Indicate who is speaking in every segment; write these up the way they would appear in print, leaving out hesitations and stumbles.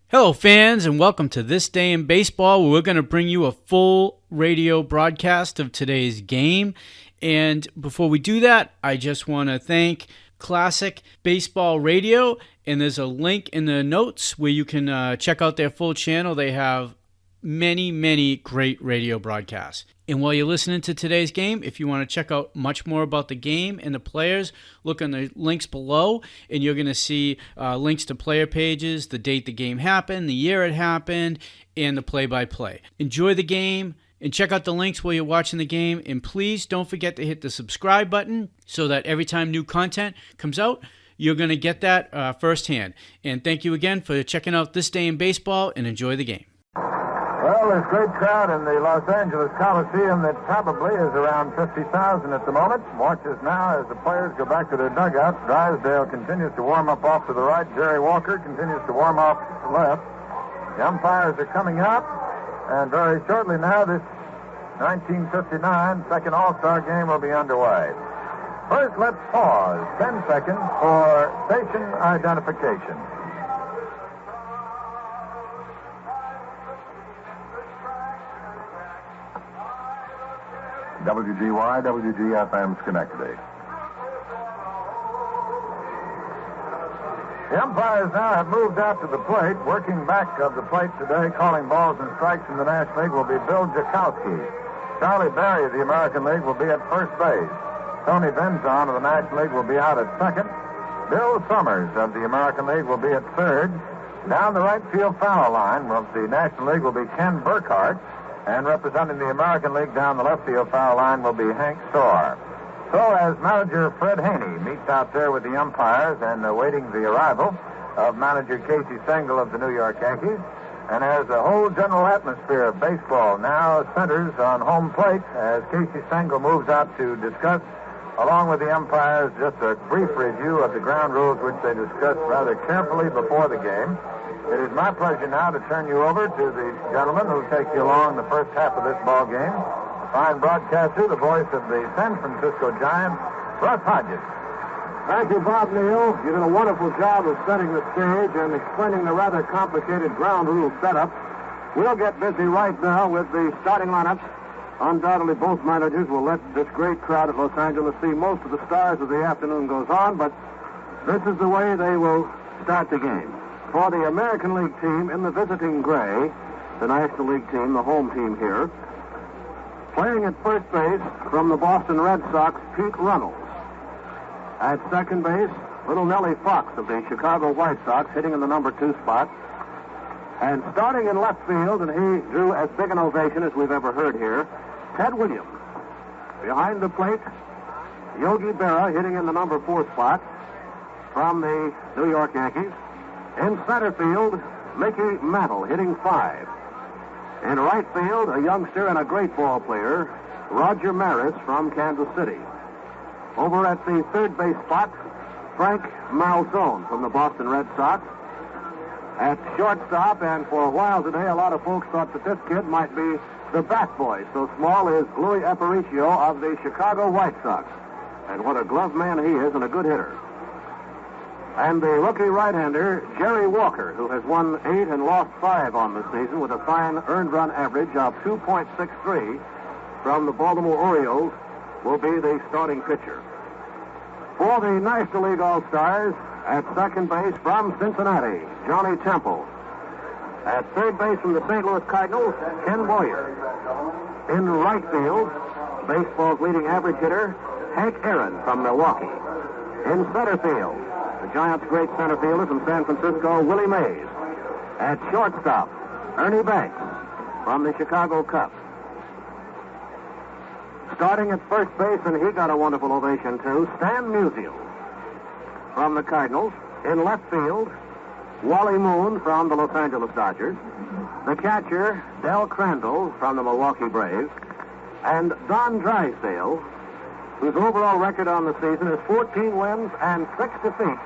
Speaker 1: Hello, fans, and welcome to This Day in Baseball, where we're going to bring you a full radio broadcast of today's game. And before we do that, I just want to thank Classic Baseball Radio, and there's a link in the notes where you can check out their full channel. They have many great radio broadcasts. And while you're listening to today's game, if you want to check out much more about the game and the players, look on the links below, and you're going to see links to player pages, the date the game happened, the year it happened, and the play-by-play. Enjoy the game, and check out the links while you're watching the game, and please don't forget to hit the subscribe button so that every time new content comes out, you're going to get that firsthand. And thank you again for checking out This Day in Baseball, and enjoy the game.
Speaker 2: Well, there's a great crowd in the Los Angeles Coliseum that probably is around 50,000 at the moment. Watch us now as the players go back to their dugouts. Drysdale continues to warm up off to the right. Jerry Walker continues to warm off to the left. The umpires are coming up, and very shortly now, this 1959 second All-Star Game will be underway. First, let's pause 10 seconds for station identification. WGY, WGFM, Schenectady. The umpires now have moved out to the plate. Working back of the plate today, calling balls and strikes in the National League will be Bill Jakowski. Charlie Berry of the American League will be at first base. Tony Benzon of the National League will be out at second. Bill Summers of the American League will be at third. Down the right field foul line of the National League will be Ken Burkhart. And representing the American League down the left field foul line will be Hank Storr. So as manager Fred Haney meets out there with the umpires and awaiting the arrival of manager Casey Stengel of the New York Yankees, and as the whole general atmosphere of baseball now centers on home plate as Casey Stengel moves out to discuss, along with the umpires, just a brief review of the ground rules which they discussed rather carefully before the game. It is my pleasure now to turn you over to the gentleman who will take you along the first half of this ball game. The fine broadcaster, the voice of the San Francisco Giants, Russ Hodges.
Speaker 3: Thank you, Bob Neal. You did a wonderful job of setting the stage and explaining the rather complicated ground rule setup. We'll get busy right now with the starting lineups. Undoubtedly, both managers will let this great crowd at Los Angeles see most of the stars as the afternoon goes on, but this is the way they will start the game. For the American League team in the visiting gray, the National League team, the home team here, playing at first base from the Boston Red Sox, Pete Runnels. At second base, little Nellie Fox of the Chicago White Sox, hitting in the number 2 spot. And starting in left field, and he drew as big an ovation as we've ever heard here, Ted Williams. Behind the plate, Yogi Berra hitting in the number 4 spot from the New York Yankees. In center field, Mickey Mantle hitting 5. In right field, a youngster and a great ball player, Roger Maris from Kansas City. Over at the third base spot, Frank Malzone from the Boston Red Sox. At shortstop, and for a while today, a lot of folks thought that this kid might be the bat boy. So small is Louis Aparicio of the Chicago White Sox. And what a glove man he is and a good hitter. And the rookie right-hander, Jerry Walker, who has won 8 and lost 5 on the season with a fine earned run average of 2.63 from the Baltimore Orioles, will be the starting pitcher. For the National League All-Stars, at second base from Cincinnati, Johnny Temple. At third base from the St. Louis Cardinals, Ken Boyer. In right field, baseball's leading average hitter, Hank Aaron from Milwaukee. In center field, the Giants' great center fielder from San Francisco, Willie Mays. At shortstop, Ernie Banks from the Chicago Cubs. Starting at first base, and he got a wonderful ovation too, Stan Musial from the Cardinals. In left field, Wally Moon from the Los Angeles Dodgers. The catcher, Del Crandall from the Milwaukee Braves. And Don Drysdale, whose overall record on the season is 14 wins and 6 defeats,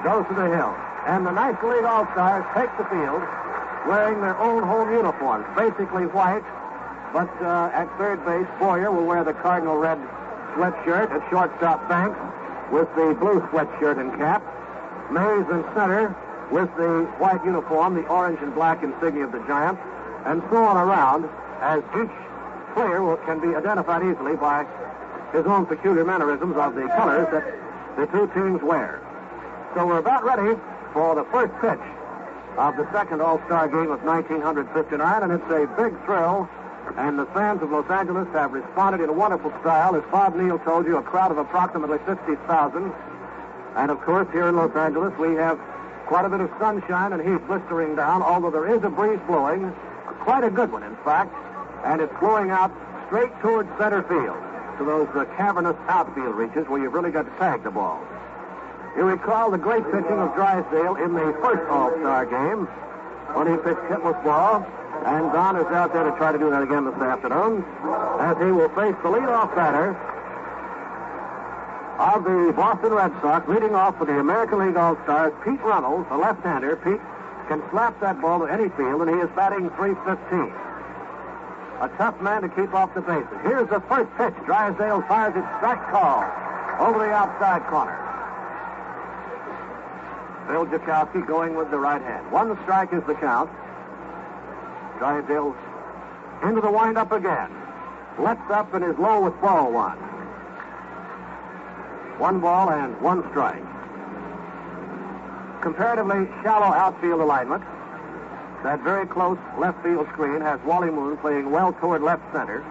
Speaker 3: goes to the hill. And the National League All-Stars take the field wearing their own home uniforms, basically white, but at third base, Boyer will wear the cardinal red sweatshirt. At shortstop, Banks with the blue sweatshirt and cap. Mays in center with the white uniform, the orange and black insignia of the Giants, and so on around, as each player can be identified easily by his own peculiar mannerisms of the colors that the two teams wear. So we're about ready for the first pitch of the second All-Star Game of 1959, and it's a big thrill, and the fans of Los Angeles have responded in wonderful style. As Bob Neal told you, a crowd of approximately 50,000. And, of course, here in Los Angeles, we have quite a bit of sunshine and heat blistering down, although there is a breeze blowing, quite a good one, in fact, and it's blowing out straight towards center field to those cavernous outfield reaches where you've really got to tag the ball. You recall the great pitching of Drysdale in the first All-Star Game when he pitched hitless ball, and Don is out there to try to do that again this afternoon as he will face the leadoff batter of the Boston Red Sox, leading off for the American League All-Stars, Pete Runnels, a left-hander. Pete can slap that ball to any field, and he is batting .315. A tough man to keep off the bases. Here's the first pitch. Drysdale fires it, strike call over the outside corner. Bill Jakowski going with the right hand. 1 strike is the count. Drysdale into the windup again. Lets up and is low with ball 1. 1 ball and 1 strike. Comparatively shallow outfield alignment. That very close left field screen has Wally Moon playing well toward left center.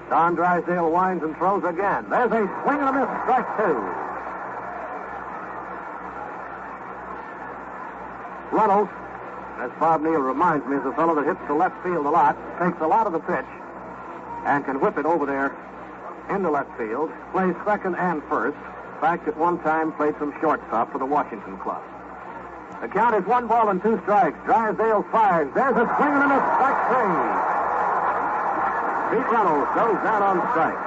Speaker 3: Don Drysdale winds and throws again. There's a swing and a miss, strike 2. Runnels, as Bob Neal reminds me, is a fellow that hits the left field a lot, takes a lot of the pitch, and can whip it over there in the left field, plays second and first. In fact, at one time played some shortstop for the Washington club. The count is 1 ball and 2 strikes. Drysdale fires. There's a swing and a miss, strike 3. Pete Runnels goes down on strike.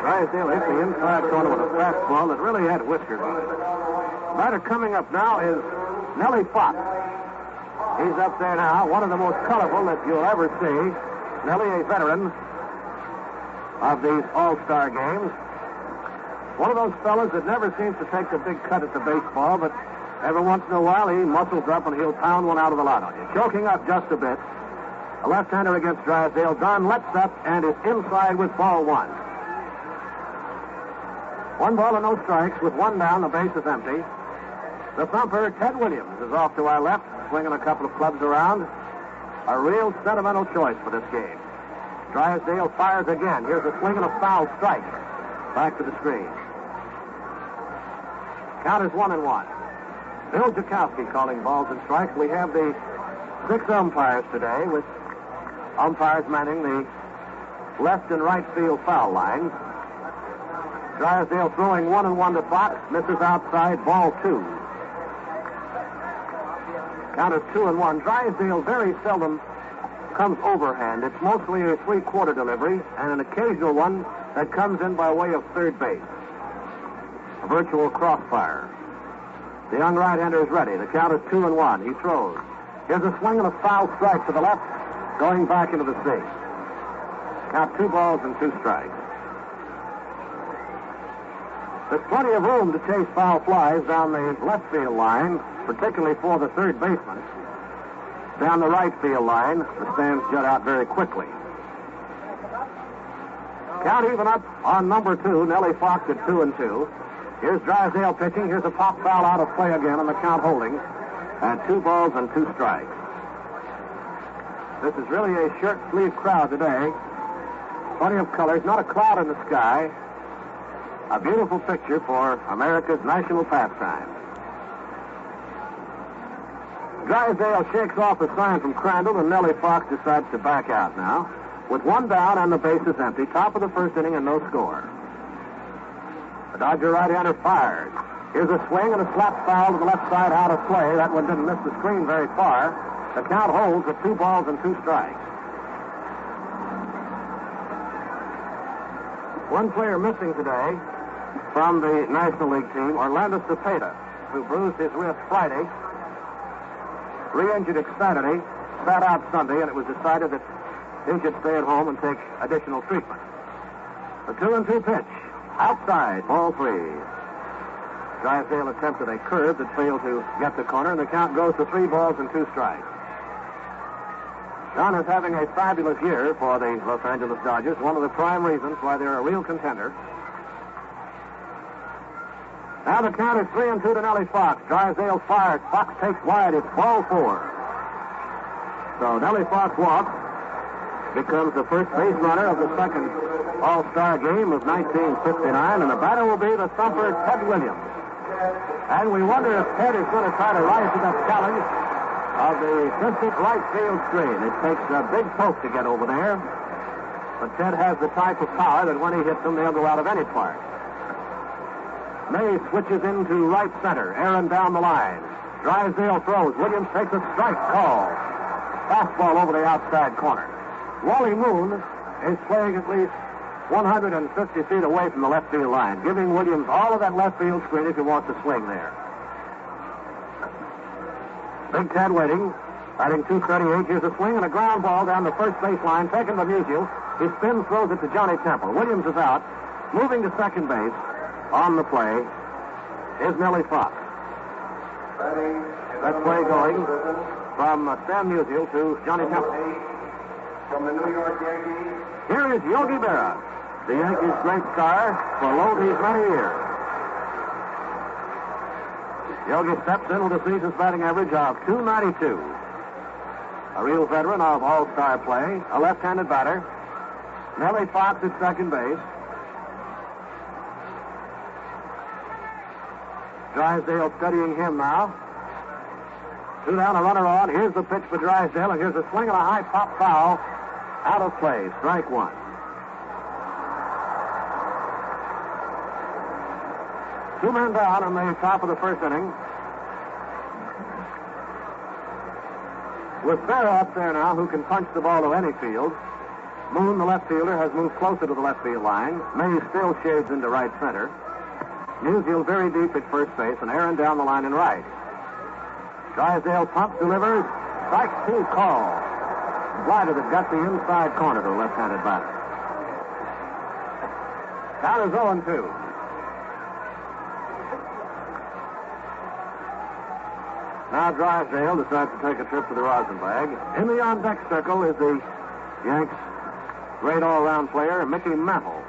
Speaker 3: Drysdale hit the inside corner with a fastball that really had whiskers on it. The batter coming up now is Nellie Fox. He's up there now, one of the most colorful that you'll ever see. Nellie, a veteran of these All-Star games. One of those fellas that never seems to take the big cut at the baseball, but every once in a while he muscles up and he'll pound one out of the lot on you. Choking up just a bit. A left-hander against Drysdale. Don lets up and is inside with ball 1. 1 ball and no strikes with 1 down. The base is empty. The thumper, Ted Williams, is off to our left, swinging a couple of clubs around. A real sentimental choice for this game. Drysdale fires again. Here's a swing and a foul strike. Back to the screen. Count is 1-1. Bill Jakowski calling balls and strikes. We have the 6 umpires today, with umpires manning the left and right field foul lines. Drysdale throwing 1-1 to Fox. Misses outside, ball 2. Count is 2-1. Drysdale very seldom comes overhand. It's mostly a 3/4 delivery and an occasional one that comes in by way of third base. A virtual crossfire. The young right-hander is ready. The count is 2-1. He throws. Here's a swing and a foul strike to the left, going back into the seat. Count 2 balls and 2 strikes. There's plenty of room to chase foul flies down the left field line, particularly for the third baseman. Down the right field line, the stands jut out very quickly. Count even up on number 2, Nellie Fox at 2-2. Here's Drysdale pitching. Here's a pop foul out of play again, and the count holding at 2 balls and 2 strikes. This is really a shirt-sleeve crowd today. Plenty of colors, not a cloud in the sky. A beautiful picture for America's national pastime. Drysdale shakes off a sign from Crandall, and Nellie Fox decides to back out now. With 1 down and the bases empty, top of the first inning and no score. The Dodger right-hander fires. Here's a swing and a slap foul to the left side out of play. That one didn't miss the screen very far. The count holds at 2 balls and 2 strikes. One player missing today from the National League team, Orlando Cepeda, who bruised his wrist Friday, re-injured it Saturday, sat out Sunday, and it was decided that he should stay at home and take additional treatment. The 2-2 pitch. Outside, ball 3. Drysdale attempted a curve that failed to get the corner, and the count goes to 3 balls and 2 strikes. John is having a fabulous year for the Los Angeles Dodgers, one of the prime reasons why they're a real contender. Now the count is 3-2 to Nellie Fox. Drysdale fires. Fox takes wide. It's ball 4. So Nellie Fox walks, becomes the first base runner of the second All-Star Game of 1959, and the batter will be the thumper Ted Williams. And we wonder if Ted is going to try to rise to that challenge of the distant right field screen. It takes a big poke to get over there, but Ted has the type of power that when he hits them, they'll go out of any park. May switches into right center. Aaron down the line. Drysdale throws. Williams takes a strike call. Fastball over the outside corner. Wally Moon is playing at least 150 feet away from the left field line, giving Williams all of that left field screen if he wants to swing there. Big Ted waiting. Batting .238. Here's a swing and a ground ball down the first base line, taken by Musial. He spins, throws it to Johnny Temple. Williams is out. Moving to second base. On the play is Nellie Fox. That play going from Stan Musial to Johnny Temple.
Speaker 2: From the New York Yankees.
Speaker 3: Here is Yogi Berra, the Yankees' great star for lo these many years. Yogi steps in with a season's batting average of .292. A real veteran of all-star play, a left-handed batter. Nellie Fox at second base. Drysdale studying him now. 2 down, a runner on. Here's the pitch for Drysdale, and here's a swing and a high pop foul. Out of play. Strike 1. Two men down in the top of the first inning. With Berra up there now, who can punch the ball to any field. Moon, the left fielder, has moved closer to the left field line. May still shades into right center. Musial very deep at first base, and Aaron down the line in right. Drysdale pumps, delivers. Strike 2 call. Slider that got the inside corner to the left-handed batter. Count is 0-2. Now Drysdale decides to take a trip to the Rosenbag. In the on-deck circle is the Yanks' great all-around player, Mickey Mantle.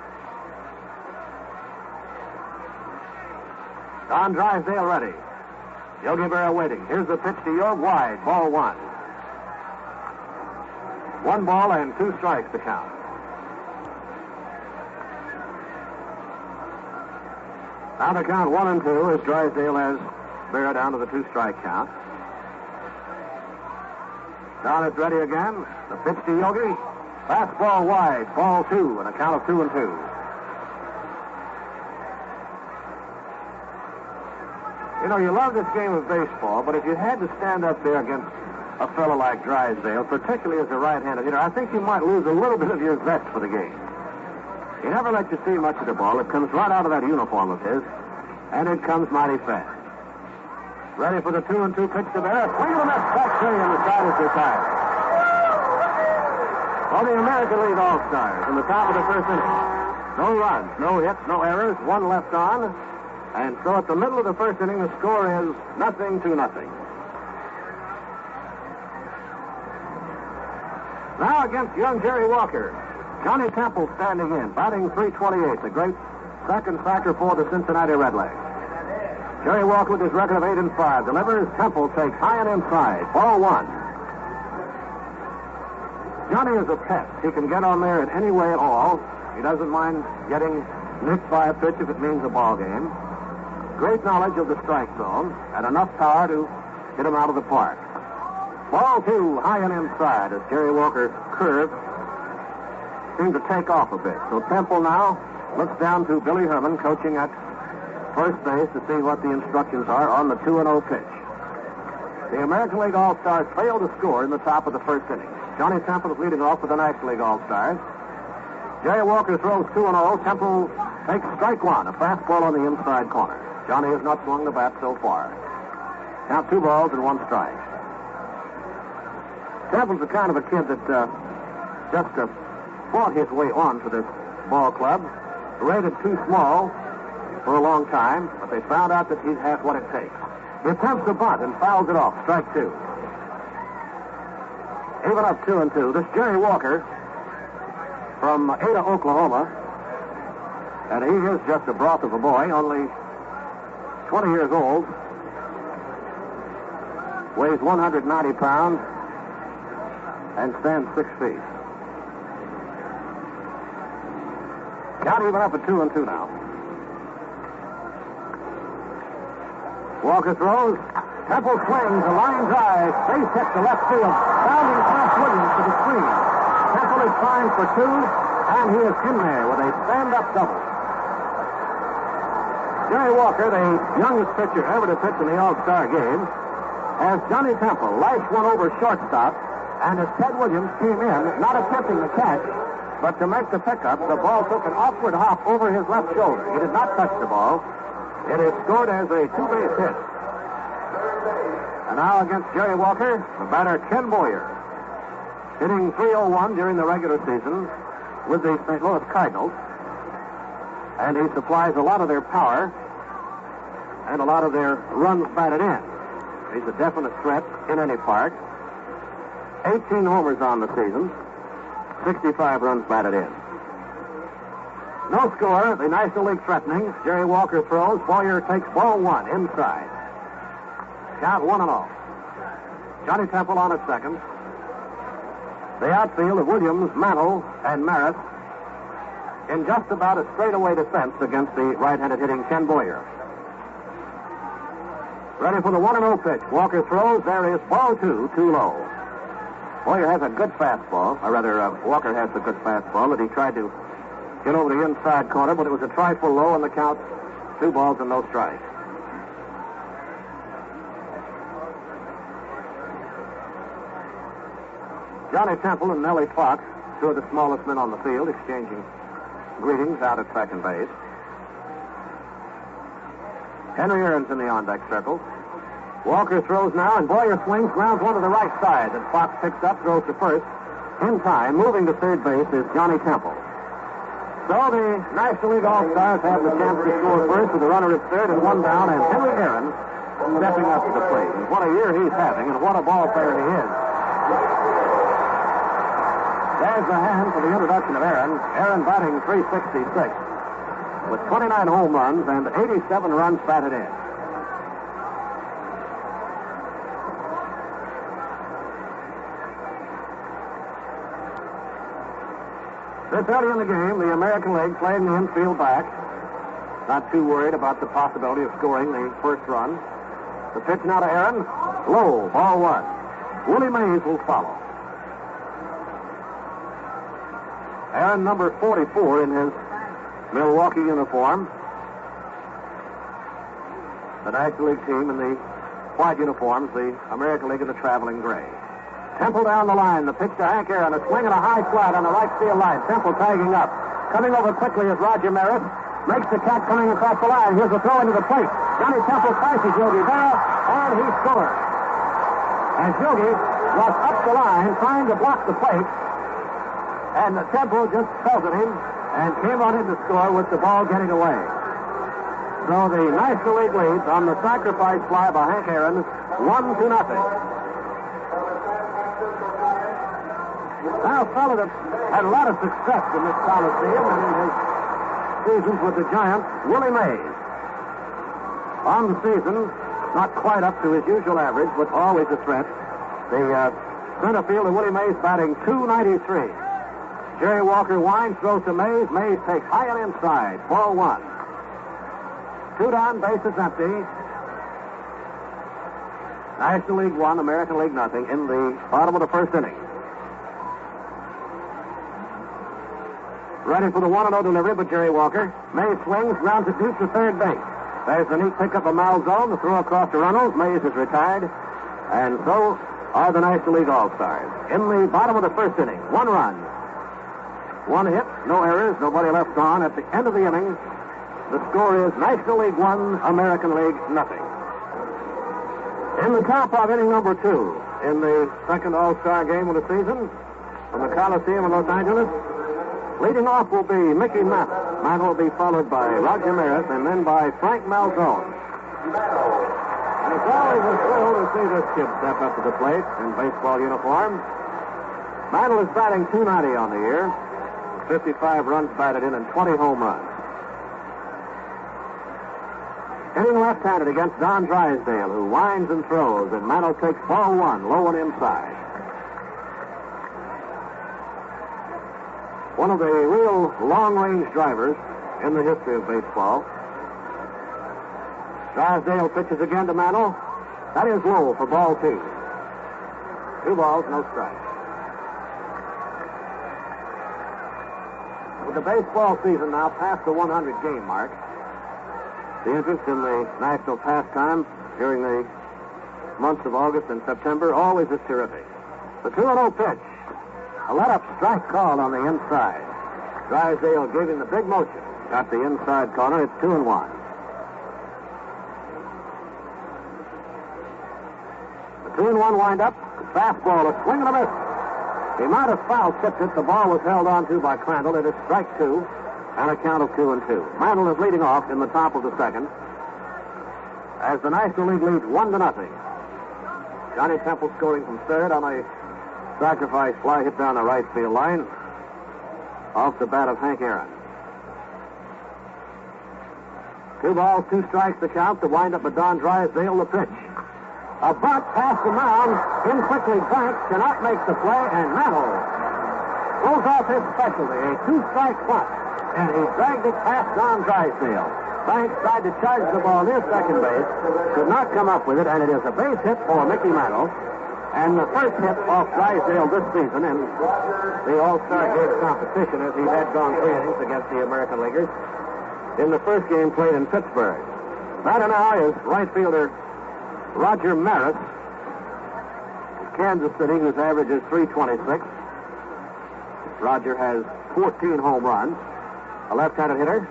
Speaker 3: Don Drysdale ready. Yogi Berra waiting. Here's the pitch to Yogi, wide. Ball 1. 1 ball and 2 strikes to count. Now the count 1-2 as Drysdale has Berra down to the 2-strike count. Don is ready again. The pitch to Yogi. Fastball wide. Ball 2 and a count of 2-2. You know, you love this game of baseball, but if you had to stand up there against a fellow like Drysdale, particularly as a right-handed hitter, I think you might lose a little bit of your zest for the game. He never lets you see much of the ball. It comes right out of that uniform of his, and it comes mighty fast. Ready for the 2-2 pitch to Berra. Swing and a miss. Strike 3, and the side is retired. For the American League All-Stars in the top of the first inning. No runs, no hits, no errors, 1 left on. And so at the middle of the first inning, the score is 0-0. Now against young Jerry Walker, Johnny Temple standing in, batting .328, the great second factor for the Cincinnati Redlegs. Jerry Walker with his record of 8-5 delivers. Temple takes high and inside. Ball 1. Johnny is a pest. He can get on there in any way at all. He doesn't mind getting nicked by a pitch if it means a ball game. Great knowledge of the strike zone and enough power to hit him out of the park. Ball 2, high and inside as Jerry Walker's curve seemed to take off a bit. So Temple now looks down to Billy Herman coaching at first base to see what the instructions are on the 2-0 pitch. The American League All-Stars failed to score in the top of the first inning. Johnny Temple is leading off with the National League All-Stars. Jerry Walker throws 2-0. Temple takes strike 1, a fastball on the inside corner. Johnny has not swung the bat so far. Count 2 balls and 1 strike. Temple's the kind of a kid that just fought his way on to this ball club. Rated too small, for a long time, but they found out that he has what it takes. He attempts a bunt and fouls it off. Strike two. Even up 2-2. This Jerry Walker from Ada, Oklahoma. And he is just a broth of a boy, only 20 years old. Weighs 190 pounds and stands 6 feet. Count even up at 2-2 now. Walker throws. Temple swings. A line drive. Base hit to left field. Bounding past Williams to the screen. Temple is trying for two, and he is in there with a stand-up double. Jerry Walker, the youngest pitcher ever to pitch in the All-Star game, as Johnny Temple lashed one over shortstop, and as Ted Williams came in, not attempting the catch, but to make the pickup, the ball took an awkward hop over his left shoulder. He did not touch the ball. It is scored as a two-base hit. And now against Jerry Walker, the batter Ken Boyer, hitting .301 during the regular season with the St. Louis Cardinals. And he supplies a lot of their power and a lot of their runs batted in. He's a definite threat in any park. 18 homers on the season, 65 runs batted in. No score. The National League threatening. Jerry Walker throws. Boyer takes ball one inside. Count 1-0. Johnny Temple on at second. The outfield of Williams, Mantle, and Maris in just about a straightaway defense against the right-handed hitting Ken Boyer. Ready for the 1-0 pitch. Walker throws. There is ball two, too low. Boyer has a good fastball, or rather, Walker has a good fastball that he tried to get over the inside corner, but it was a trifle low, and the count 2 balls and no strikes. Johnny Temple and Nellie Fox, two of the smallest men on the field, exchanging greetings out at second base. Henry Aaron's in the on-deck circle. Walker throws now, and Boyer swings, grounds one to the right side that Fox picks up, throws to first. In time, moving to third base is Johnny Temple. So the National League All-Stars have the chance to score first with a runner at third and one down, and Henry Aaron stepping up to the plate. And what a year he's having, and what a ball player he is. There's the hand for the introduction of Aaron. Aaron batting .366 with 29 home runs and 87 runs batted in. This early in the game, the American League playing the infield back. Not too worried about the possibility of scoring the first run. The pitch now to Aaron. Low, ball one. Willie Mays will follow. Aaron, number 44 in his Milwaukee uniform. The National League team in the white uniforms, the American League in the traveling gray. Temple down the line. The pitch to Hank Aaron. A swing and a high flat on the right field line. Temple tagging up. Coming over quickly is Roger Maris. Makes the catch coming across the line. Here's a throw into the plate. Johnny Temple passes Yogi Berra, and he scores. And Yogi was up the line trying to block the plate. And Temple just pelted him and came on in to score with the ball getting away. So the National League leads on the sacrifice fly by Hank Aaron 1-0. Now, a fellow that had a lot of success in this Coliseum and in his seasons with the Giants, Willie Mays. On the season, not quite up to his usual average, but always a threat. The center field of Willie Mays batting .293. Jerry Walker winds, throws to Mays. Mays takes high and inside. Ball one. 2 down, bases empty. National League 1, American League nothing in the bottom of the first inning. Ready for the 1-0 delivery by Jerry Walker. Mays swings, grounds it deep to third base. There's the neat pickup of Malzone. The throw across to Runnels. Mays is retired. And so are the National League All-Stars. In the bottom of the first inning, 1 run. 1 hit, no errors, nobody left on. At the end of the inning, the score is National League 1, American League nothing. In the top of inning number 2, in the second All-Star game of the season, from the Coliseum in Los Angeles, leading off will be Mickey Mantle. Mantle will be followed by Roger Maris and then by Frank Malzone. And it's always a thrill to see this kid step up to the plate in baseball uniform. Mantle is batting .290 on the year, 55 runs batted in and 20 home runs. Hitting left-handed against Don Drysdale, who winds and throws, and Mantle takes ball one, low and inside. One of the real long-range drivers in the history of baseball. Drysdale pitches again to Mantle. That is low for ball two. 2 balls, no strikes. With the baseball season now past the 100-game mark, the interest in the national pastime during the months of August and September always is terrific. The 2-0 pitch. A let-up strike called on the inside. Drysdale giving the big motion. Got the inside corner. It's 2-1. The 2-1 wind-up. Fastball, a swing and a miss. The amount of foul tipped it. The ball was held on to by Crandall. It is strike 2. And a count of 2-2. Mantle is leading off in the top of the second as the National League leads 1-0. Johnny Temple scoring from third on a sacrifice fly hit down the right field line off the bat of Hank Aaron. 2 balls, 2 strikes to count. The windup of Don Drysdale, the pitch. A bunt past the mound. In quickly Banks cannot make the play, and Mantle pulls off his specialty, a 2-strike bunt. And he dragged it past Don Drysdale. Banks tried to charge the ball near second base, could not come up with it, and it is a base hit for Mickey Mantle. And the first hit off Drysdale this season in the All-Star-Game competition, as he had gone 3 innings against the American Leaguers in the first game played in Pittsburgh. Batter now is right fielder Roger Maris of Kansas City, whose average is .326. Roger has 14 home runs. A left-handed hitter.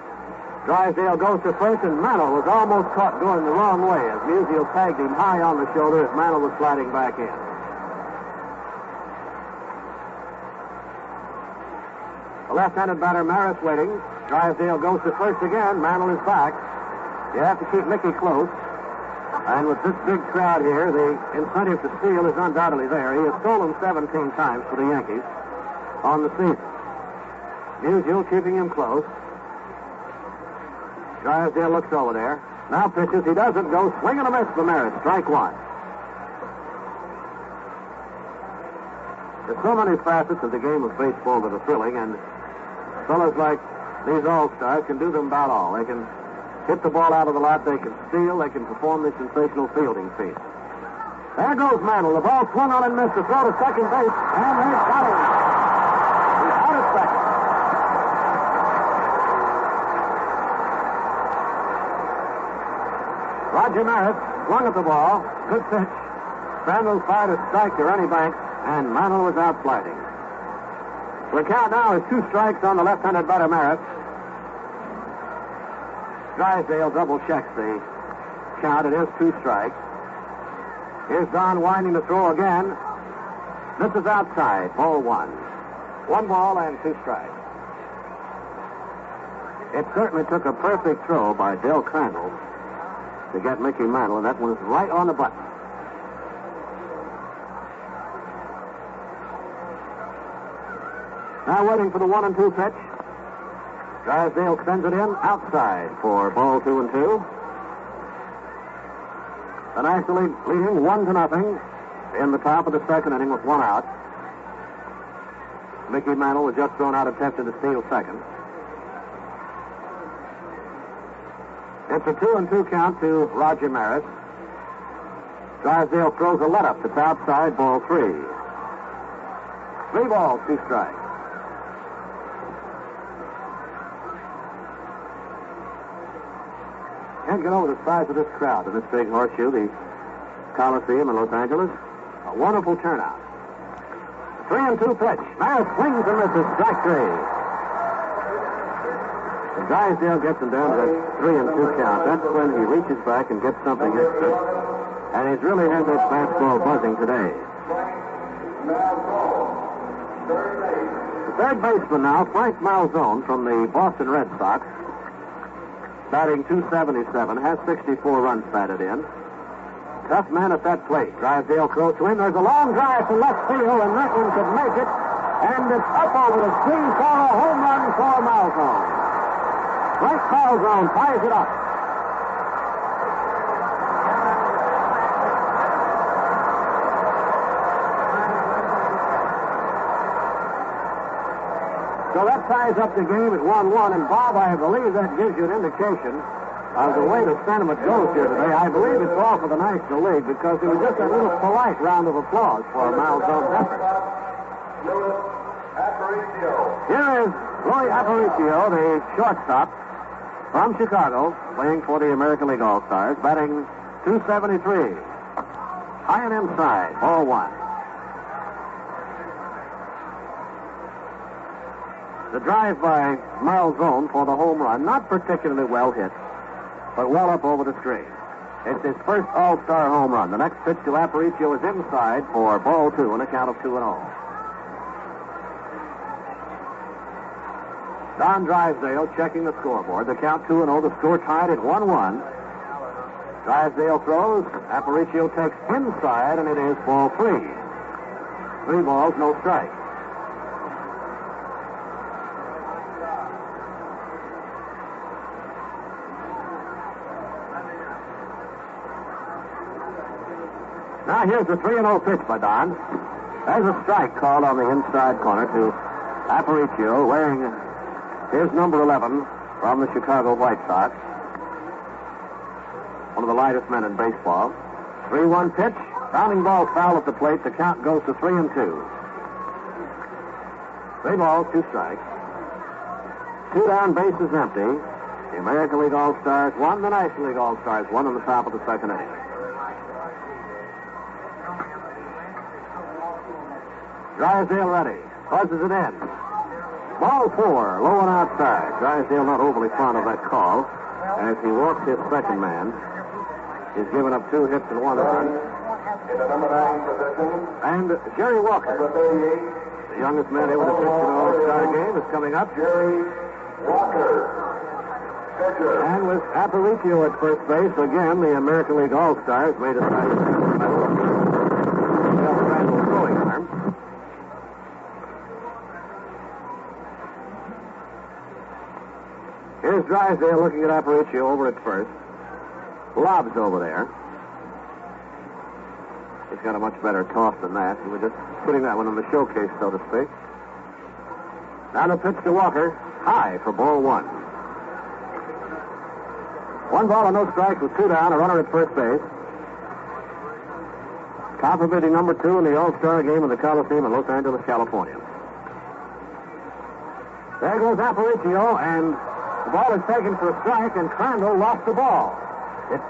Speaker 3: Drysdale goes to first, and Mantle was almost caught going the wrong way as Musial tagged him high on the shoulder as Mantle was sliding back in. The left-handed batter, Maris, waiting. Drysdale goes to first again. Mantle is back. You have to keep Mickey close. And with this big crowd here, the incentive to steal is undoubtedly there. He has stolen 17 times for the Yankees on the season. Musial keeping him close. Drysdale looks over there. Now pitches. He doesn't go. Swing and a miss for Maris. Strike 1. There's so many facets of the game of baseball that are thrilling, and fellas like these All-Stars can do them about all. They can hit the ball out of the lot. They can steal. They can perform this sensational fielding feat. There goes Mantle. The ball swung on and missed. The throw to second base, and they've got him. He's out at second. Roger Maris swung at the ball. Good pitch. Crandall fired a strike to Ernie Banks, and Mantle was out sliding. The count now is 2 strikes on the left-handed batter Maris. Drysdale double checks the count. It is 2 strikes. Here's Don winding the throw again. This is outside. Ball 1. 1 ball and 2 strikes. It certainly took a perfect throw by Del Crandall to get Mickey Mantle, and that one is right on the button. Now waiting for the 1-2 pitch. Drysdale sends it in outside for ball 2-2. The National League leading 1-0 in the top of the second inning with 1 out. Mickey Mantle was just thrown out, attempting to steal second. It's a 2-2 count to Roger Maris. Drysdale throws a let-up. It's outside, ball 3. 3 balls, 2 strikes. Can't get over the size of this crowd in this big horseshoe, the Coliseum in Los Angeles. A wonderful turnout. 3-2 pitch. Maris swings and misses. Strike 3. And Drysdale gets him down to that 3-2 count. That's when he reaches back and gets something extra. And he's really had that fastball buzzing today. The third baseman now, Frank Malzone from the Boston Red Sox, batting .277, has 64 runs batted in. Tough man at that plate. Drysdale throws to him. There's a long drive to left field, and that one could make it. And it's up over the screen for a home run for Malzone. Frank Malzone ties it up. So that ties up the game at 1-1. And, Bob, I believe that gives you an indication of the way the sentiment goes here today. I believe it's all for the National League because it was just a little polite round of applause for Malzone's effort. Here is Roy Aparicio, the shortstop from Chicago, playing for the American League All-Stars, batting .273. High and inside, ball one. The drive by Malzone for the home run, not particularly well hit, but well up over the screen. It's his first All-Star home run. The next pitch to Aparicio is inside for ball two on a count of 2-0. Don Drysdale checking the scoreboard. The count 2-0. The score tied at 1-1. Drysdale throws. Aparicio takes inside, and it is ball three. 3 balls, no strikes. Now here's the 3-0 pitch by Don. There's a strike called on the inside corner to Aparicio, wearing his number 11 from the Chicago White Sox. One of the lightest men in baseball. 3-1 pitch. Rounding ball foul at the plate. The count goes to 3-2. 3 balls, 2 strikes. 2 down, bases empty. The American League All-Stars won. The National League All-Stars won in the top of the second inning. Drysdale ready. Buzzes it in. Ball 4, low and outside. Drysdale not overly fond of that call. As he walks his second man, he's given up 2 hits and 1 run.
Speaker 2: In the number 9 position.
Speaker 3: And Jerry Walker,
Speaker 2: Number 38.
Speaker 3: the youngest man able to pitch in an All-Star game, is coming up.
Speaker 2: Jerry Walker. Pitcher.
Speaker 3: And with Aparicio at first base, again, the American League All-Stars may decide to throwing arm. Here's Drysdale looking at Aparicio over at first. Lobs over there. He's got a much better toss than that. He was just putting that one in the showcase, so to speak. Now the pitch to Walker. High for ball 1. 1 ball and no strikes with 2 down, a runner at first base. Copper bidding number 2 in the All-Star game in the Coliseum in Los Angeles, California. There goes Aparicio, and the ball is taken for a strike, and Crandall lost the ball. It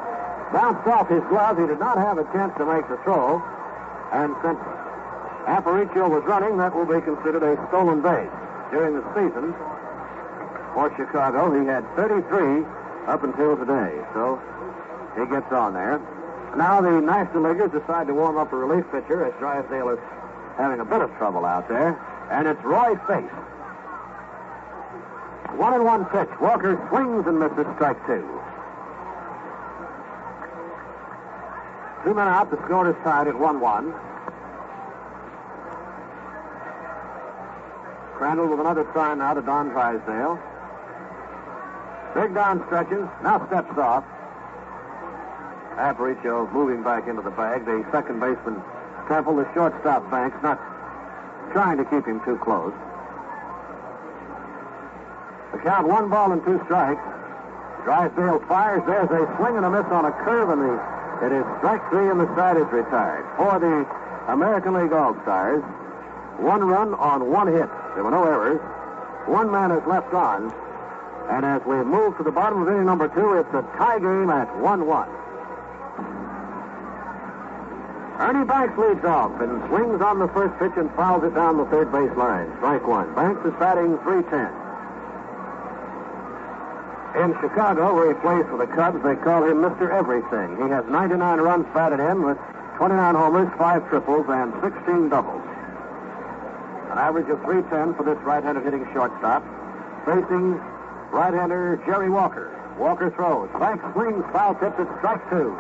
Speaker 3: bounced off his glove. He did not have a chance to make the throw. And since Aparicio was running, that will be considered a stolen base. During the season for Chicago, he had 33 up until today. So he gets on there. Now the National Leaguers decide to warm up a relief pitcher as Drysdale is having a bit of trouble out there. And it's Roy Face. 1-1 pitch. Walker swings and misses, strike 2. 2 men out. The score is tied at 1-1. Crandall with another sign now to Don Drysdale. Big down stretches. Now steps off. Aparicio moving back into the bag. The second baseman, Temple, the shortstop, Banks, not trying to keep him too close. The count 1 ball and 2 strikes. Drysdale fires. There's a swing and a miss on a curve, and it is strike 3, and the side is retired. For the American League All-Stars, 1 run on 1 hit. There were no errors. 1 man is left on. And as we move to the bottom of inning number 2, it's a tie game at 1-1. Ernie Banks leads off and swings on the first pitch and fouls it down the third base line. Strike 1. Banks is batting .310. In Chicago, where he plays for the Cubs, they call him Mr. Everything. He has 99 runs batted in with 29 homers, 5 triples, and 16 doubles. An average of .310 for this right-handed hitting shortstop. Facing right-hander Jerry Walker. Walker throws. Banks swings, foul tipped at strike 2.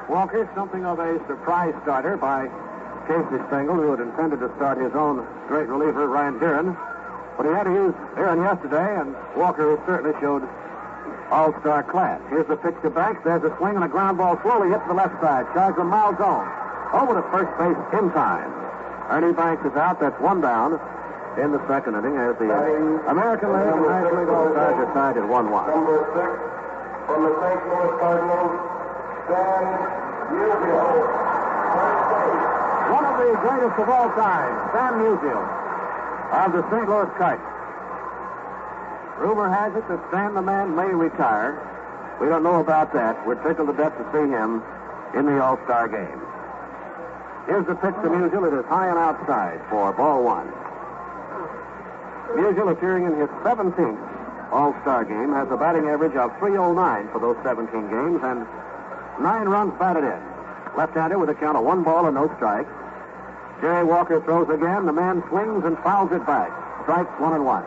Speaker 3: Walker, something of a surprise starter by Casey Stengel, who had intended to start his own great reliever, Ryan Deeren. But he had to use Deeren yesterday, and Walker certainly showed all-star class. Here's the pitch to Banks. There's a swing and a ground ball slowly hit to the left side. Charged a mile zone. Over to first base in time. Ernie Banks is out. That's one down in the second inning as the American League and National League All-Stars are tied at 1-1.
Speaker 2: Number 6 from the St. Louis Cardinals, Stan Musial.
Speaker 3: One of the greatest of all time, Stan Musial of the St. Louis Cardinals. Rumor has it that Stan the Man may retire. We don't know about that. We're tickled to death to see him in the All-Star game. Here's the pitch to Musial. It is high and outside for ball 1. Musial, appearing in his 17th All-Star game, has a batting average of .309 for those 17 games and 9 runs batted in. Left-hander with a count of 1 ball and no strikes. Jerry Walker throws again. The man swings and fouls it back. Strikes 1-1.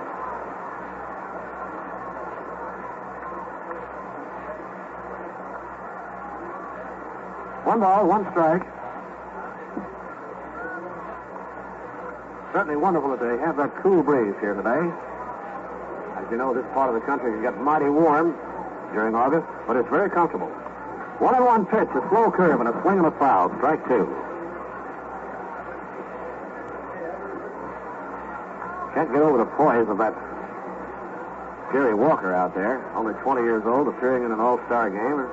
Speaker 3: One ball, 1 strike. Certainly wonderful that they have that cool breeze here today. As you know, this part of the country can get mighty warm during August, but it's very comfortable. 1-1 pitch, a slow curve, and a swing and a foul. Strike 2. Can't get over the poise of that Jerry Walker out there, only 20 years old, appearing in an All-Star game.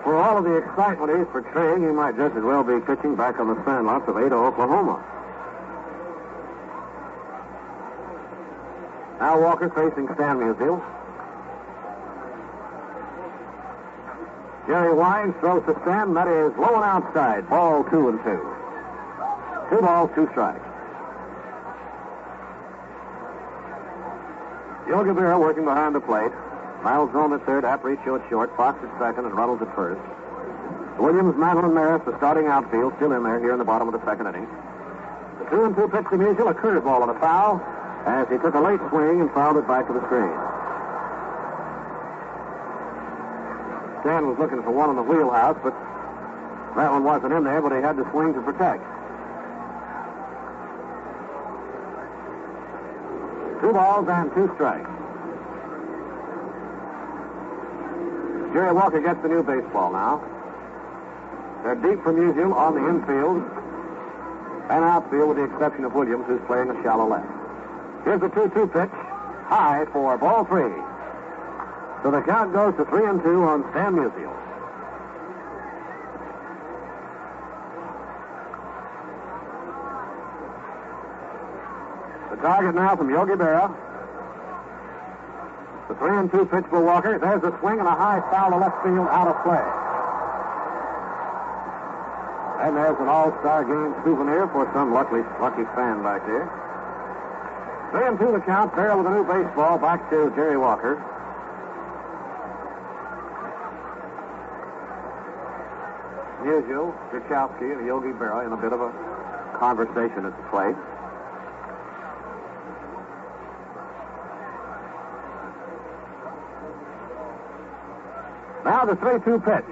Speaker 3: For all of the excitement he's portraying, he might just as well be pitching back on the sandlots of Ada, Oklahoma. Now Walker facing Stan Musial. Jerry winds, throws to Stan. That is low and outside. Ball 2-2. 2 balls, 2 strikes. Yogi Berra working behind the plate. Miles zone at third, Aparicio at short, Fox at second, and Ruddles at first. Williams, Mantle, and Maris, the starting outfield, still in there here in the bottom of the second inning. The 2-2 pitch to Musial, a curveball and a foul, as he took a late swing and fouled it back to the screen. Stan was looking for one in the wheelhouse, but that one wasn't in there, but he had to swing to protect. 2 balls and 2 strikes. Jerry Walker gets the new baseball now. They're deep from Musial on the infield and outfield with the exception of Williams, who's playing a shallow left. Here's the 2-2 pitch. High for ball 3. So the count goes to 3-2 on Stan Musial. The target now from Yogi Berra. The 3-2 pitch for Walker. There's a swing and a high foul to left field, out of play. And there's an All-Star Game souvenir for some lucky fan back there. 3-2 the count. Berra with a new baseball. Back to Jerry Walker. Musial, Zukowski, and Yogi Berra in a bit of a conversation at the plate. Now the 3-2 pitch.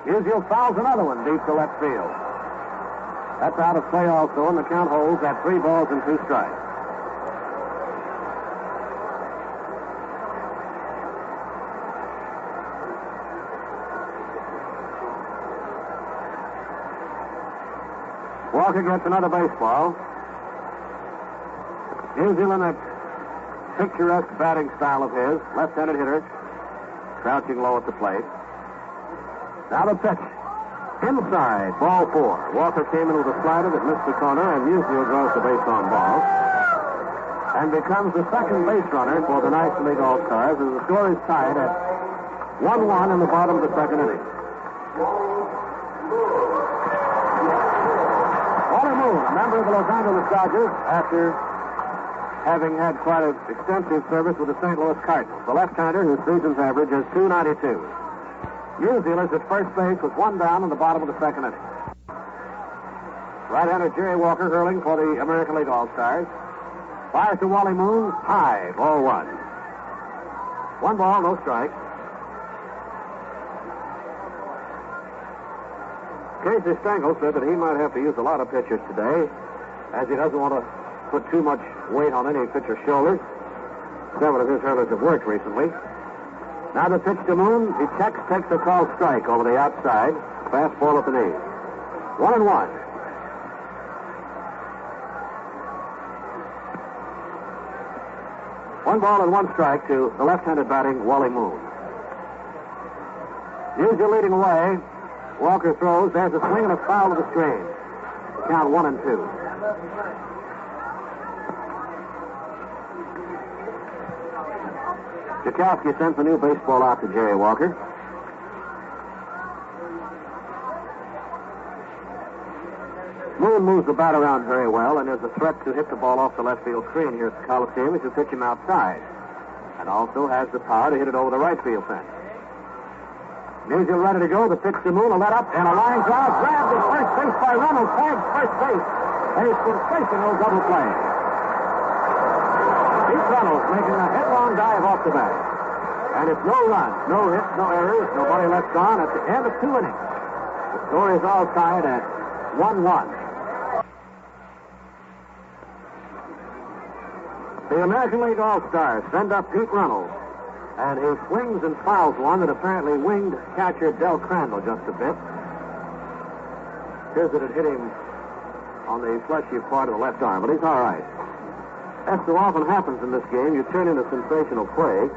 Speaker 3: Musial fouls another one deep to left field. That's out of play also, and the count holds at 3 balls and 2 strikes. Walker gets another baseball. Musial in that picturesque batting style of his, left-handed hitter, crouching low at the plate. Now the pitch. Inside, ball 4. Walker came in with a slider that missed the corner, and Musial goes to base on ball. And becomes the second base runner for the National League All-Stars, as the score is tied at 1-1 in the bottom of the second inning. Wally Moon, a member of the Los Angeles Dodgers, after having had quite an extensive service with the St. Louis Cardinals. The left-hander, whose season's average is .292. Musial is at first base with 1 down in the bottom of the second inning. Right-hander Jerry Walker hurling for the American League All-Stars. Fires to Wally Moon. High. Ball one. 1 ball, no strikes. Casey Stengel said that he might have to use a lot of pitchers today, as he doesn't want to put too much weight on any pitcher's shoulders. Several of his hurlers have worked recently. Now the pitch to Moon. He checks, takes a called strike over the outside. Fastball at the knee. 1-1. One ball and one strike to the left-handed batting Wally Moon. Musial leading away. Walker throws. There's a swing and a foul to the screen. Count 1-2. Jakowski sends the new baseball out to Jerry Walker. Moon moves the bat around very well, and there's a threat to hit the ball off the left field screen here at the Coliseum as you pitch him outside. And also has the power to hit it over the right field fence. Musial ready to go. The pitch to Moon, a let up, and a line drive. Grabbed at first base by Reynolds. Tags first base. A sensational double play. Pete Reynolds making a headlong dive off the bat. And it's no runs, no hits, no errors, nobody left on at the end of 2 innings. The score is all tied at 1-1. The American League All-Stars send up Pete Reynolds, and he swings and fouls one that apparently winged catcher Del Crandall just a bit. Appears that it hit him on the fleshy part of the left arm, but he's all right. As so often happens in this game, you turn in a sensational play,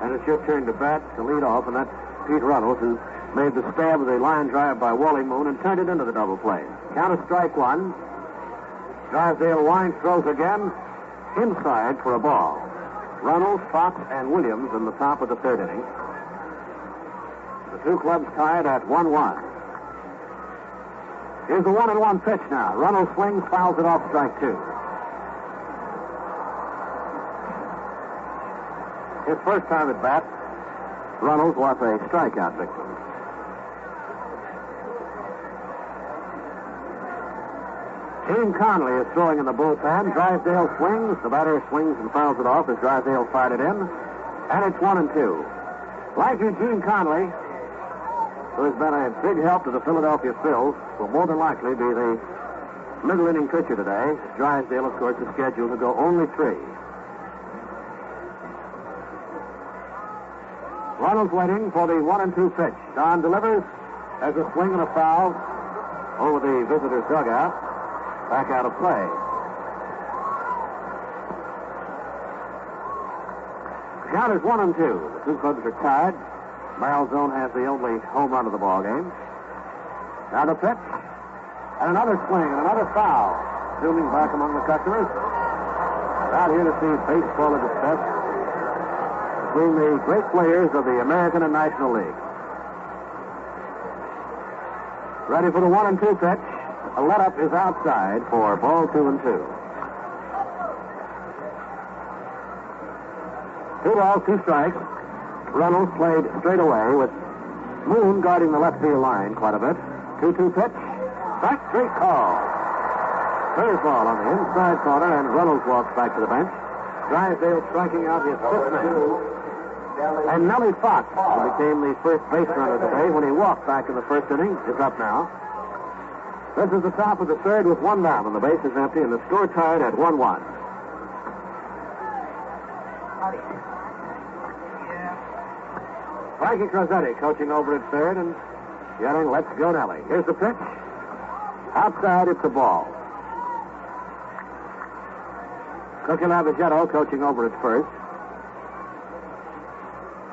Speaker 3: and it's your turn to bat, to lead off, and that's Pete Reynolds, who made the stab of the line drive by Wally Moon and turned it into the double play. Count of strike one. Drysdale winds, throws again. Inside for a ball. Reynolds, Fox, and Williams in the top of the 3rd inning. The two clubs tied at 1-1. Here's the 1-1 pitch now. Reynolds swings, fouls it off, strike 2. His first time at bat, Reynolds was a strikeout victim. Gene Conley is throwing in the bullpen. Drysdale swings. The batter swings and fouls it off as Drysdale fired it in. And it's 1-2. Like Eugene Conley, who has been a big help to the Philadelphia Phils, will more than likely be the middle inning pitcher today. Drysdale, of course, is scheduled to go only 3. Reynolds waiting for the 1-2 pitch. Don delivers. There's a swing and a foul over the visitor's dugout. Back out of play. The count is 1-2. The two clubs are tied. Malzone has the only home run of the ball game. Now the pitch. And another swing and another foul. Zooming back among the customers. Out here to see baseball at its best between the great players of the American and National League. Ready for the 1-2 pitch. A let-up is outside for ball 2-2. 2 balls, 2 strikes. Reynolds played straight away with Moon guarding the left field line quite a bit. 2-2 pitch. Strike 3 call. Curveball on the inside corner, and Reynolds walks back to the bench. Drysdale striking out his 5th man. And Nellie Fox, who became the first base runner today when he walked back in the 1st inning, is up now. This is the top of the 3rd with 1 down, and the base is empty, and the score tied at 1-1. Frankie Crosetti coaching over at 3rd and yelling, "Let's go, Nellie." Here's the pitch. Outside, it's a ball. Cookie Lavagetto coaching over at 1st.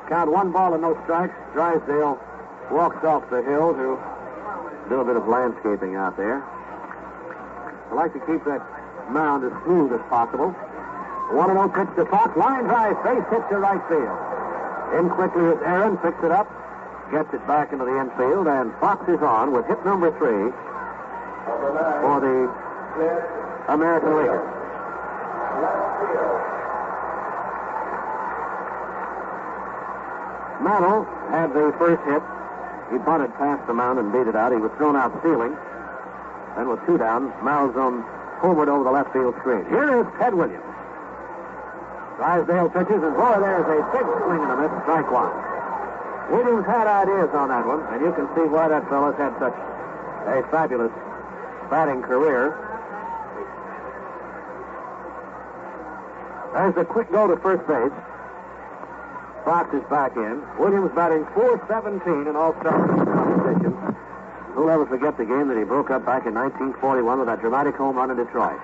Speaker 3: Count 1 ball and no strikes. Drysdale walks off the hill to do a bit of landscaping out there. I like to keep that mound as smooth as possible. 1-0 pitch to Fox. Line drive, base hit to right field. In quickly is Aaron, picks it up, gets it back into the infield, and Fox is on with hit number 3 for the American League. Mantle had the first hit. He bunted past the mound and beat it out. He was thrown out stealing. Then with 2 down, Malzone homered over the left field screen. Here is Ted Williams. Drysdale pitches, and boy, there's a big swing and a miss, strike 1. Williams had ideas on that one, and you can see why that fellow's had such a fabulous batting career. There's a quick go to first base. Fox is back in. Williams batting .417 in All-Star competition. Who'll ever forget the game that he broke up back in 1941 with that dramatic home run in Detroit.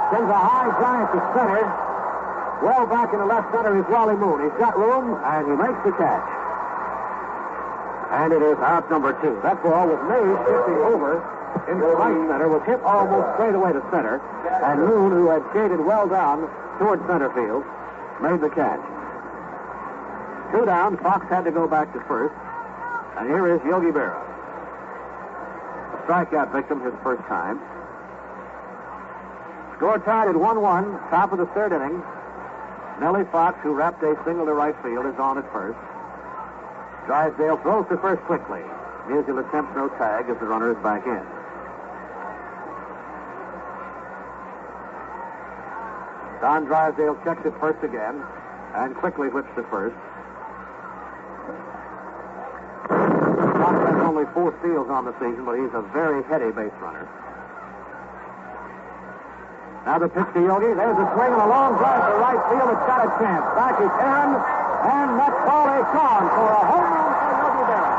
Speaker 3: Sends a high drive to center. Well back in the left center is Wally Moon. He's got room, and he makes the catch. And it is out number 2. That ball with Mays shifting over into the right center was hit almost straight away to center. And Moon, who had shaded well down toward center field, made the catch. 2 down, Fox had to go back to first. And here is Yogi Berra. A strikeout victim his first time. Score tied at 1-1, top of the 3rd inning. Nellie Fox, who wrapped a single to right field, is on at first. Drysdale throws to first quickly. Musial attempts no tag as the runner is back in. Don Drysdale checks at first again and quickly whips to first. Fox has only 4 steals on the season, but he's a very heady base runner. Now the pitch to Yogi. There's a swing and a long drive to right field. It's got a chance. Back is Aaron, and that's all a con for a home run for Yogi Berra.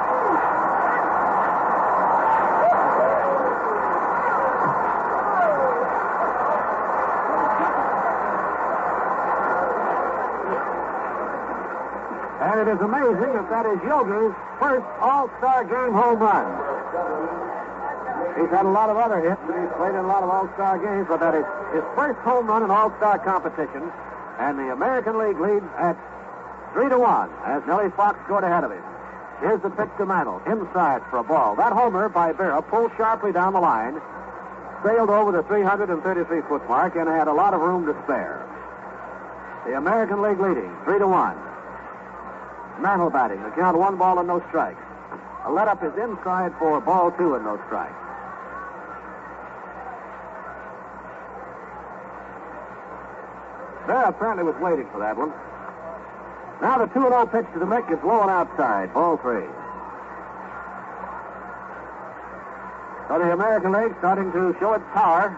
Speaker 3: And it is amazing that is Yogi's first All-Star Game home run. He's had a lot of other hits, and he's played in a lot of All-Star games, but that is his first home run in All-Star competition. And the American League leads at 3-1 as Nellie Fox scored ahead of him. Here's the pitch to Mantle, inside for a ball. That homer by Berra pulled sharply down the line, sailed over the 333-foot mark, and had a lot of room to spare. The American League leading 3-1. Mantle batting. The count 1 ball and no strikes. A let-up is inside for ball 2 and no strikes. Berra apparently was waiting for that one. Now the 2-0 pitch to the Mick is low and outside. Ball 3. So the American League starting to show its power.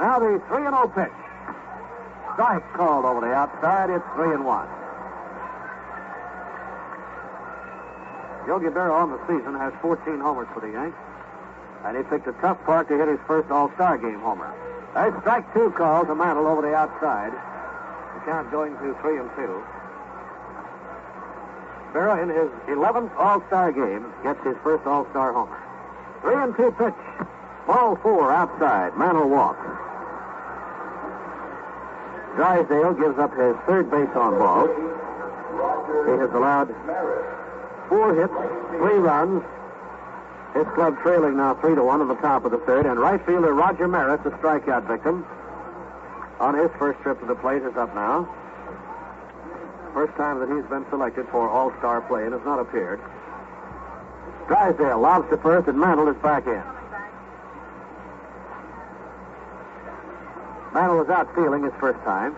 Speaker 3: Now the 3-0 pitch. Strike called over the outside. It's 3-1. Yogi Berra on the season has 14 homers for the Yanks. And he picked a tough park to hit his first All-Star Game homer. There's strike 2 call to Mantle over the outside. The count going to 3-2. Berra in his 11th All-Star Game gets his first All-Star homer. 3-2 pitch. Ball 4 outside. Mantle walks. Drysdale gives up his 3rd base on balls. He has allowed 4 hits, 3 runs. His club trailing now 3-1 in the top of the 3rd, and right fielder Roger Maris, the strikeout victim, on his first trip to the plate, is up now. First time that he's been selected for All-Star play and has not appeared. Drysdale lobs to first, and Mantle is back in. Mantle was out stealing his first time.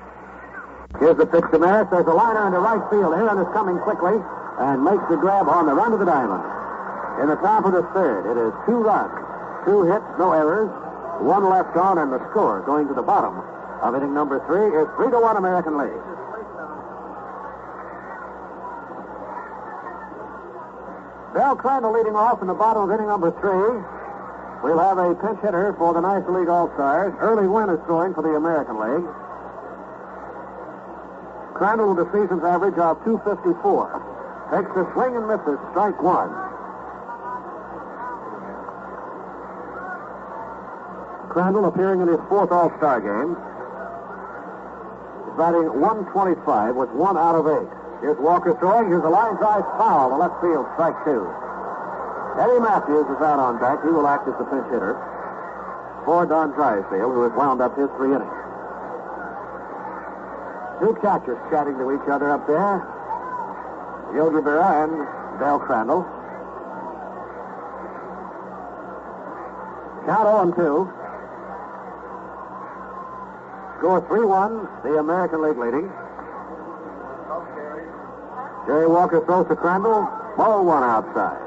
Speaker 3: Here's the pitch to Maris. There's a liner into right field. Aaron is coming quickly and makes the grab on the run to the diamond. In the top of the 3rd, it is 2 runs, 2 hits, no errors, 1 left on, and the score going to the bottom of inning number 3 is 3-1 American League. Del Crandall leading off in the bottom of inning number 3. We'll have a pinch hitter for the National League All-Stars. Early Wynn is throwing for the American League. Crandall with the season's average of .254. Takes the swing and misses, strike 1. Crandall appearing in his 4th All-Star game. He's batting .125 with 1 out of 8. Here's Walker throwing. Here's a line drive foul to left field, strike 2. Eddie Matthews is out on deck. He will act as the pinch hitter for Don Drysdale, who has wound up his 3 innings. 2 catchers chatting to each other up there. Yogi Berra and Del Crandall. Count 0-2. Score 3-1, the American League leading. Jerry Walker throws to Crandall. Ball one outside.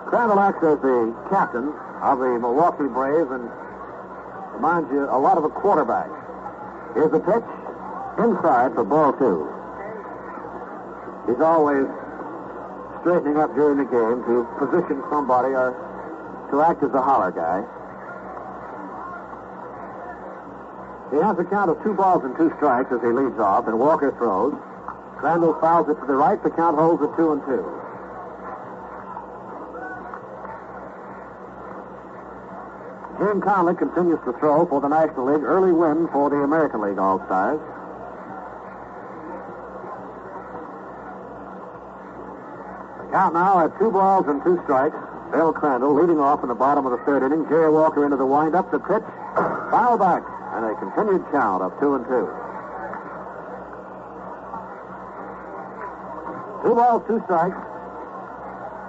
Speaker 3: Crandall acts as the captain of the Milwaukee Braves and reminds you a lot of a quarterback. Here's the pitch. Inside for ball two. He's always straightening up during the game to position somebody or to act as a holler guy. He has a count of 2 balls and 2 strikes as he leads off, and Walker throws. Crandall fouls it to the right. The count holds at 2-2. Jim Conley continues to throw for the National League. Early win for the American League All-Stars. The count now at 2 balls and 2 strikes. Bill Crandall leading off in the bottom of the third inning. Jerry Walker into the windup. The pitch. Foul back. And a continued count of 2-2. 2 balls, 2 strikes.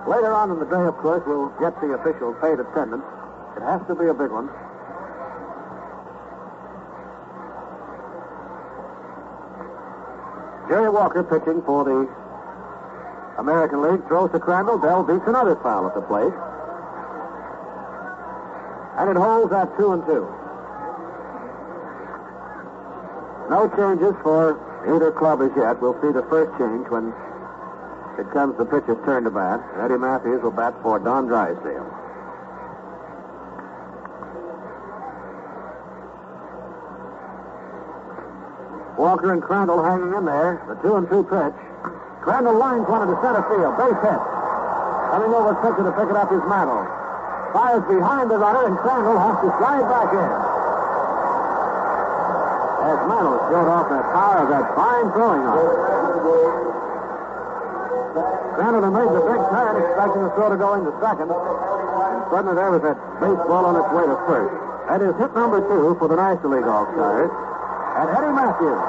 Speaker 3: Later on in the day, of course, we'll get the official paid attendance. It has to be a big one. Jerry Walker pitching for the American League. Throws to Crandall. Dell beats another foul at the plate. And it holds at 2-2. No changes for either club as yet. We'll see the first change when it comes the pitcher's turn to bat. Eddie Matthews will bat for Don Drysdale. Walker and Crandall hanging in there. The 2-2 pitch. Crandall lines one into center field. Base hit. Coming over pitcher to pick it up his Mantle. Fires behind the runner, and Crandall has to slide back in. As Mantle showed off the power of that fine throwing arm. Crandall had made the big turn, expecting the throw to go into second. And suddenly there was that baseball on its way to first. That is hit number 2 for the National League All-Stars. And Eddie Matthews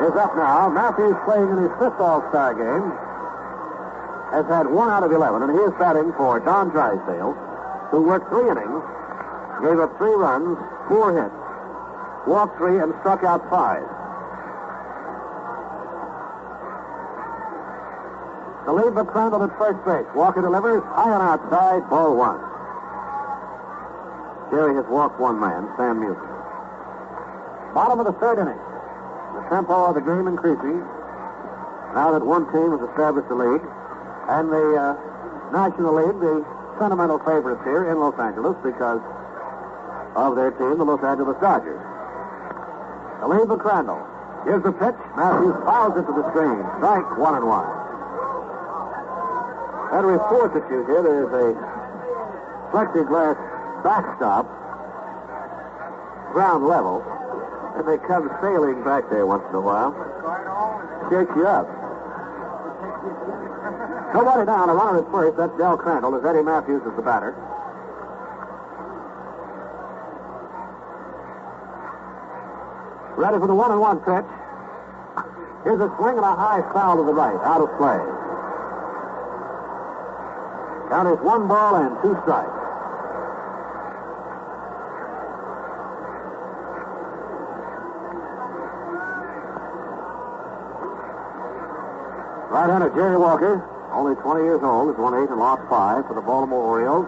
Speaker 3: is up now. Matthews playing in his 5th All-Star game. Has had 1 out of 11, and he is batting for Don Drysdale, who worked 3 innings, gave up 3 runs, 4 hits, walked 3, and struck out 5. The lead for Crandall at first base. Walker delivers, high and outside, ball 1. Jerry has walked 1 man, Sam Musial. Bottom of the 3rd inning. The tempo of the game increasing. Now that one team has established the lead, and the National League, the sentimental favorites here in Los Angeles because of their team, the Los Angeles Dodgers. The lead for Crandall. Here's the pitch. Matthews fouls it to the screen. Strike 1-1. That report that you hear, there is a plexiglass backstop, ground level, and they come sailing back there once in a while. Shakes you up. Nobody down, a runner at first. That's Del Crandall, as Eddie Matthews is the batter. Ready for the 1-1 pitch. Here's a swing and a high foul to the right, out of play. Count is 1 ball and 2 strikes. Right-hander Jerry Walker, only 20 years old, has won 8 and lost 5 for the Baltimore Orioles.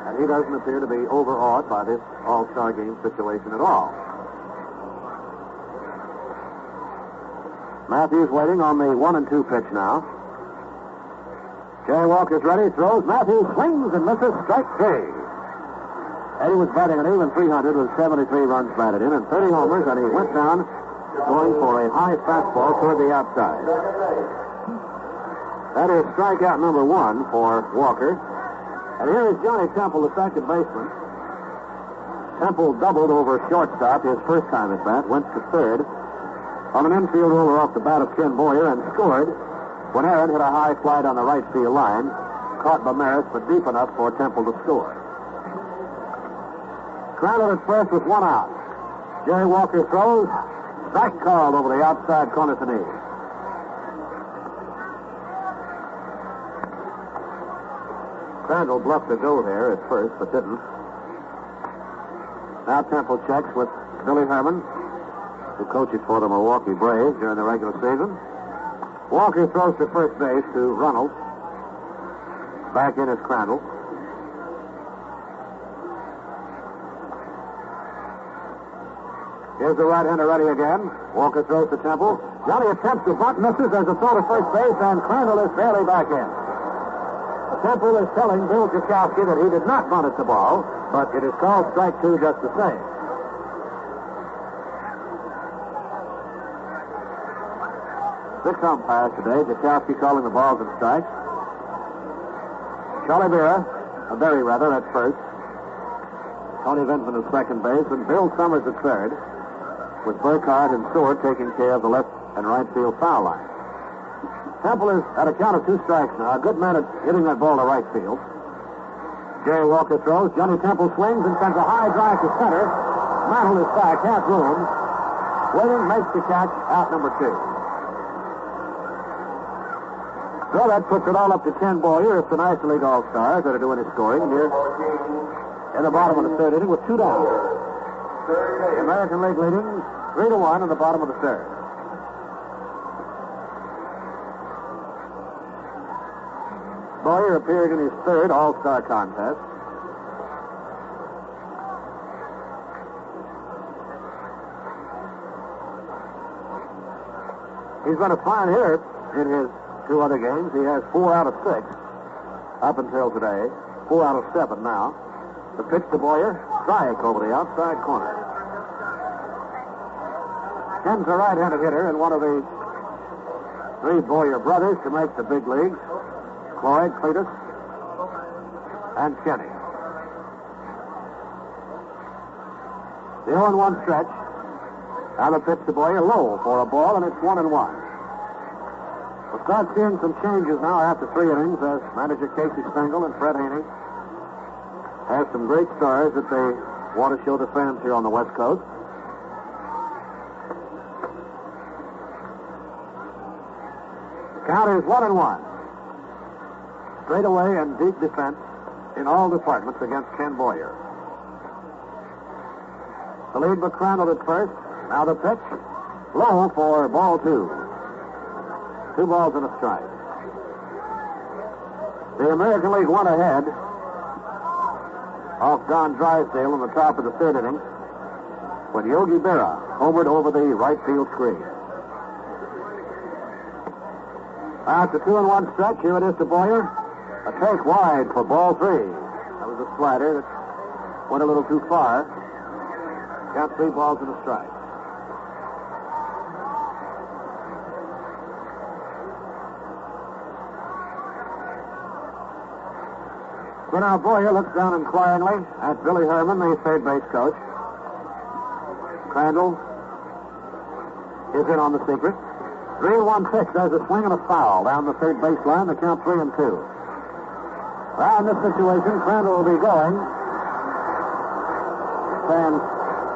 Speaker 3: And he doesn't appear to be overawed by this All-Star Game situation at all. Matthews waiting on the 1-2 pitch now. Jerry Walker's ready, throws. Matthews swings and misses. Strike 3. Eddie was batting an even 300 with 73 runs batted in and 30 homers, and he went down going for a high fastball toward the outside. That is strikeout number 1 for Walker. And here is Johnny Temple, the second baseman. Temple doubled over shortstop his first time at bat, went to third on an infield roller off the bat of Ken Boyer and scored when Aaron hit a high flight on the right field line, caught by Maris, but deep enough for Temple to score. Crandall at first with 1 out. Jerry Walker throws. Strike called over the outside corner to knee. Crandall bluffed to go there at first, but didn't. Now Temple checks with Billy Herman, who coaches for the Milwaukee Braves during the regular season. Walker throws to first base to Runnels. Back in is Crandall. Here's the right-hander ready again. Walker throws to Temple. Johnny attempts to bunt, misses. There's a throw to first base, and Crandall is fairly back in. Temple is telling Bill Jakowski that he did not bunt at the ball, but it is called strike two just the same. Six umpires today. Jakowski calling the balls and strikes. Charlie Berry at first. Tony Ventman at second base, and Bill Summers at third, with Burkhardt and Seward taking care of the left and right field foul line. Temple is at a count of 2 strikes now. A good man at hitting that ball to right field. Jerry Walker throws. Johnny Temple swings and sends a high drive to center. Mantle is back, half room. Williams makes the catch, out number 2. So that puts it all up to Ken Boyer. It's the National League All-Stars that are doing his scoring here in the bottom of the third inning with 2 down. The American League leading 3-1 in the bottom of the third. Boyer appeared in his third All-Star contest. He's been a fine hitter in his 2 other games. He has 4 out of 6 up until today. 4 out of 7 now. The pitch to Boyer, strike over the outside corner. Ken's a right-handed hitter and one of the 3 Boyer brothers to make the big leagues. Cloyd, Cletus, and Kenny. The 0-1 stretch. Now the pitch to Boyer, low for a ball, and it's 1-1. We'll start seeing some changes now after 3 innings as manager Casey Stengel and Fred Haney have some great stars that they want to show the fans here on the West Coast. The count is 1-1. Straight away and deep defense in all departments against Ken Boyer. The lead by Crandall at first. Now the pitch. Low for ball 2. 2 balls and a strike. The American League went ahead off Don Drysdale in the top of the third inning when Yogi Berra homered over the right field screen. Now it's a 2-1 stretch. Here it is to Boyer. A take wide for ball 3. That was a slider that went a little too far. Count 3 balls and a strike. So now Boyer looks down inquiringly at Billy Herman, the third base coach. Crandall is in on the secret. 3-1 pitch. There's a swing and a foul down the third baseline. The count 3-2. Well, in this situation, Crandall will be going. Fans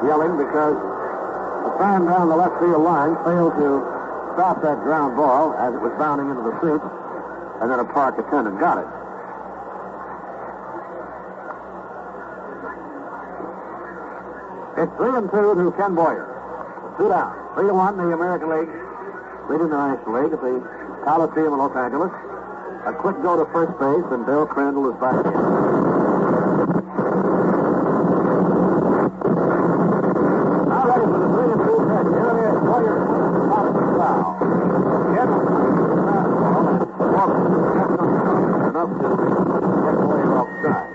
Speaker 3: yelling because the fan down the left field line failed to stop that ground ball as it was bounding into the seats, and then a park attendant got it. It's 3-2 to Ken Boyer. 2 down. 3-1, the American League leading the National League at the Coliseum in Los Angeles. A quick go to first base, and Bill Crandall is back in. Now ready for the 3-2 pitch. Here it is. Boyer off the foul. Again, enough to get Boyer off stride.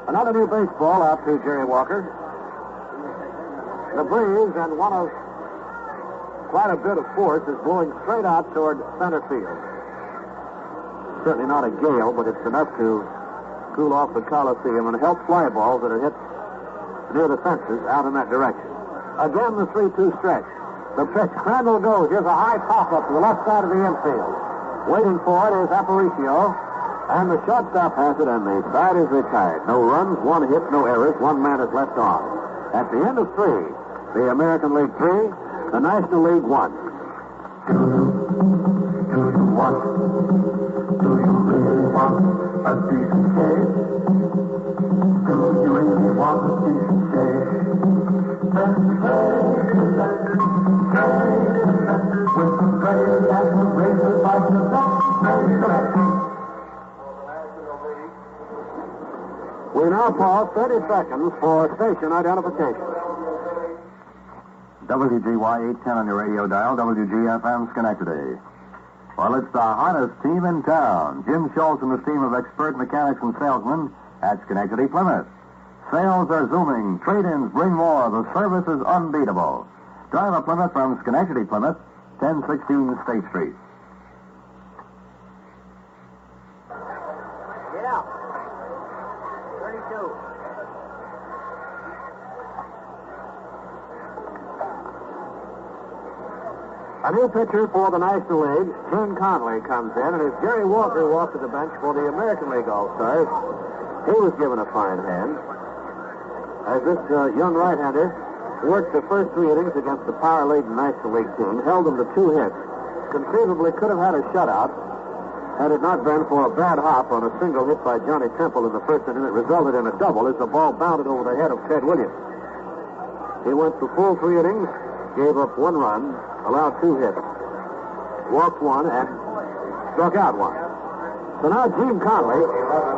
Speaker 3: Another new baseball out to Jerry Walker. The breeze and one of quite a bit of force is blowing straight out toward center field. Certainly not a gale, but it's enough to cool off the Coliseum and help fly balls that are hit near the fences out in that direction. Again, the 3-2 stretch. The pitch. Crandall goes. Here's a high pop-up to the left side of the infield. Waiting for it is Aparicio, and the shortstop has it, and the side is retired. No runs, 1 hit, no errors. 1 man is left on. At the end of 3, the American League 3, the National League 1.
Speaker 4: Do you want? Do you really want a decent shave? Do you really want a decent shave? Then shave that, with the blade and the razor like the back.
Speaker 3: We now pause 30 seconds for station identification.
Speaker 2: WGY 810 on your radio dial, WGFM Schenectady. Well, it's the hottest team in town. Jim Schultz and his team of expert mechanics and salesmen at Schenectady Plymouth. Sales are zooming. Trade-ins bring more. The service is unbeatable. Drive a Plymouth from Schenectady Plymouth, 1016 State Street.
Speaker 3: Get out. 32. A new pitcher for the National League, Gene Conley, comes in, and as Jerry Walker walked to the bench for the American League All-Stars, he was given a fine hand. As this young right-hander worked the first 3 innings against the power-laden National League team, held them to 2 hits, conceivably could have had a shutout had it not been for a bad hop on a single hit by Johnny Temple in the first inning that resulted in a double as the ball bounded over the head of Ted Williams. He went the full 3 innings, gave up 1 run, allowed 2 hits, walked 1, and struck out 1. So now Gene Conley,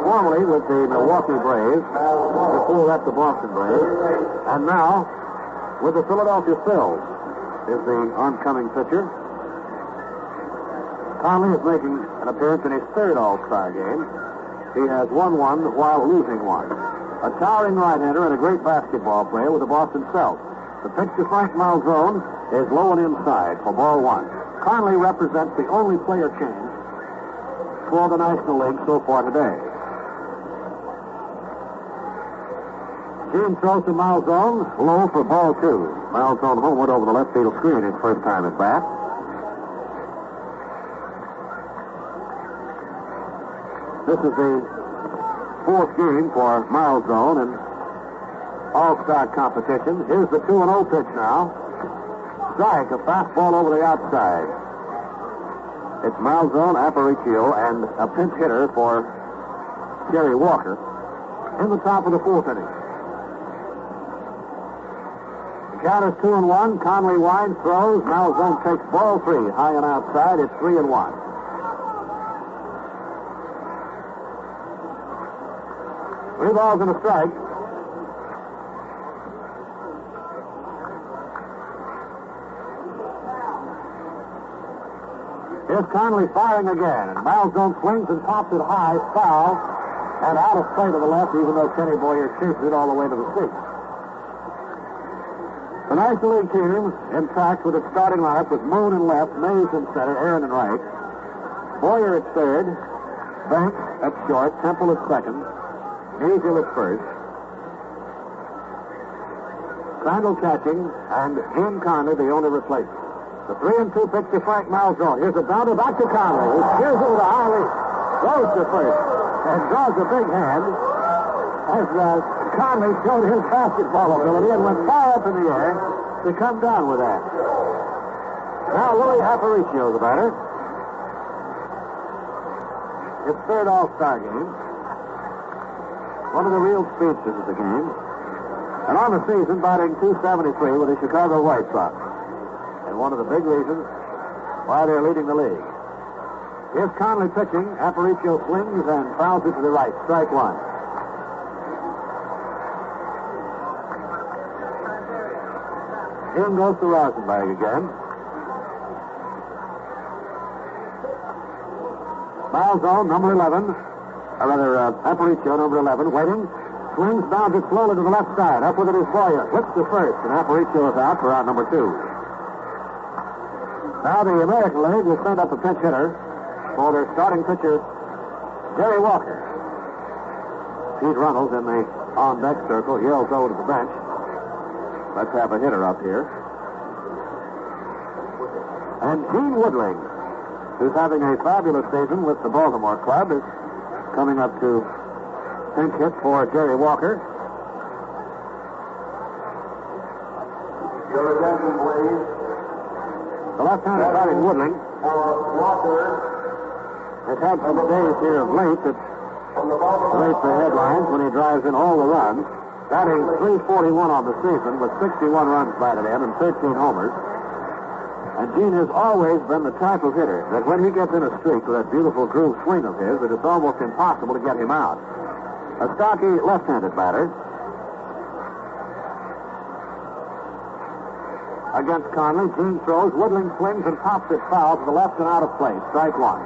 Speaker 3: formerly with the Milwaukee Braves, before that the Boston Braves, and now with the Philadelphia Phils, is the oncoming pitcher. Conley is making an appearance in his 3rd All-Star game. He has won 1 while losing 1. A towering right-hander and a great basketball player with the Boston Celtics. The pitch to Frank Malzone is low and inside for ball 1. Conley represents the only player change for the National League so far today. Gene throws to Malzone, low for ball 2. Malzone homeward over the left field screen his first time at bat. This is the 4th game for Malzone in All-Star competition. Here's the 2-0 pitch now. Strike, a fastball over the outside. It's Malzone, Aparicio, and a pinch hitter for Jerry Walker in the top of the 4th inning. The count is 2-1. Conley winds, throws. Malzone takes ball 3, high and outside. It's 3-1. 3 balls and a strike. Here's Conley firing again, and Malzone swings and pops it high, foul, and out of play to the left, even though Kenny Boyer chases it all the way to the seats. The National League team intact with its starting lineup with Moon in left, Mays in center, Aaron in right, Boyer at 3rd, Banks at short, Temple at 2nd, Neasel at 1st, Crandall catching, and Gene Conley the only replacement. The 3-2 pitch to Frank Malzone. Here's a bounder back to Conley, who steers it with a high leap, goes to first, and draws a big hand as Conley showed his basketball ability and went far up in the air to come down with that. Now Louis Aparicio, the batter. His 3rd All-Star game. One of the real speedsters of the game. And on the season, batting .273 with the Chicago White Sox. And one of the big reasons why they're leading the league. Here's Conley pitching. Aparicio swings and fouls it to the right. Strike 1. In goes to Rosenberg again. Malzone, number 11. Aparicio, number 11, waiting. Swings, bounds it slowly to the left side. Up with it is Boyer. Flips to first, and Aparicio is out for out number 2. Now the American League will send up a pinch hitter for their starting pitcher, Jerry Walker. Pete Runnels in the on-deck circle yells over to the bench. Let's have a hitter up here. And Gene Woodring, who's having a fabulous season with the Baltimore club, is coming up to pinch hit for Jerry Walker. Your attention, please. The left-hander batting Woodling has had some days here of late that race the headlines when he drives in all the runs. Batting .341 on the season with 61 runs batted in and 13 homers. And Gene has always been the type of hitter that when he gets in a streak with that beautiful groove swing of his, that it's almost impossible to get him out. A stocky left-handed batter. Against Conley, Gene throws, Woodling swings and pops it foul to the left and out of play. Strike one.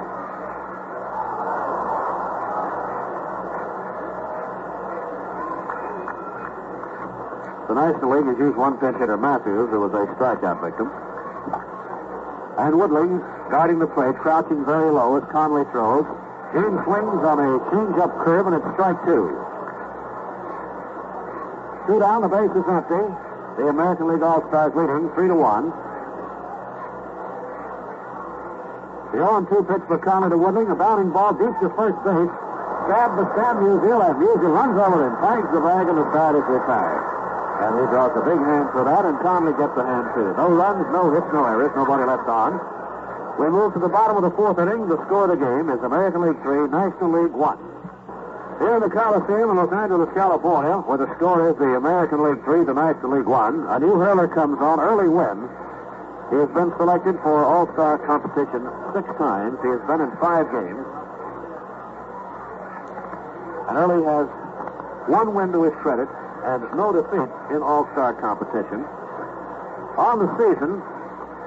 Speaker 3: The National League has used one pinch hitter, Matthews, who was a strikeout victim. And Woodling guarding the plate, crouching very low as Conley throws. Gene swings on a change-up curve, and it's strike two. Two down, the base is empty. The American League All-Stars leading 3-1. The 0-2 pitch for Conley to Woodling. A bounding ball deep to first base. Grab the stand, Musial, and Musial runs over him, tags the bag, and the side is retired. And he draws a big hand for that, and Conley gets the hand too. No runs, no hits, no errors, nobody left on. We move to the bottom of the fourth inning. The score of the game is American League 3, National League 1. Here in the Coliseum in Los Angeles, California, where the score is the American League 3 to National League 1, a new hurler comes on, Early Wynn. He has been selected for All-Star competition 6 times. He has been in 5 games. And Early has 1 win to his credit and no defeat in All-Star competition. On the season,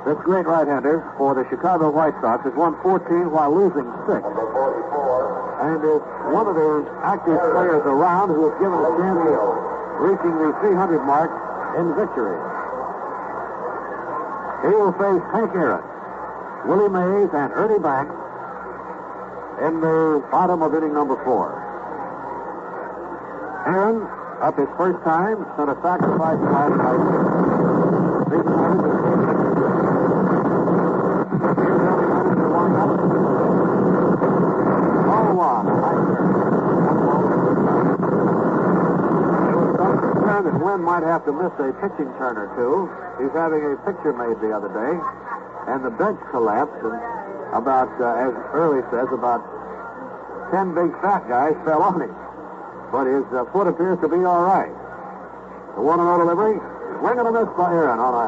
Speaker 3: this great right-hander for the Chicago White Sox has won 14 while losing 6. And is one of the active players around who has given a chance of reaching the 300 mark in victory. He will face Hank Aaron, Willie Mays, and Ernie Banks in the bottom of inning number 4. Aaron, up his first time, sent a sacrifice last night. Here's that Wynn might have to miss a pitching turn or two. He's having a picture made the other day, and the bench collapsed, and about, as Early says, about 10 big fat guys fell on him. But his foot appears to be all right. The 1-0 delivery, swing and a miss by Aaron on a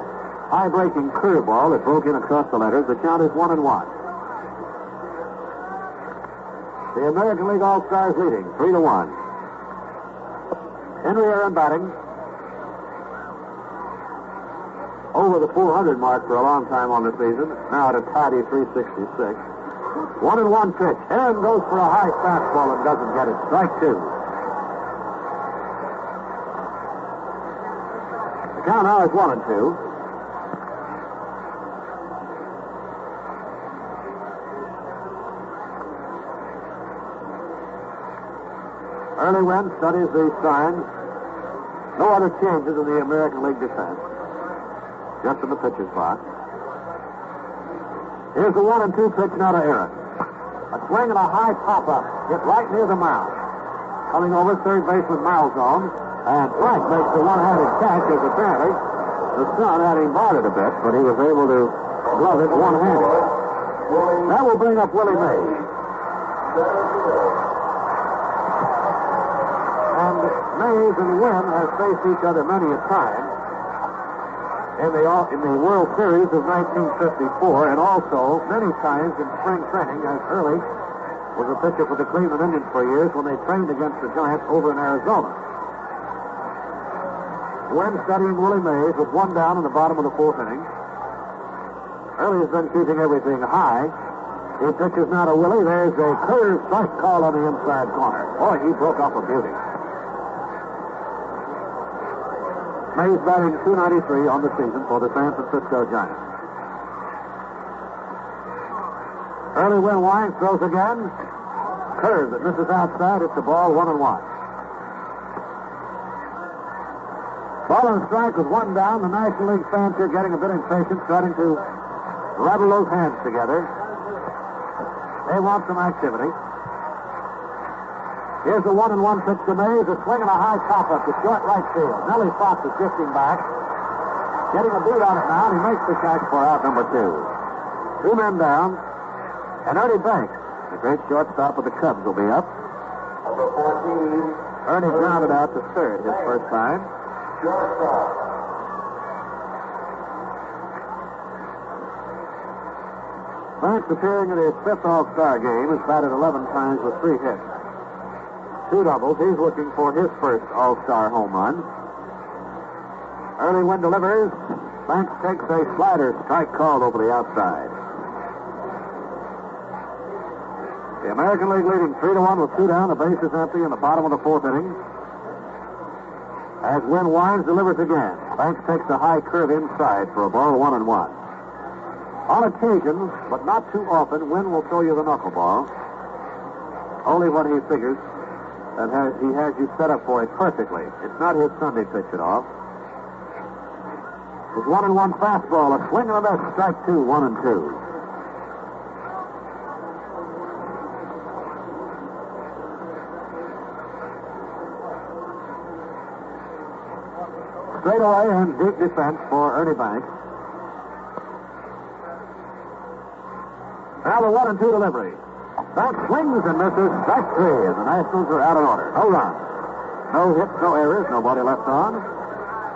Speaker 3: high-breaking curveball that broke in across the letters. The count is 1-1. The American League All-Stars leading 3-1. Henry Aaron batting. Over the 400 mark for a long time on the season. Now at a tidy 366. 1-1 pitch. Aaron goes for a high fastball and doesn't get it. Strike two. The count now is 1-2. Early Wynn studies these signs. No other changes in the American League defense. Just in the pitcher's box. Here's the 1-2 pitch now to Aaron. A swing and a high pop-up. Hit right near the mound. Coming over third baseman Malzone. And Frank makes the one-handed catch as apparently the sun had him bothered a bit, but he was able to glove it one-handed. That will bring up Willie Mays. And Mays and Wynn have faced each other many a time in the World Series of 1954, and also many times in spring training, as Early was a pitcher for the Cleveland Indians for years when they trained against the Giants over in Arizona. Wynn studying Willie Mays with 1 down in the bottom of the 4th inning. Early has been keeping everything high. He pitches now to Willie. There's a curve strike call on the inside corner. Boy, he broke off a beauty. Mays batting .293 on the season for the San Francisco Giants. Early Wynn winds, throws again. Curve that misses outside. It's the ball, 1-1. Ball and strike with 1 down. The National League fans here getting a bit impatient, starting to rattle those hands together. They want some activity. Here's the 1-1 pitch to Mays. A swing and a high pop-up to short right field. Nellie Fox is drifting back. getting a beat on it now, and he makes the catch for out number 2. 2 men down, and Ernie Banks, the great shortstop of the Cubs, will be up.
Speaker 2: Number 14.
Speaker 3: Ernie grounded out to third his first time.
Speaker 2: Shortstop.
Speaker 3: Banks, appearing in his 5th All-Star game, has batted 11 times with 3 hits. 2 doubles. He's looking for his first All-Star home run. Early wind delivers. Banks takes a slider strike called over the outside. The American League leading 3-1 with 2 down. The base is empty in the bottom of the 4th inning. As Wynn winds, delivers again. Banks takes a high curve inside for a ball, 1-1. On occasions, but not too often, Wynn will throw you the knuckleball. Only when he figures that he has you set up for it perfectly. It's not his Sunday pitch at all. With 1-1 fastball, a swing and a miss, strike 2, 1-2. Straight away and deep defense for Ernie Banks. Now the 1-2 delivery. Banks swings and misses, strike 3, and the Nationals are out of order. No runs. No hits, no errors, nobody left on.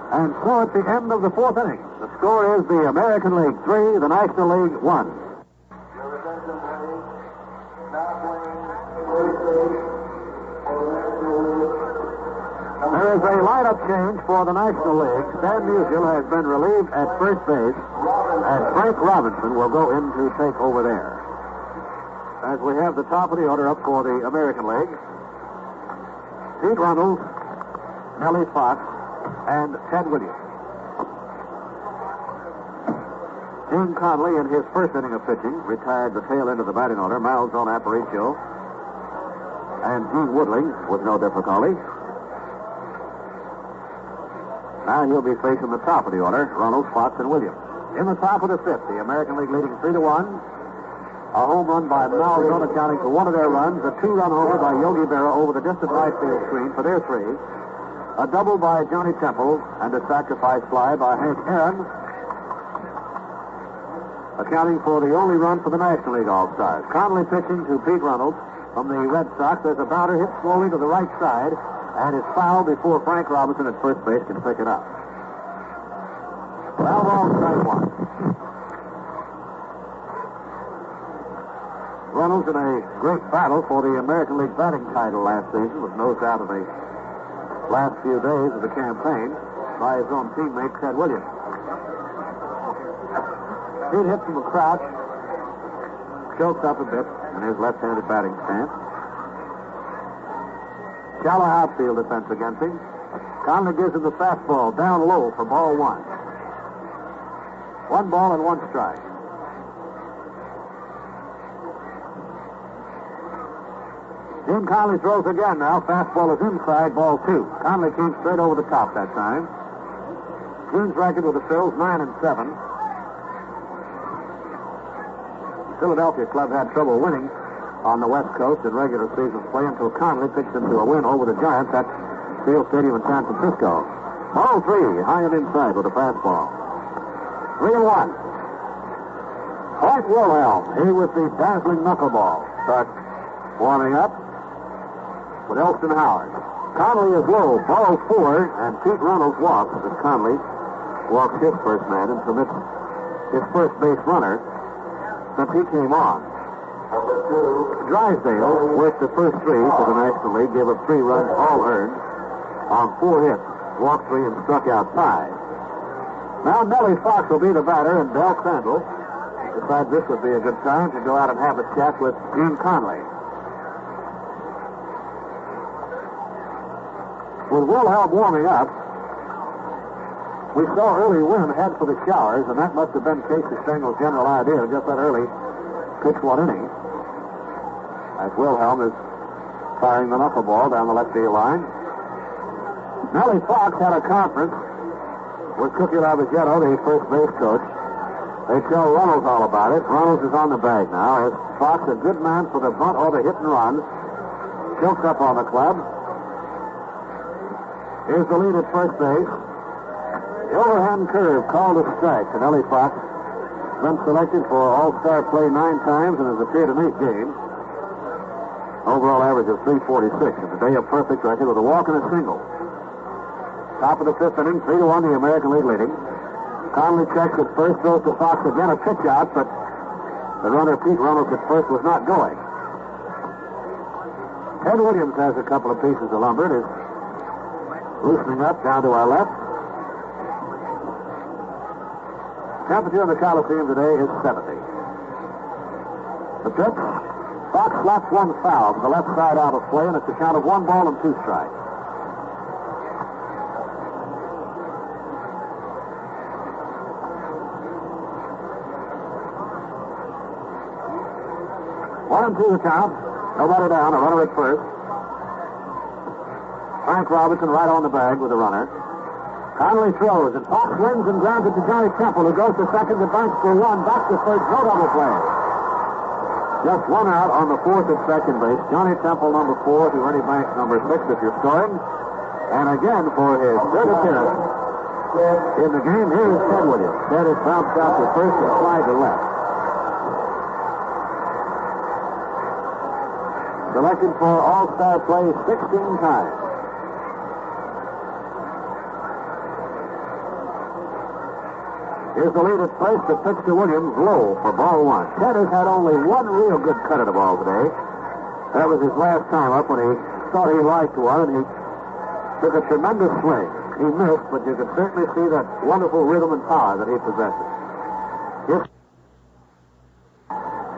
Speaker 3: And so at the end of the 4th inning, the score is the American League 3, the National League 1.
Speaker 2: Your attention, please. Now playing first base for the National League.
Speaker 3: There is a lineup change for the National League. Stan Musial has been relieved at first base, and Frank Robinson will go in to take over there. As we have the top of the order up for the American League, Pete Runnels, Nellie Fox, and Ted Williams. Gene Conley, in his first inning of pitching, retired the tail end of the batting order. Malzone, Aparicio, and Gene Woodling with no difficulty. Now he'll be facing the top of the order, Runnels, Fox, and Williams. In the top of the 5th, the American League leading 3-1. A home run by Malzone accounting for one of their runs. A 2-run homer by Yogi Berra over the distant right field screen for their 3. A double by Johnny Temple and a sacrifice fly by Hank Aaron, accounting for the only run for the National League All-Stars. Conley pitching to Pete Runnels from the Red Sox. There's a bouncer hit slowly to the right side and is fouled before Frank Robinson at first base can pick it up. Foul ball, strike 1. Runnels in a great battle for the American League batting title last season was nosed out of the last few days of the campaign by his own teammate, Ted Williams. Pete hits from a crouch, chokes up a bit in his left-handed batting stance. Shallow outfield defense against him. Conley gives him the fastball down low for ball 1. 1 ball and 1 strike. Gene Conley throws again now. Fastball is inside, ball 2. Conley came straight over the top that time. Gene's record with the Phils, 9-7. Philadelphia club had trouble winning on the West Coast in regular season play until Conley pitched into a win over the Giants at Field Stadium in San Francisco. Ball 3, high and inside with a fastball. 3-1. Art Wilhelm, he with the dazzling knuckleball, starts warming up with Elston Howard. Conley is low, ball 4, and Pete Runnels walks as Conley walks his first man and permits his first base runner since he came on.
Speaker 2: Number 2.
Speaker 3: Drysdale worked the first 3 for the National League, gave up 3 runs, all earned, on 4 hits, walked 3 and struck out 5. Now Nellie Fox will be the batter, and Del Crandall decides this would be a good time to go out and have a chat with Gene Conley. With Wilhelm warming up, we saw early Wynn head for the showers, and that must have been Casey Stengel's general idea to just that early pitch 1 inning. As Wilhelm is firing the knuckleball down the left field line. Nellie Fox had a conference with Cookie Lavagetto, the first base coach. They tell Runnels all about it. Runnels is on the bag now. Is Fox a good man for the bunt or the hit and run? Chokes up on the club. Here's the lead at first base. The overhand curve called a strike, and Ellie Fox been selected for All-Star play 9 times and has appeared in 8 games. Overall average of 346. It's a day of perfect record with a walk and a single. Top of the 5th inning, 3-1, the American League leading. Conley checks at first, throws to Fox again, a pitch out, but the runner, Pete Reynolds, at first was not going. Ted Williams has a couple of pieces of lumber. It is loosening up down to our left. Temperature in the Coliseum today is 70. The pitch, Fox slaps one foul to the left side out of play, and it's a count of 1 ball and 2 strikes. One and 2 the count. Nobody down. A runner at first. Frank Robinson right on the bag with a runner. Conley throws, and Fox wins and grounds it to Johnny Temple, who goes to second, the banks for 1, back to third, no double play. Just 1 out on the 4th at second base. Johnny Temple, number 4, to Ernie Banks, number 6, if you're scoring. And again, for his 3rd appearance in the game, here is Ted Williams. Ted has bounced out to first and slide to left. Selected for All-Star play 16 times. Here's the lead at first. The pitch to Williams, low for ball 1. Ted has had only 1 real good cut at the ball today. That was his last time up when he thought he liked one, and he took a tremendous swing. He missed, but you could certainly see that wonderful rhythm and power that he possesses.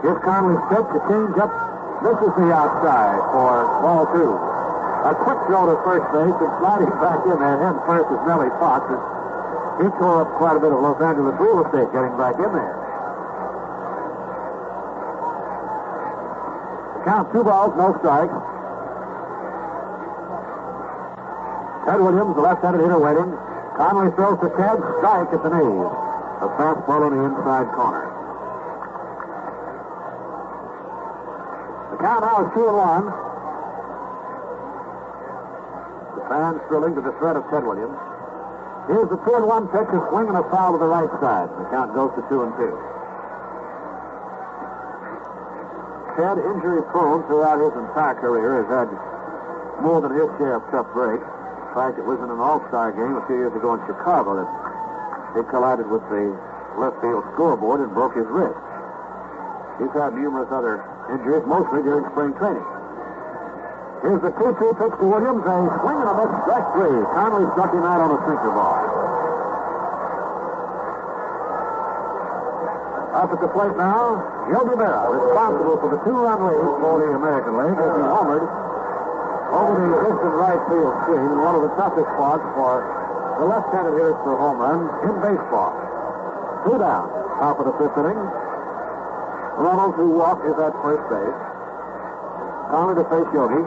Speaker 3: Here's Conley's pitch, a change-up. This is the outside for ball 2. A quick throw to first base, and sliding back in there head first is Nellie Fox. He tore up quite a bit of Los Angeles real estate getting back in there. Count 2 balls, no strikes. Ted Williams, the left-handed hitter, waiting. Conley throws to Ted, strike at the knees. A fastball in the inside corner. The count now is 2-1. The fans thrilling to the threat of Ted Williams. Here's the 2-1 pitch, a swing and a foul to the right side. The count goes to 2-2. Ted, injury prone throughout his entire career, has had more than his share of tough breaks. In fact, it was in an All-Star game a few years ago in Chicago that he collided with the left field scoreboard and broke his wrist. He's had numerous other injuries, mostly during spring training. Here's the 2-2 pitch to Williams, a swing and a miss, strike 3. Conley struck him out on a sinker ball. Up at the plate now, Yogi Berra, responsible for the 2-run lead for the American League, as he homered over the distant right field screen in one of the toughest spots for the left-handed hitters for home runs in baseball. 2 down, top of the 5th inning. Reynolds, who walked, is at first base. Conley to face Yogi.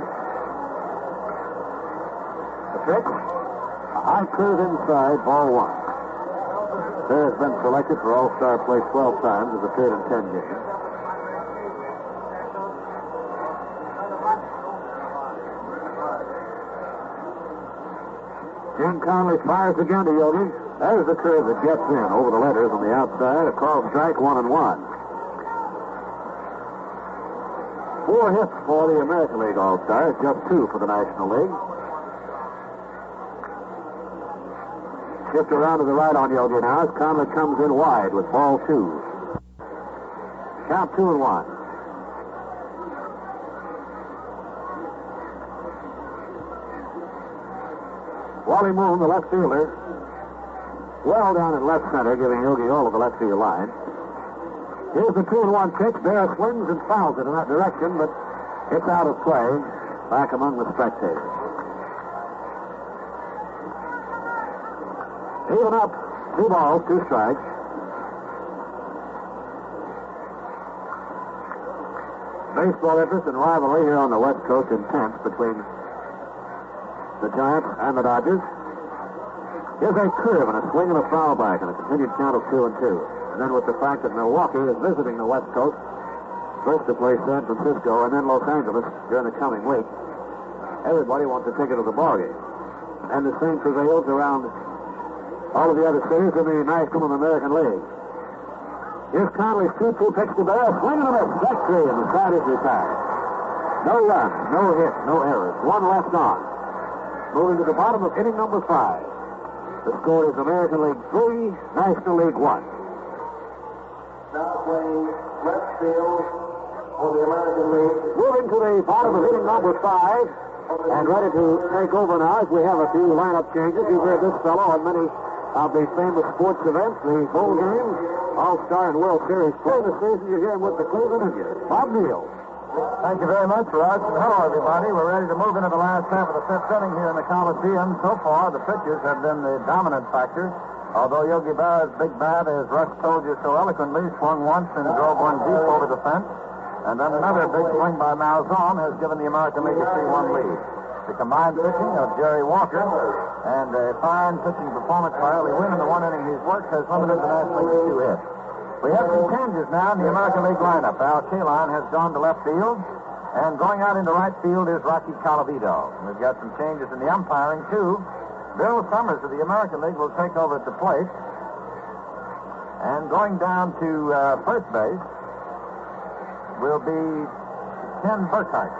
Speaker 3: Pitch. A high curve inside, ball 1. There has been selected for All-Star play 12 times, has appeared in 10 games. Jim Conley fires again to Yogi. There's the curve that gets in over the letters on the outside. A called strike, 1-1. 4 hits for the American League All-Stars, just 2 for the National League. Shift around to the right on Yogi now as Conley comes in wide with ball 2. Count 2-1. Wally Moon, the left fielder, well down in left center, giving Yogi all of the left field line. Here's the 2-1 pitch. Berra swings and fouls it in that direction, but it's out of play back among the spectators. Even up, 2 balls, 2 strikes. Baseball interest and rivalry here on the West Coast intense between the Giants and the Dodgers. Here's a curve and a swing and a foul back and a continued count of 2-2. And then with the fact that Milwaukee is visiting the West Coast, first to play San Francisco and then Los Angeles during the coming week, everybody wants a ticket to the ballgame. And the same prevails around all of the other cities in the National and American League. Here's Conley's 2-2 pitch to Barrow. Swing and a miss. Strike three, and the side is retired. No runs, no hits, no errors. One left on. Moving to the bottom of inning number 5. The score is American League 3, National League 1.
Speaker 4: Now playing left field for the American League.
Speaker 3: Moving to the bottom of inning number 5 and ready to take over now as we have a few lineup changes. You've heard this fellow on many of the famous sports events, the bowl games, All-Star and World Series. Playing the season, you're here with the Cleveland Indians. Bob Neal.
Speaker 2: Thank you very much, Russ. And hello, everybody. We're ready to move into the last half of the 5th inning here in the Coliseum. So far, the pitchers have been the dominant factor. Although Yogi Berra's big bat, as Russ told you so eloquently, swung once and drove one deep over the fence. And then another big swing by Malzahn has given the American League a 3-1 lead. The combined pitching of Jerry Walker and a fine pitching performance by Early Wynn in the 1 inning he's worked has limited the National League to 2 hits. We have some changes now in the American League lineup. Al Kaline has gone to left field, and going out into right field is Rocky Colavito. We've got some changes in the umpiring, too. Bill Summers of the American League will take over at the plate. And going down to first base will be Ken Burkhart.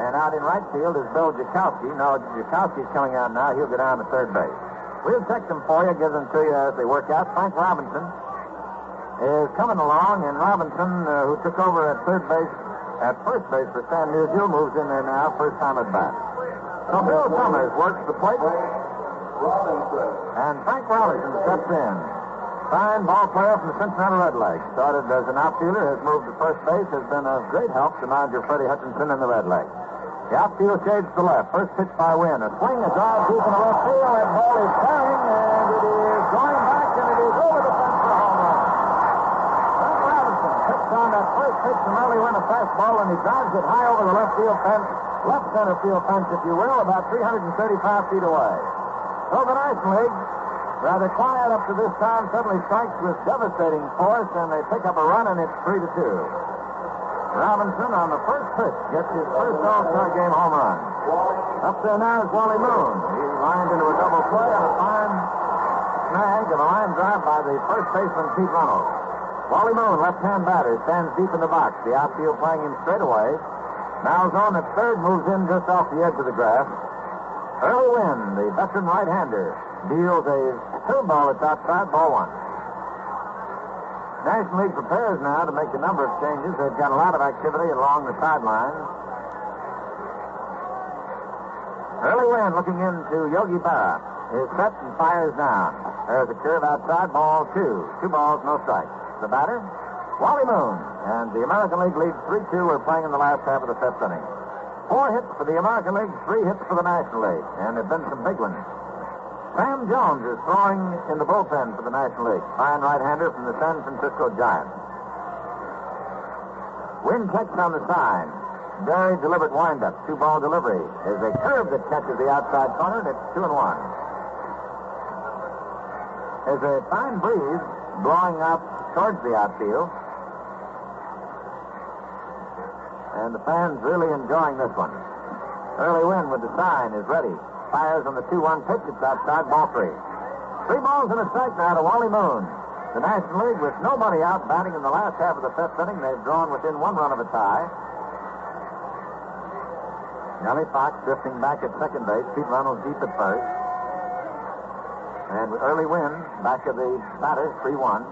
Speaker 2: And out in right field is Bill Jakowski. No, Jakowski's coming out now. He'll go down to third base. We'll check them for you, give them to you as they work out. Frank Robinson is coming along, and Robinson, who took over at first base for Stan Musial, moves in there now, first time at bat. So Bill Summers works the plate, and Frank Robinson steps in. Fine ball player from the Cincinnati Redlegs. Started as an outfielder, has moved to first base, has been a great help to manager Freddie Hutchinson and the Redlegs. The outfield shades to left. First pitch by Wynn. A swing, a drive deep in the left field. That ball is carrying, and it is going back, and it is over the fence for a home run. Frank Robinson pitched on that first pitch from Early Wynn, a fastball, and he drives it high over the left field fence, left center field fence, if you will, about 335 feet away. So the National League, rather quiet up to this time, suddenly strikes with devastating force, and they pick up a run, and it's 3-2. Robinson on the first pitch gets his first All-Star Game home run. Up there now is Wally Moon. He lined into a double play on a fine snag of a line drive by the first baseman, Pete Reynolds. Wally Moon, left-hand batter, stands deep in the box. The outfield playing him straight away. Malzahn at third moves in just off the edge of the grass. Early Wynn, the veteran right-hander, deals a curveball that's outside, ball 1. National League prepares now to make a number of changes. They've got a lot of activity along the sidelines. Early Wynn looking into Yogi Berra. Is set and fires now. There's a curve outside, ball 2. 2 balls, no strikes. The batter, Wally Moon. And the American League leads 3-2. We're playing in the last half of the 5th inning. 4 hits for the American League, 3 hits for the National League. And there have been some big ones. Sam Jones is throwing in the bullpen for the National League. Fine right-hander from the San Francisco Giants. Wynn checks on the sign. Very deliberate windup. 2-ball delivery. There's a curve that catches the outside corner, and it's 2-1. There's a fine breeze blowing up towards the outfield. And the fans really enjoying this one. Early Wynn with the sign is ready. Fires on the 2-1 pitch. It's outside, ball 3. 3 balls and a strike now to Wally Moon. The National League with nobody out batting in the last half of the 5th inning. They've drawn within 1 run of a tie. Nellie Fox drifting back at second base. Pete Reynolds deep at first. And Early Wynn, back of the batter, 3-1.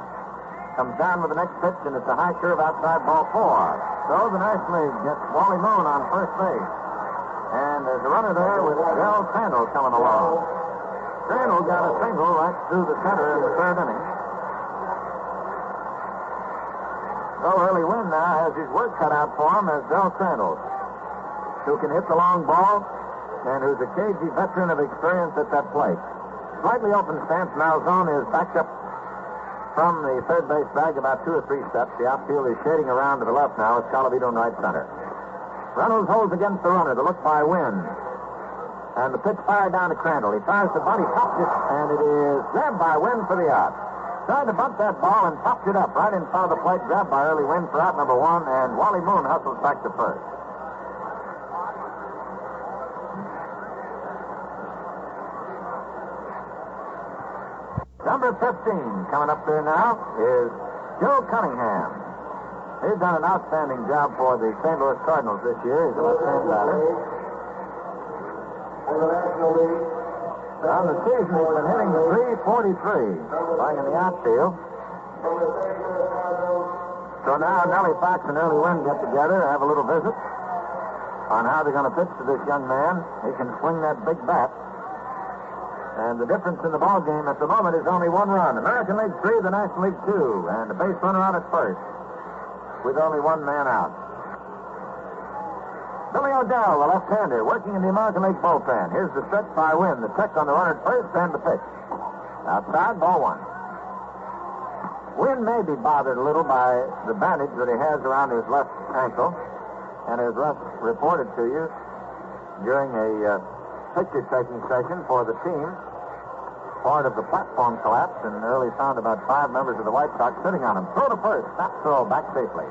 Speaker 2: Comes down with the next pitch, and it's a high curve outside, ball 4. So the National League gets Wally Moon on first base. And there's a runner there with Del Crandall coming along. Crandall got a single right through the center in the 3rd inning. So Early Wynn now has his work cut out for him as Del Crandall, who can hit the long ball and who's a cagey veteran of experience at that plate. Slightly open stance. Malzahn is backed up from the third base bag about 2 or 3 steps. The outfield is shading around to the left now. It's Colavito in right center. Reynolds holds against the runner. The look by Wynn. And the pitch fired down to Crandall. He tries to bunt. He pops it, and it is grabbed by Wynn for the out. Tried to bunt that ball and popped it up right in front of the plate. Grabbed by Early Wynn for out number 1, and Wally Moon hustles back to first. Number 15 coming up there now is Joe Cunningham. He's done an outstanding job for the St. Louis Cardinals this year. He's a left-hand batter. On the season, he's been hitting .343, playing in the outfield. So now Nellie Fox and Early Wynn get together and have a little visit on how they're going to pitch to this young man. He can swing that big bat. And the difference in the ball game at the moment is only one run. American League 3, the National League 2, and a base runner out at first with only one man out. Billy O'Dell, the left-hander, working in the American League bullpen. Here's the stretch by Wynn. The check on the runner at first and the pitch. Outside, ball one. Wynn may be bothered a little by the bandage that he has around his left ankle. And as Russ reported to you during a picture-taking session for the team, part of the platform collapse, and Early found about 5 members of the White Sox sitting on him. Throw to first. Snap throw back safely.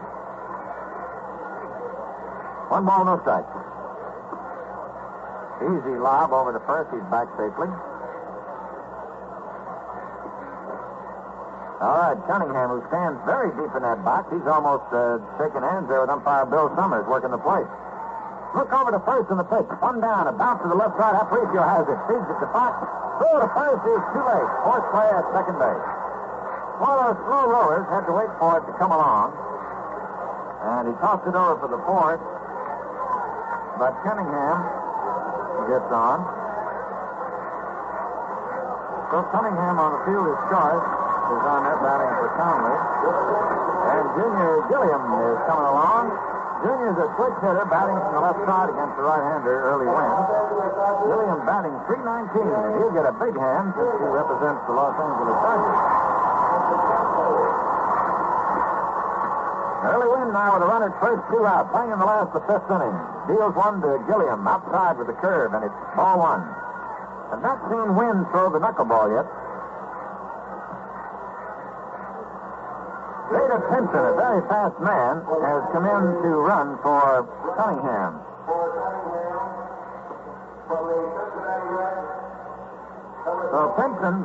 Speaker 2: 1 ball, no strike. Easy lob over to first. He's back safely. All right, Cunningham, who stands very deep in that box. He's almost shaking hands there with umpire Bill Summers working the plate. Look over to first in the pitch. 1 down. A bounce to the left side. Aparicio has it. Feeds it to Fox. Throw to first is too late. Forced play at second base. One of those slow rollers had to wait for it to come along. And he tossed it over for the fourth. But Cunningham gets on. So Cunningham on the field is short. Is on there batting for Townley. And Junior Gilliam is coming along. Junior's a switch hitter batting from the left side against the right-hander, Early Wynn. Gilliam batting .319, and he'll get a big hand since he represents the Los Angeles Dodgers. Early Wynn now with a runner at first, 2 out, playing in the last of the 5th inning. Deals one to Gilliam outside with the curve, and it's ball 1. I've not seen Wynn throw the knuckleball yet. Veda Pinson, a very fast man, has come in to run for Cunningham. So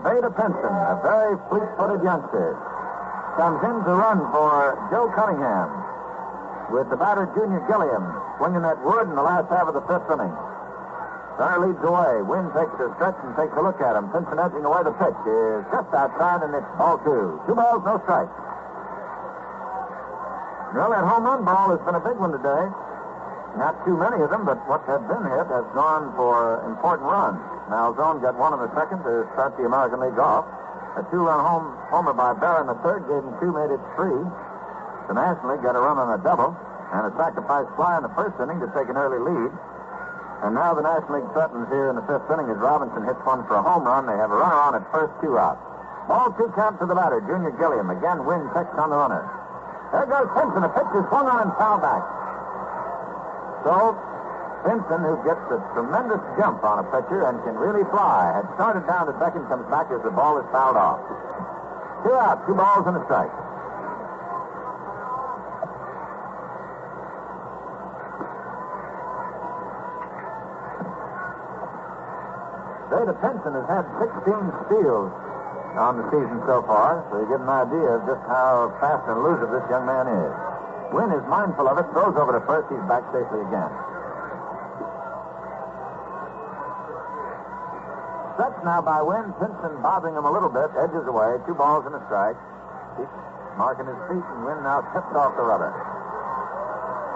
Speaker 2: Veda Pinson, a very fleet-footed youngster, comes in to run for Joe Cunningham with the batter Junior Gilliam swinging that wood in the last half of the 5th inning. Runner leads away. Wynn takes a stretch and takes a look at him. Pinson edging away. The pitch is just outside, and it's ball 2. 2 balls, no strikes. Well, that home run ball has been a big one today. Not too many of them, but what have been hit has gone for important runs. Malzone got 1 in the 2nd to start the American League off. A 2-run homer by Barr in the 3rd gave him 2, made it 3. The National League got a run on a double and a sacrifice fly in the 1st inning to take an early lead. And now the National League threatens here in the 5th inning as Robinson hits one for a home run. They have a runner on at first, 2 out. Ball 2 count to the batter, Junior Gilliam. Again, Wynn checks on the runner. There goes Pinson. The pitch is swung on and foul back. So, Pinson, who gets a tremendous jump on a pitcher and can really fly, had started down to second, comes back as the ball is fouled off. 2 out, 2 balls and a strike. Veda Pinson has had 16 steals on the season so far, so you get an idea of just how fast and elusive this young man is. Wynn is mindful of it, throws over to first, he's back safely again. Stretch now by Wynn, Pinson bothering him a little bit, edges away, 2 balls and a strike. Keeps marking his feet, and Wynn now tips off the rubber.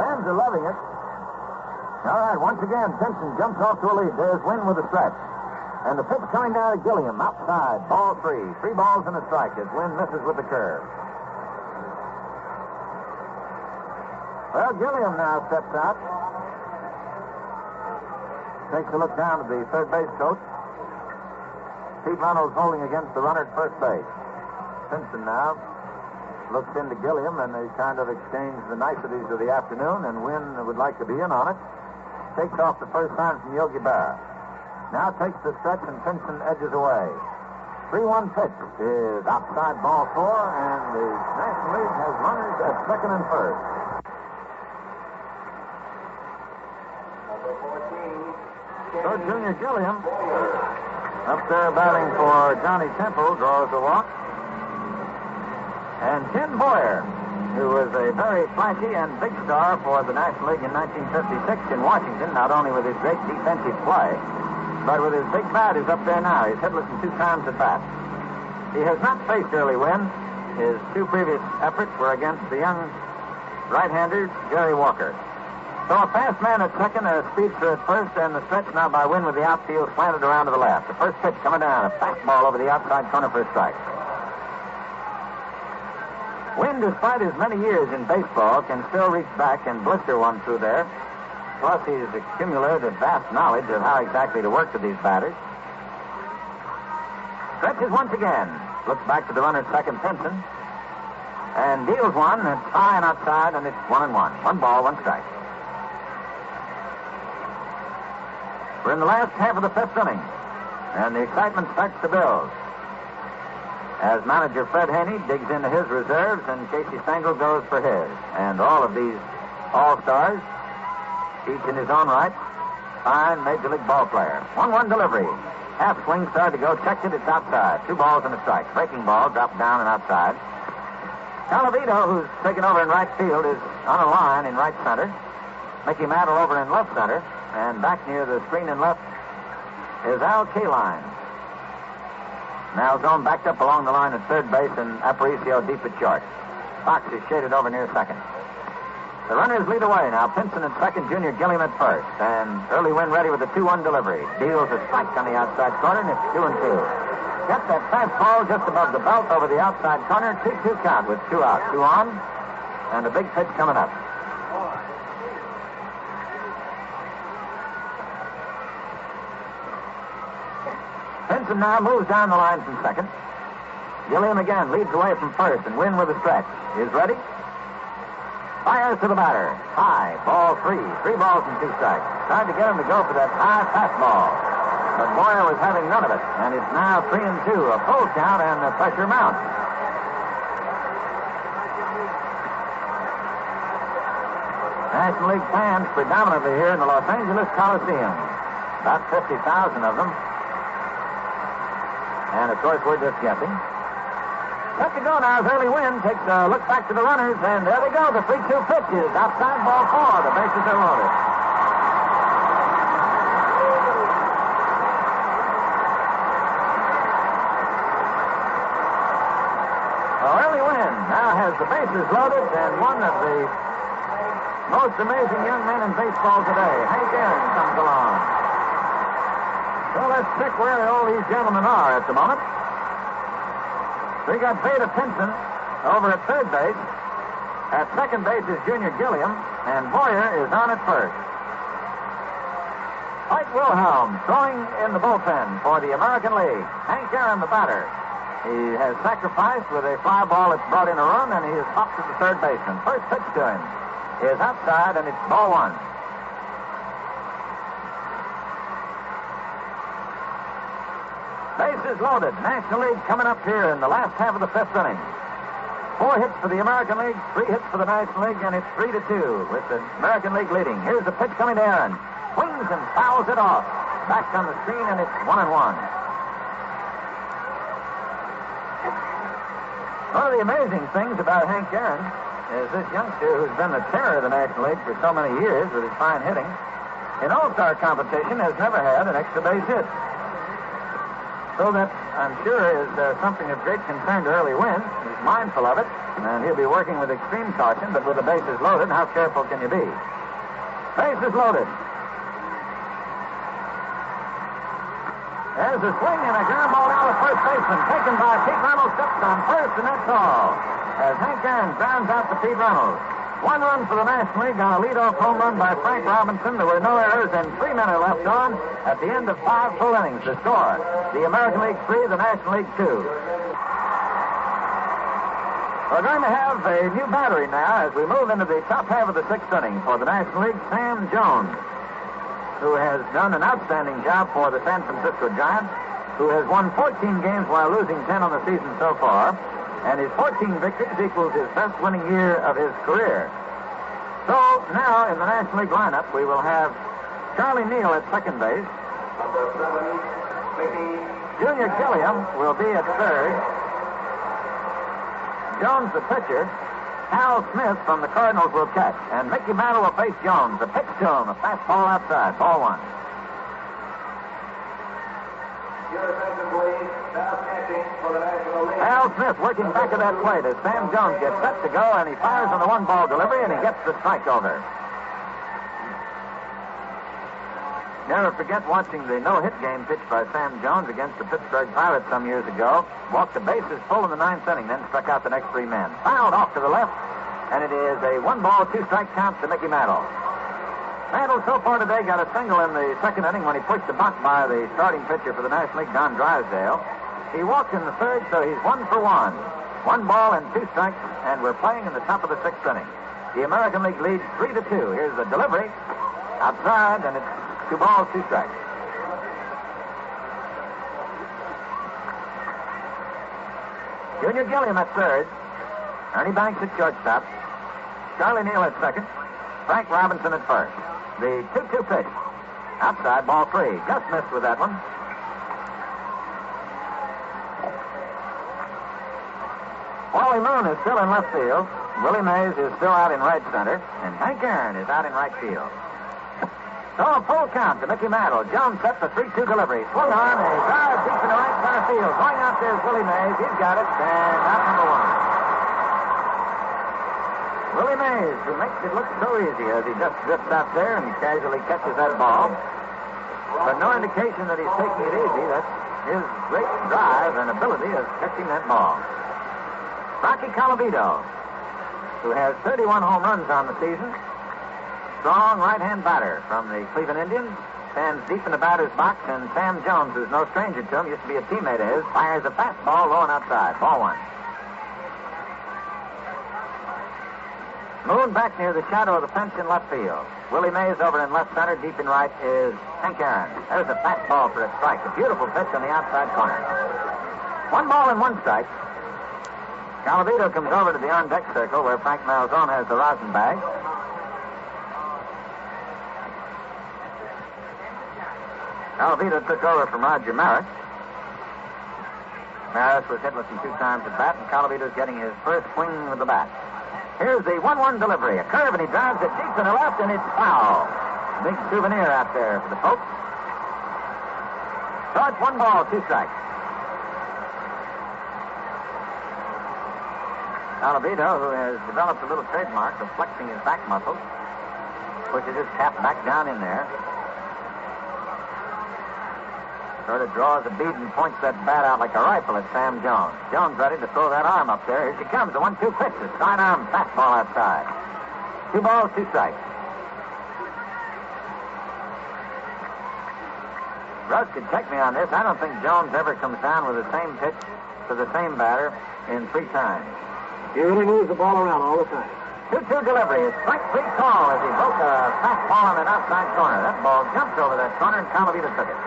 Speaker 2: Fans are loving it. All right, once again, Pinson jumps off to a lead. There's Wynn with a stretch. And the pitch coming down to Gilliam, outside, ball 3. 3 balls and a strike as Wynn misses with the curve. Well, Gilliam now steps out. Takes a look down at the third base coach. Pete Reynolds holding against the runner at first base. Pinson now looks into Gilliam, and they kind of exchange the niceties of the afternoon, and Wynn would like to be in on it. Takes off the first time from Yogi Berra. Now takes the stretch, and Pinson edges away. 3-1 pitch is outside ball 4, and the National League has runners at second and first. So Junior Gilliam Up there batting for Johnny Temple draws the walk. And Ken Boyer, who was a very flashy and big star for the National League in 1956 in Washington, not only with his great defensive play, but with his big bat, is up there now. He's hitless in 2 times at bat. He has not faced Early Wynn. His 2 previous efforts were against the young right-hander Jerry Walker. So a fast man at second, a speedster at first, and the stretch now by Wynn with the outfield slanted around to the left. The first pitch coming down, a fastball over the outside corner for a strike. Wynn, despite his many years in baseball, can still reach back and blister one through there. Plus, he's accumulated a vast knowledge of how exactly to work with these batters. Stretches once again. Looks back to the runner at second, Pinson. And deals one. It's high and outside, and it's 1-1. 1 ball, 1 strike. We're in the last half of the 5th inning, and the excitement starts to build. As manager Fred Haney digs into his reserves, and Casey Stengel goes for his. And all of these all-stars, each in his own right, fine Major League ball player. 1-1 delivery. Half swing started to go. Checked it. It's outside. 2 balls and a strike. Breaking ball dropped down and outside. Calavito, who's taken over in right field, is on a line in right center. Mickey Mantle over in left center. And back near the screen in left is Al Kaline. Now zone backed up along the line at third base, and Aparicio deep at short. Fox is shaded over near second. The runners lead away now. Pinson at second, Junior Gilliam at first. And Early Wynn ready with a 2-1 delivery. Deals a strike on the outside corner, and it's 2-2. Gets that fastball just above the belt over the outside corner. 2-2 count with 2 out. 2 on, and a big pitch coming up. Pinson now moves down the line from second. Gilliam again leads away from first, and Wynn with a stretch. Is ready. Fires to the batter. High. Ball 3. 3 balls and 2 strikes. Tried to get him to go for that high fastball. But Boyer was having none of it. And it's now 3-2. A full count, and the pressure mounts. National League fans predominantly here in the Los Angeles Coliseum. About 50,000 of them. And, of course, we're just guessing. Let to go now as Early Wynn takes a look back to the runners, and there they go. The 3-2 pitch is outside ball 4. The bases are loaded. Well, Early Wynn now has the bases loaded, and one of the most amazing young men in baseball today, Hank Aaron, comes along. So let's check where all these gentlemen are at the moment. We got Beta Pinson over at third base. At second base is Junior Gilliam, and Boyer is on at first. Mike Wilhelm throwing in the bullpen for the American League. Hank Aaron, the batter. He has sacrificed with a fly ball that's brought in a run, and he has popped to the third baseman. First pitch to him is outside, and it's ball 1. Bases loaded. National League coming up here in the last half of the 5th inning. 4 hits for the American League, 3 hits for the National League, and it's 3-2 with the American League leading. Here's the pitch coming to Aaron. Swings and fouls it off. Back on the screen, and it's 1-1. One of the amazing things about Hank Aaron is this youngster who's been the terror of the National League for so many years with his fine hitting. In All-Star competition has never had an extra base hit. So that, I'm sure, is something of great concern to Early Wynn. He's mindful of it, and he'll be working with extreme caution, but with the bases loaded, how careful can you be? Bases loaded. There's a swing and a ground ball down to first baseman, taken by Pete Reynolds, steps on first, and that's all. As Hank Aaron grounds out to Pete Reynolds. 1 run for the National League on a leadoff home run by Frank Robinson. There were no errors, and 3 men are left on at the end of 5 full innings. The score, the American League 3, the National League 2. We're going to have a new battery now as we move into the top half of the 6th inning for the National League. Sam Jones, who has done an outstanding job for the San Francisco Giants, who has won 14 games while losing 10 on the season so far. And his 14 victories equals his best winning year of his career. So now in the National League lineup, we will have Charlie Neal at second base.
Speaker 4: Number 7, Mickey
Speaker 2: Junior Gilliam will be at third. Jones, the pitcher. Hal Smith from the Cardinals will catch. And Mickey Mantle will face Jones. The pitch to him, a fastball outside. Ball one. Hal Smith working back of that plate as Sam Jones gets set to go, and he fires on the one-ball delivery, and he gets the strike over. Never forget watching the no-hit game pitched by Sam Jones against the Pittsburgh Pirates some years ago. Walked the bases full in the ninth inning, then struck out the next three men. Fouled off to the left, and it is a one-ball, two-strike count to Mickey Mantle. Mantle so far today got a single in the second inning when he pushed a bunt by the starting pitcher for the National League, Don Drysdale. He walked in the third, so he's 1 for 1. 1 ball and 2 strikes, and we're playing in the top of the sixth inning. The American League leads 3-2. Here's the delivery. Outside, and it's 2 balls, 2 strikes. Junior Gilliam at third. Ernie Banks at shortstop. Charlie Neal at second. Frank Robinson at first. The 2-2 pitch. Outside, ball 3. Just missed with that one. Wally Moon is still in left field. Willie Mays is still out in right center. And Hank Aaron is out in right field. So a full count to Mickey Mantle. Jones set the 3-2 delivery. Swung on, a drive deep in the right center field. Going out there is Willie Mays. He's got it, and out number 1. Willie Mays, who makes it look so easy as he just drifts out there and casually catches that ball. But no indication that he's taking it easy. That's his great drive and ability of catching that ball. Rocky Colavito, who has 31 home runs on the season. Strong right-hand batter from the Cleveland Indians. Stands deep in the batter's box, and Sam Jones, who's no stranger to him, used to be a teammate of his, fires a fastball low and outside. Ball 1. Moon back near the shadow of the fence in left field. Willie Mays over in left center. Deep in right is Hank Aaron. There's a fastball for a strike. A beautiful pitch on the outside corner. 1 ball and 1 strike. Colavito comes over to the on-deck circle where Frank Malzone has the rosin bag. Colavito took over from Roger Maris. Maris was hitless 2 times at bat, and Colavito's getting his first swing with the bat. Here's the 1-1 delivery. A curve, and he drives it deep to the left, and it's foul. Big souvenir out there for the folks. So it's 1 ball, 2 strikes. Colavito, who has developed a little trademark of flexing his back muscles, pushes his cap back down in there. Sort of draws a bead and points that bat out like a rifle at Sam Jones. Jones ready to throw that arm up there. Here she comes, the 1-2 pitch. The sidearm fastball outside. 2 balls, 2 strikes. Russ could check me on this. I don't think Jones ever comes down with the same pitch to the same batter in 3 times.
Speaker 3: He really moves the ball around all the time.
Speaker 2: 2-2 delivery. It's strike 3 call as he broke a fastball on an outside corner. That ball jumped over that corner, and Colavito took it.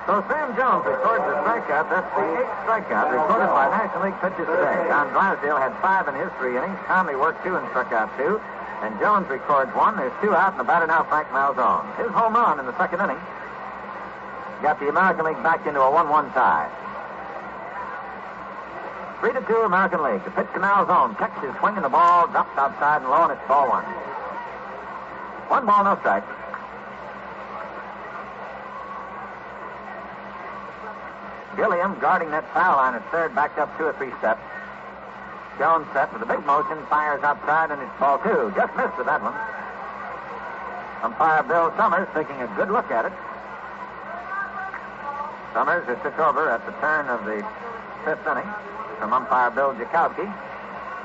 Speaker 2: So Sam Jones records a strikeout. That's the 8th strikeout recorded by National League pitchers today. Don Drysdale had 5 in his 3 innings. Conley worked 2 and struck out 2. And Jones records 1. There's 2 out, and the batter now, Frank Malzone. His home run in the second inning got the American League back into a 1-1 tie. 3-2 American League. The pitch to Malzone. Checks his swing, and the ball drops outside and low, and it's ball 1. 1 ball, no strike. Gilliam guarding that foul line at third, backed up 2 or 3 steps. Jones set with a big motion, fires outside, and it's ball 2. Just missed with that one. Umpire Bill Summers taking a good look at it. Summers, who took over at the turn of the 5th inning from umpire Bill Jakowski.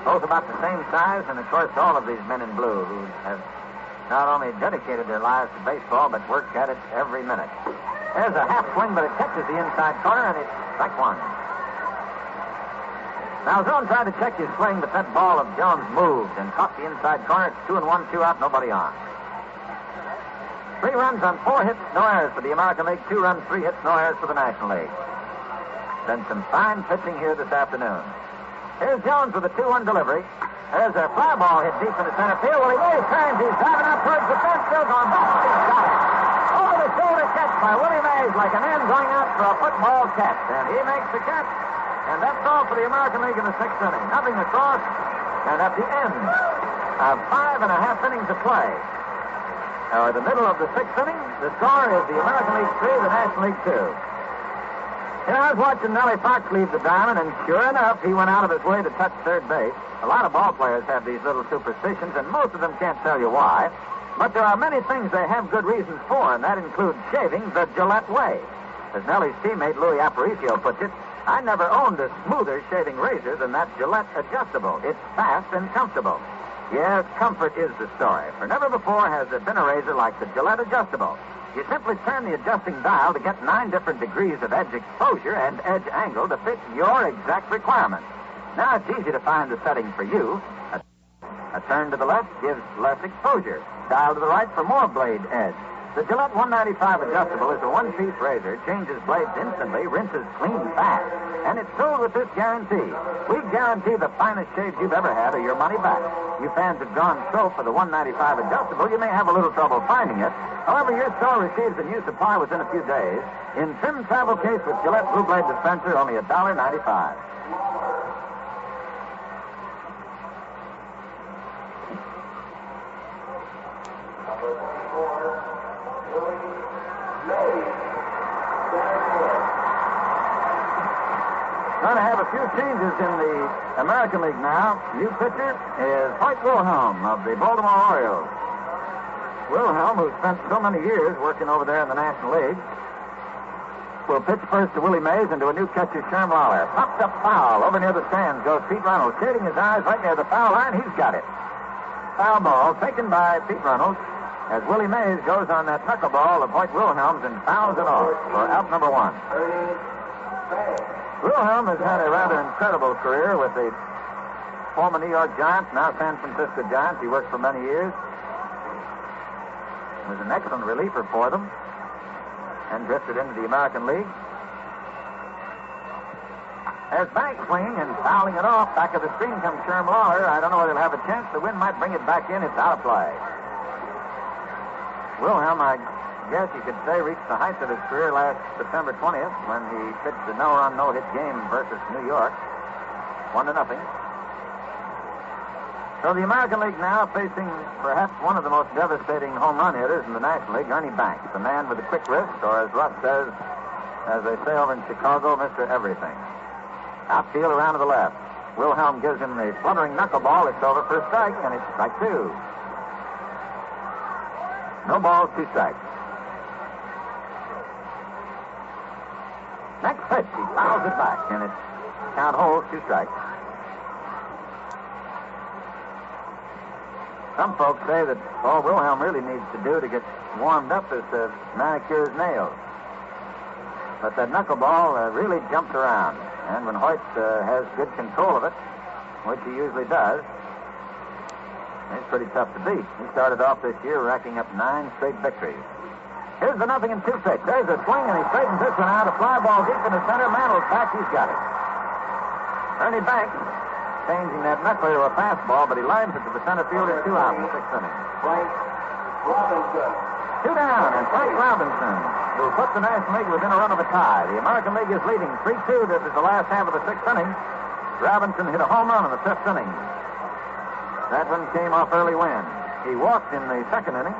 Speaker 2: Both about the same size, and of course all of these men in blue who have not only dedicated their lives to baseball, but work at it every minute. There's a half swing, but it catches the inside corner, and it's strike 1. Malzone tried to check his swing, but that ball of Jones moved and caught the inside corner. It's 2-1, 2 out, nobody on. 3 runs on 4 hits, no errors for the American League. 2 runs, 3 hits, no errors for the National League. Been some fine pitching here this afternoon. Here's Jones with a 2-1 delivery. There's a fly ball hit deep in the center field. Well, he turns. He's driving out towards the fence. Still going back. He's got it. Over shoulder-to-shoulder catch by Willie Mays like an end going out for a football catch. And he makes the catch. And that's all for the American League in the sixth inning. Nothing across. And at the end of 5.5 innings of play, or the middle of the sixth inning, the score is the American League 3, the National League 2. You know, I was watching Nellie Fox leave the diamond, and sure enough, he went out of his way to touch third base. A lot of ball players have these little superstitions, and most of them can't tell you why. But there are many things they have good reasons for, and that includes shaving the Gillette way. As Nellie's teammate Louis Aparicio puts it, I never owned a smoother shaving razor than that Gillette Adjustable. It's fast and comfortable. Yes, comfort is the story, for never before has there been a razor like the Gillette Adjustable. You simply turn the adjusting dial to get 9 different degrees of edge exposure and edge angle to fit your exact requirements. Now it's easy to find the setting for you. A turn to the left gives less exposure. Dial to the right for more blade edge. The Gillette 195 Adjustable is a one-piece razor, changes blades instantly, rinses clean fast, and it's sold with this guarantee. We guarantee the finest shaves you've ever had or your money back. You fans have gone so for the 195 Adjustable, you may have a little trouble finding it. However, your store receives a new supply within a few days. In trim travel case with Gillette Blue Blade dispenser, only $1.95. Going to have a few changes in the American League now. New pitcher is Hoyt Wilhelm of the Baltimore Orioles. Wilhelm, who spent so many years working over there in the National League, will pitch first to Willie Mays and to a new catcher, Sherm Lawler. Popped up foul. Over near the stands goes Pete Reynolds, shading his eyes right near the foul line. He's got it. Foul ball taken by Pete Reynolds as Willie Mays goes on that knuckleball of Hoyt Wilhelm's and fouls it off for out number 1. Wilhelm has had a rather incredible career with the former New York Giants, now San Francisco Giants. He worked for many years. Was an excellent reliever for them and drifted into the American League. There's bank swing and fouling it off. Back of the screen comes Sherm Lawler. I don't know whether he'll have a chance. The wind might bring it back in. It's out of play. Wilhelm, I guess you could say, reached the height of his career last September 20th when he pitched a no-run, no-hit game versus New York. 1-0. So the American League now facing perhaps one of the most devastating home run hitters in the National League, Ernie Banks, the man with the quick wrist, or as Russ says, as they say over in Chicago, Mr. Everything. Outfield around to the left. Wilhelm gives him the fluttering knuckleball. It's over for a strike, and it's strike 2. No balls, 2 strikes. Next pitch, he fouls it back, and it's count holds, 2 strikes. Some folks say that all Wilhelm really needs to do to get warmed up is to manicure his nails. But that knuckleball really jumps around. And when Hoyt has good control of it, which he usually does, it's pretty tough to beat. He started off this year racking up 9 straight victories. Here's the 0-2 pitch. There's a swing, and he straightens this one out. A fly ball deep in the center. Mantle's back. He's got it. Ernie Banks changing that knuckler to a fastball, but he lines it to the center field in 2 out in the 6th inning.
Speaker 4: Frank Robinson.
Speaker 2: 2 down, and Frank Robinson, who put the National League within a run of a tie. The American League is leading 3-2. This is the last half of the 6th inning. Robinson hit a home run in the 5th inning. That one came off early wind. He walked in the 2nd inning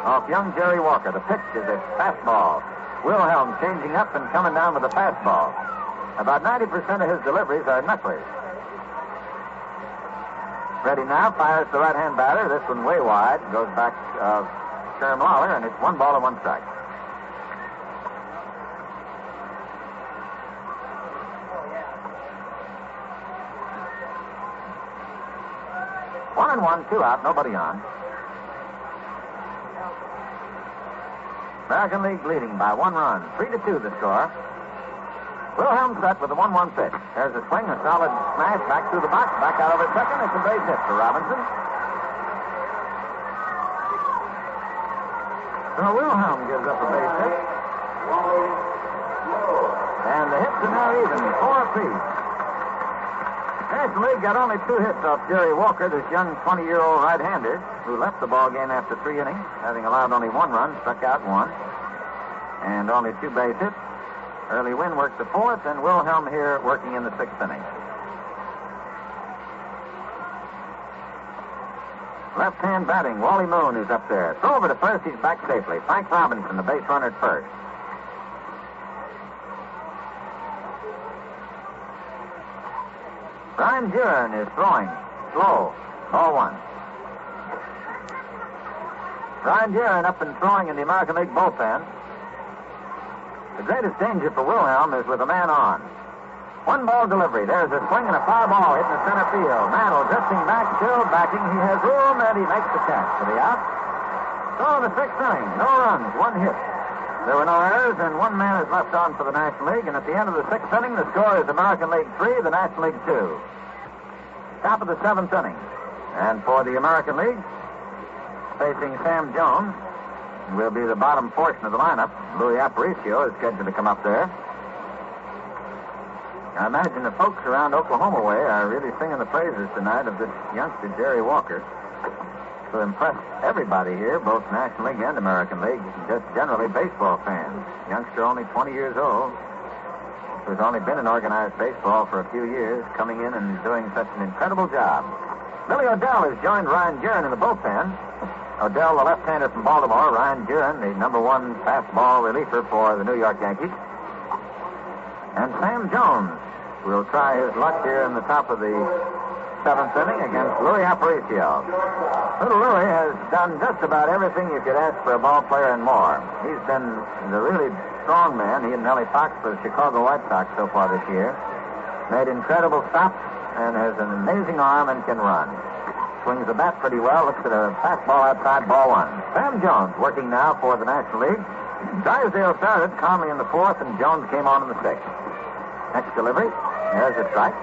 Speaker 2: off young Jerry Walker. The pitch is a fastball. Wilhelm changing up and coming down with a fastball. About 90% of his deliveries are knucklers. Ready now, fires the right-hand batter. This one way wide. Goes back of Sherm Lawler, and it's 1 ball and 1 strike. One and 1, 2 out, nobody on. American League leading by 1 run. 3-2 the score. Wilhelm set with a 1-1 pitch. There's a swing, a solid smash back through the box, back out over second. It's a base hit for Robinson. So Wilhelm gives up a base hit. And the hits are now even, 4 apiece. National League got only 2 hits off Jerry Walker, this young 20-year-old right-hander who left the ball game after 3 innings, having allowed only 1 run, struck out 1. and only 2 base hits. Early Wynn worked the 4th, and Wilhelm here working in the 6th inning. Left-hand batting, Wally Moon is up there. Throw over to first, he's back safely. Frank Robinson, the base runner at first. Ryan Duran is throwing. Slow. Ball 1. Ryan Duran up and throwing in the American League bullpen. The greatest danger for Wilhelm is with a man on. 1-ball delivery. There's a swing and a foul ball hitting the center field. Mantle drifting back, still backing. He has room, and he makes the catch for the out. So the 6th inning. No runs, 1 hit. There were no errors, and 1 man is left on for the National League. And at the end of the 6th inning, the score is American League 3, the National League 2. Top of the 7th inning. And for the American League, facing Sam Jones, will be the bottom portion of the lineup. Louis Aparicio is scheduled to come up there. I imagine the folks around Oklahoma way are really singing the praises tonight of this youngster, Jerry Walker, who impressed everybody here, both National League and American League, just generally baseball fans. Youngster only 20 years old, who's only been in organized baseball for a few years, coming in and doing such an incredible job. Billy O'Dell has joined Ryan Duran in the bullpen. O'Dell, the left-hander from Baltimore. Ryan Duran, the number 1 fastball reliever for the New York Yankees. And Sam Jones will try his luck here in the top of the 7th inning against Louis Aparicio. Little Louis has done just about everything you could ask for a ball player and more. He's been the really strong man. He and Nellie Fox for the Chicago White Sox so far this year. Made incredible stops and has an amazing arm and can run. Swings the bat pretty well. Looks at a fastball outside, ball 1. Sam Jones working now for the National League. Drysdale started calmly in the 4th, and Jones came on in the 6th. Next delivery. There's a strike.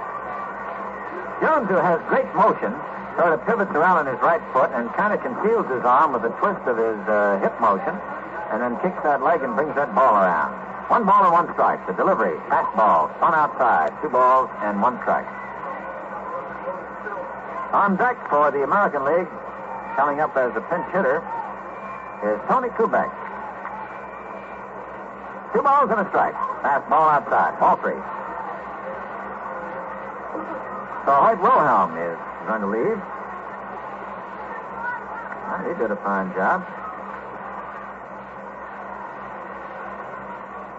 Speaker 2: Jones, who has great motion, sort of pivots around on his right foot and kind of conceals his arm with a twist of his hip motion, and then kicks that leg and brings that ball around. 1 ball and 1 strike. The delivery, fastball, spun outside. 2 balls and 1 strike. On deck for the American League, coming up as a pinch hitter, is Tony Kubek. 2 balls and a strike. Fastball outside. Ball 3. So Hoyt Wilhelm is going to leave. Well, he did a fine job.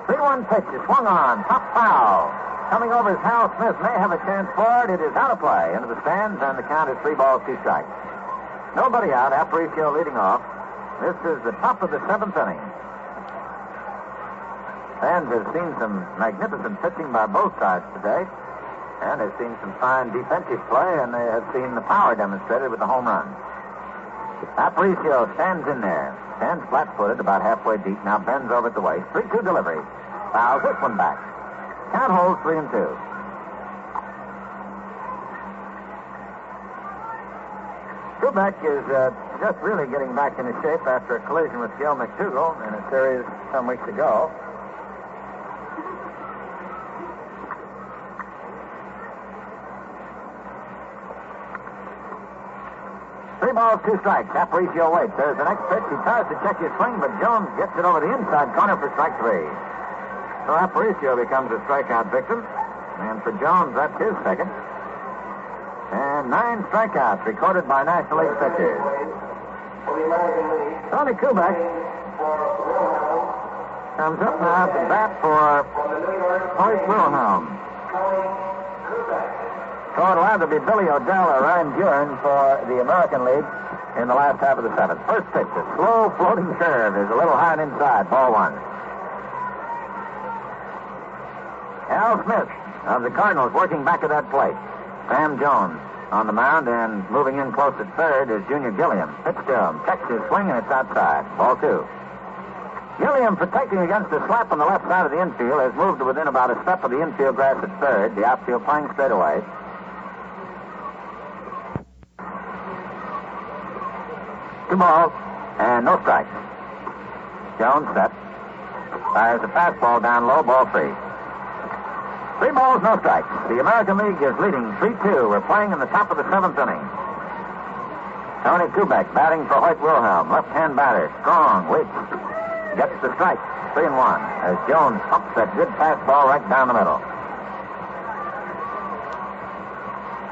Speaker 2: 3-1 pitch is swung on. Pop foul. Coming over is Hal Smith. May have a chance for it. It is out of play. Into the stands, and the count is 3 balls, 2 strikes. Nobody out. Aparicio leading off. This is the top of the 7th inning. Fans have seen some magnificent pitching by both sides today, and they've seen some fine defensive play, and they have seen the power demonstrated with the home run. Aparicio stands in there. Stands flat-footed, about halfway deep. Now bends over at the waist. 3-2 delivery. Fouls this one back. Count holds 3-2. Kubek is just really getting back into shape after a collision with Gil McDougall in a series some weeks ago. Three balls, 2 strikes. Aparicio waits. There's the next pitch. He tries to check his swing, but Jones gets it over the inside corner for strike 3. So Aparicio becomes a strikeout victim. And for Jones, that's his second. And 9 strikeouts recorded by National League pitchers. Tony Kubek comes up now to bat for Hoyt Wilhelm. So it'll either be Billy O'Dell or Ryan Duran for the American League in the last half of the 7th. First pitch, a slow floating curve, is a little high and inside, ball 1. Al Smith of the Cardinals working back at that plate. Sam Jones on the mound, and moving in close at third is Junior Gilliam. Pitch to him, checks his swing, and it's outside, ball 2. Gilliam, protecting against a slap on the left side of the infield, has moved to within about a step of the infield grass at third. The outfield playing straight away. Two balls and no strikes. Jones set. Fires a fastball down low, ball 3. 3 balls, no strikes. The American League is leading 3-2. We're playing in the top of the 7th inning. Tony Kubek batting for Hoyt Wilhelm. Left-hand batter. Strong. Waits. Gets the strike. 3-1 as Jones pumps that good fastball right down the middle.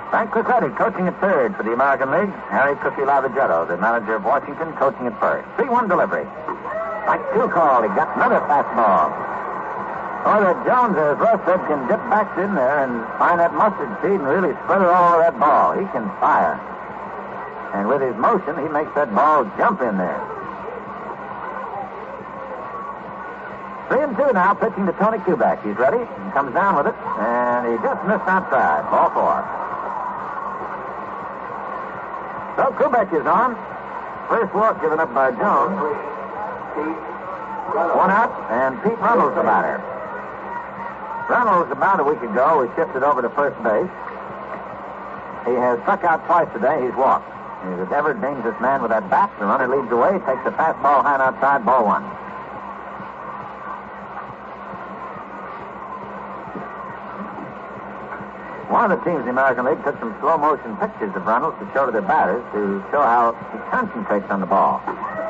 Speaker 2: Frank Crissetti coaching at third for the American League. Harry Cookie Lavagetto, the manager of Washington, coaching at first. 3-1 delivery. Strike 2 call. He got another fastball. Oh, that Jones, as Russ said, can dip back in there and find that mustard seed and really spread it all over that ball. He can fire. And with his motion, he makes that ball jump in there. 3-2 now, pitching to Tony Kubek. He's ready. He comes down with it, and he just missed outside. Ball 4. So Kubek is on. First walk given up by Jones. 1 out, and Pete Reynolds the batter. Reynolds, about a week ago, was shifted over to first base. He has struck out twice today. He's walked. He's an ever dangerous man with that bat. The runner leads away, takes a fastball high and outside, ball 1. One of the teams in the American League took some slow-motion pictures of Reynolds to show to their batters to show how he concentrates on the ball.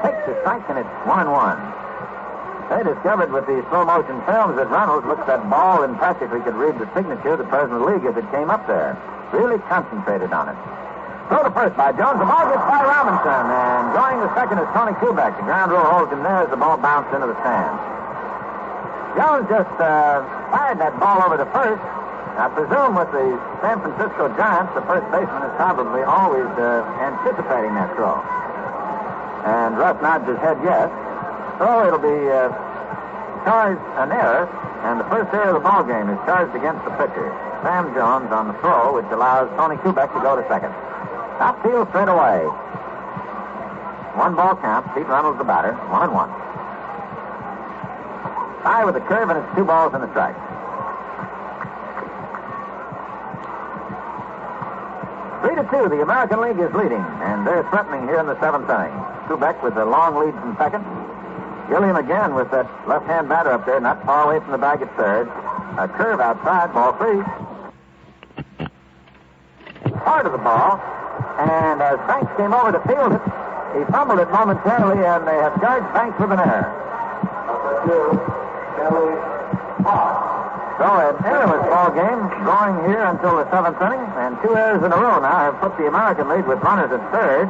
Speaker 2: Takes the strike, and it's 1-1. They discovered with the slow-motion films that Reynolds looked at that ball and practically could read the signature of the president of the league as it came up there. Really concentrated on it. Throw to first by Jones. The ball gets by Robinson, and going to second is Tony Kubek. The ground rule holds him there as the ball bounced into the stands. Jones just fired that ball over to first. I presume with the San Francisco Giants, the first baseman is probably always anticipating that throw. And Russ nods his head yes. So it'll be charged an error, and the first error of the ball game is charged against the pitcher, Sam Jones, on the throw, which allows Tony Kubek to go to second. Outfield straight away. 1 ball count. Pete Reynolds the batter. 1-1. High with the curve, and it's 2 balls and a strike. 3-2, the American League is leading, and they're threatening here in the 7th inning. Kubek with a long lead from second. Gilliam again with that left-hand batter up there, not far away from the bag at third. A curve outside, ball 3. Hard of the ball, and as Banks came over to field it, he fumbled it momentarily, and they have charged Banks with an error. So an errorless ball game going here until the 7th inning, and 2 errors in a row now have put the American League with runners at third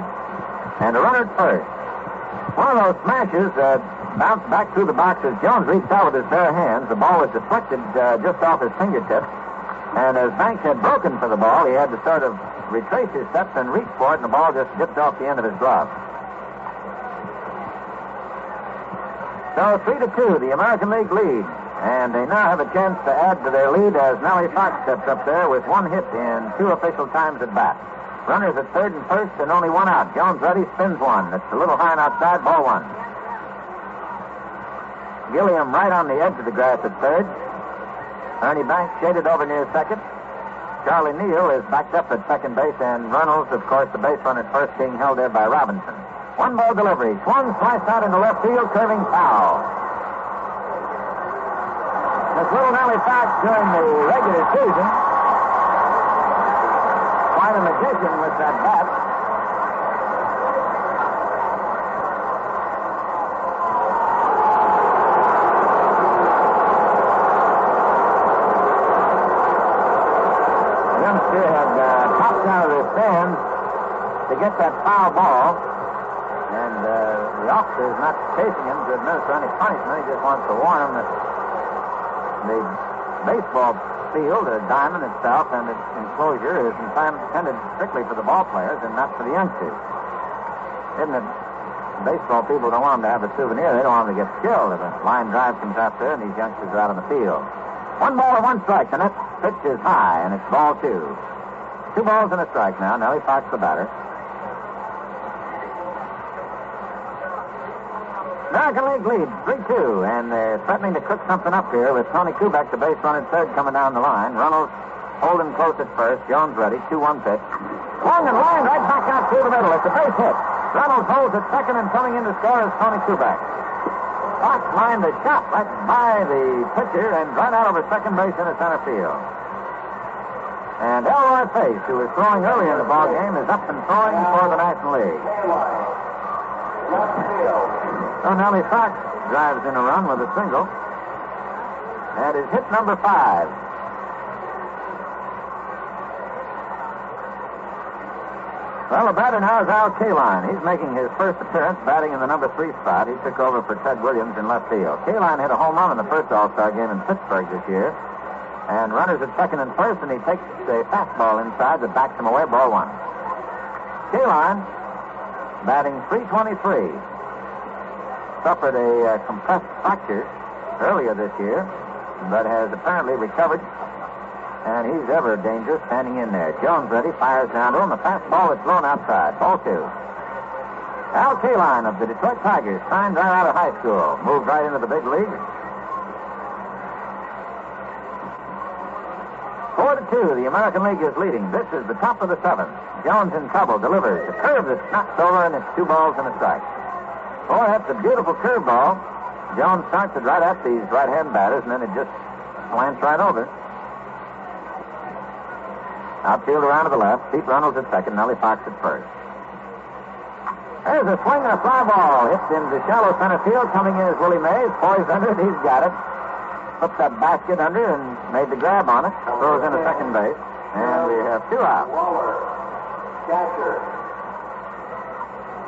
Speaker 2: and a runner at first. One of those smashes bounced back through the box as Jones reached out with his bare hands. The ball was deflected just off his fingertips, and as Banks had broken for the ball, he had to sort of retrace his steps and reach for it, and the ball just dipped off the end of his glove. So 3-2, the American League leads. And they now have a chance to add to their lead as Nellie Fox steps up there with 1 hit in 2 official times at bat. Runners at third and first and only 1 out. Jones ready, spins 1. It's a little high and outside, ball 1. Gilliam right on the edge of the grass at third. Ernie Banks shaded over near second. Charlie Neal is backed up at second base, and Reynolds, of course, the base runner at first, being held there by Robinson. 1 ball delivery. Swung, sliced out into left field, curving foul. This little Nellie Fox during the regular season, quite a magician with that bat. The youngster had popped out of the stands to get that foul ball, and the officer is not chasing him to administer any punishment. He just wants to warn him that the baseball field, the diamond itself, and its enclosure is intended strictly for the ball players and not for the youngsters. Isn't it? Baseball people don't want them to have a souvenir. They don't want them to get killed if a line drive comes out there and these youngsters are out on the field. 1 ball and 1 strike. The next pitch is high, and it's ball 2. 2 balls and a strike now. Nellie Fox the batter. American League leads 3-2, and they're threatening to cook something up here with Tony Kubek, the base runner at third, coming down the line. Reynolds holding close at first. Jones ready. 2-1 pitch. Swung and lined right back out through the middle. It's a base hit. Reynolds holds at second, and coming in to score is Tony Kubek. Fox lined the shot right by the pitcher and right out over second base into center field. And Elroy Pace, who was throwing early in the ball game, is up and throwing for the National League. So Nellie Fox drives in a run with a single. That is hit number 5. Well, the batter now is Al Kaline. He's making his first appearance, batting in the number 3 spot. He took over for Ted Williams in left field. Kaline hit a home run in the first All-Star game in Pittsburgh this year. And runners at second and first, and he takes a fastball inside that backs him away, ball 1. Kaline, batting .323. Suffered a compressed fracture earlier this year, but has apparently recovered. And he's ever dangerous standing in there. Jones ready, fires down to him. A fastball is thrown outside. Ball 2. Al Kaline of the Detroit Tigers, signed right out of high school. Moved right into the big league. 4-2, the American League is leading. This is the top of the 7th. Jones in trouble, delivers. A curve that's knocked over, and it's 2 balls and a strike. Boy, that's a beautiful curveball. Jones starts it right at these right-hand batters, and then it just slants right over. Outfield around to the left. Pete Reynolds at second. Nellie Fox at first. There's a swing and a fly ball. Hit into shallow center field. Coming in is Willie Mays. Poised under it. He's got it. Puts that basket under and made the grab on it. Throws into second base. And we have 2 out.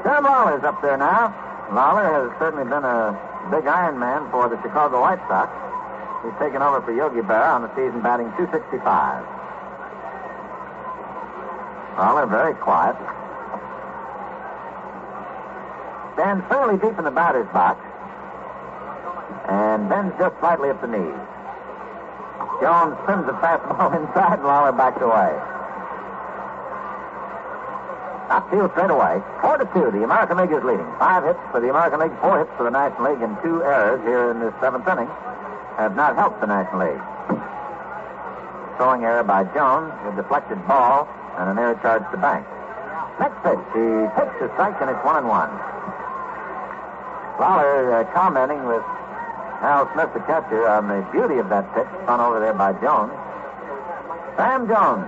Speaker 2: Sam Lawler's up there now. Lawler has certainly been a big Iron Man for the Chicago White Sox. He's taken over for Yogi Berra on the season, batting .265. Lawler very quiet. Stands fairly deep in the batter's box. And bends just slightly at the knees. Jones spins the fastball inside, and Lawler backs away. Outfield straight away. 4-2. The American League is leading. 5 hits for the American League, 4 hits for the National League, and 2 errors here in this 7th inning have not helped the National League. Throwing error by Jones, a deflected ball, and an error charge to Banks. Next pitch, he takes the strike, and it's 1-1. Lawler commenting with Al Smith, the catcher, on the beauty of that pitch spun over there by Jones. Sam Jones,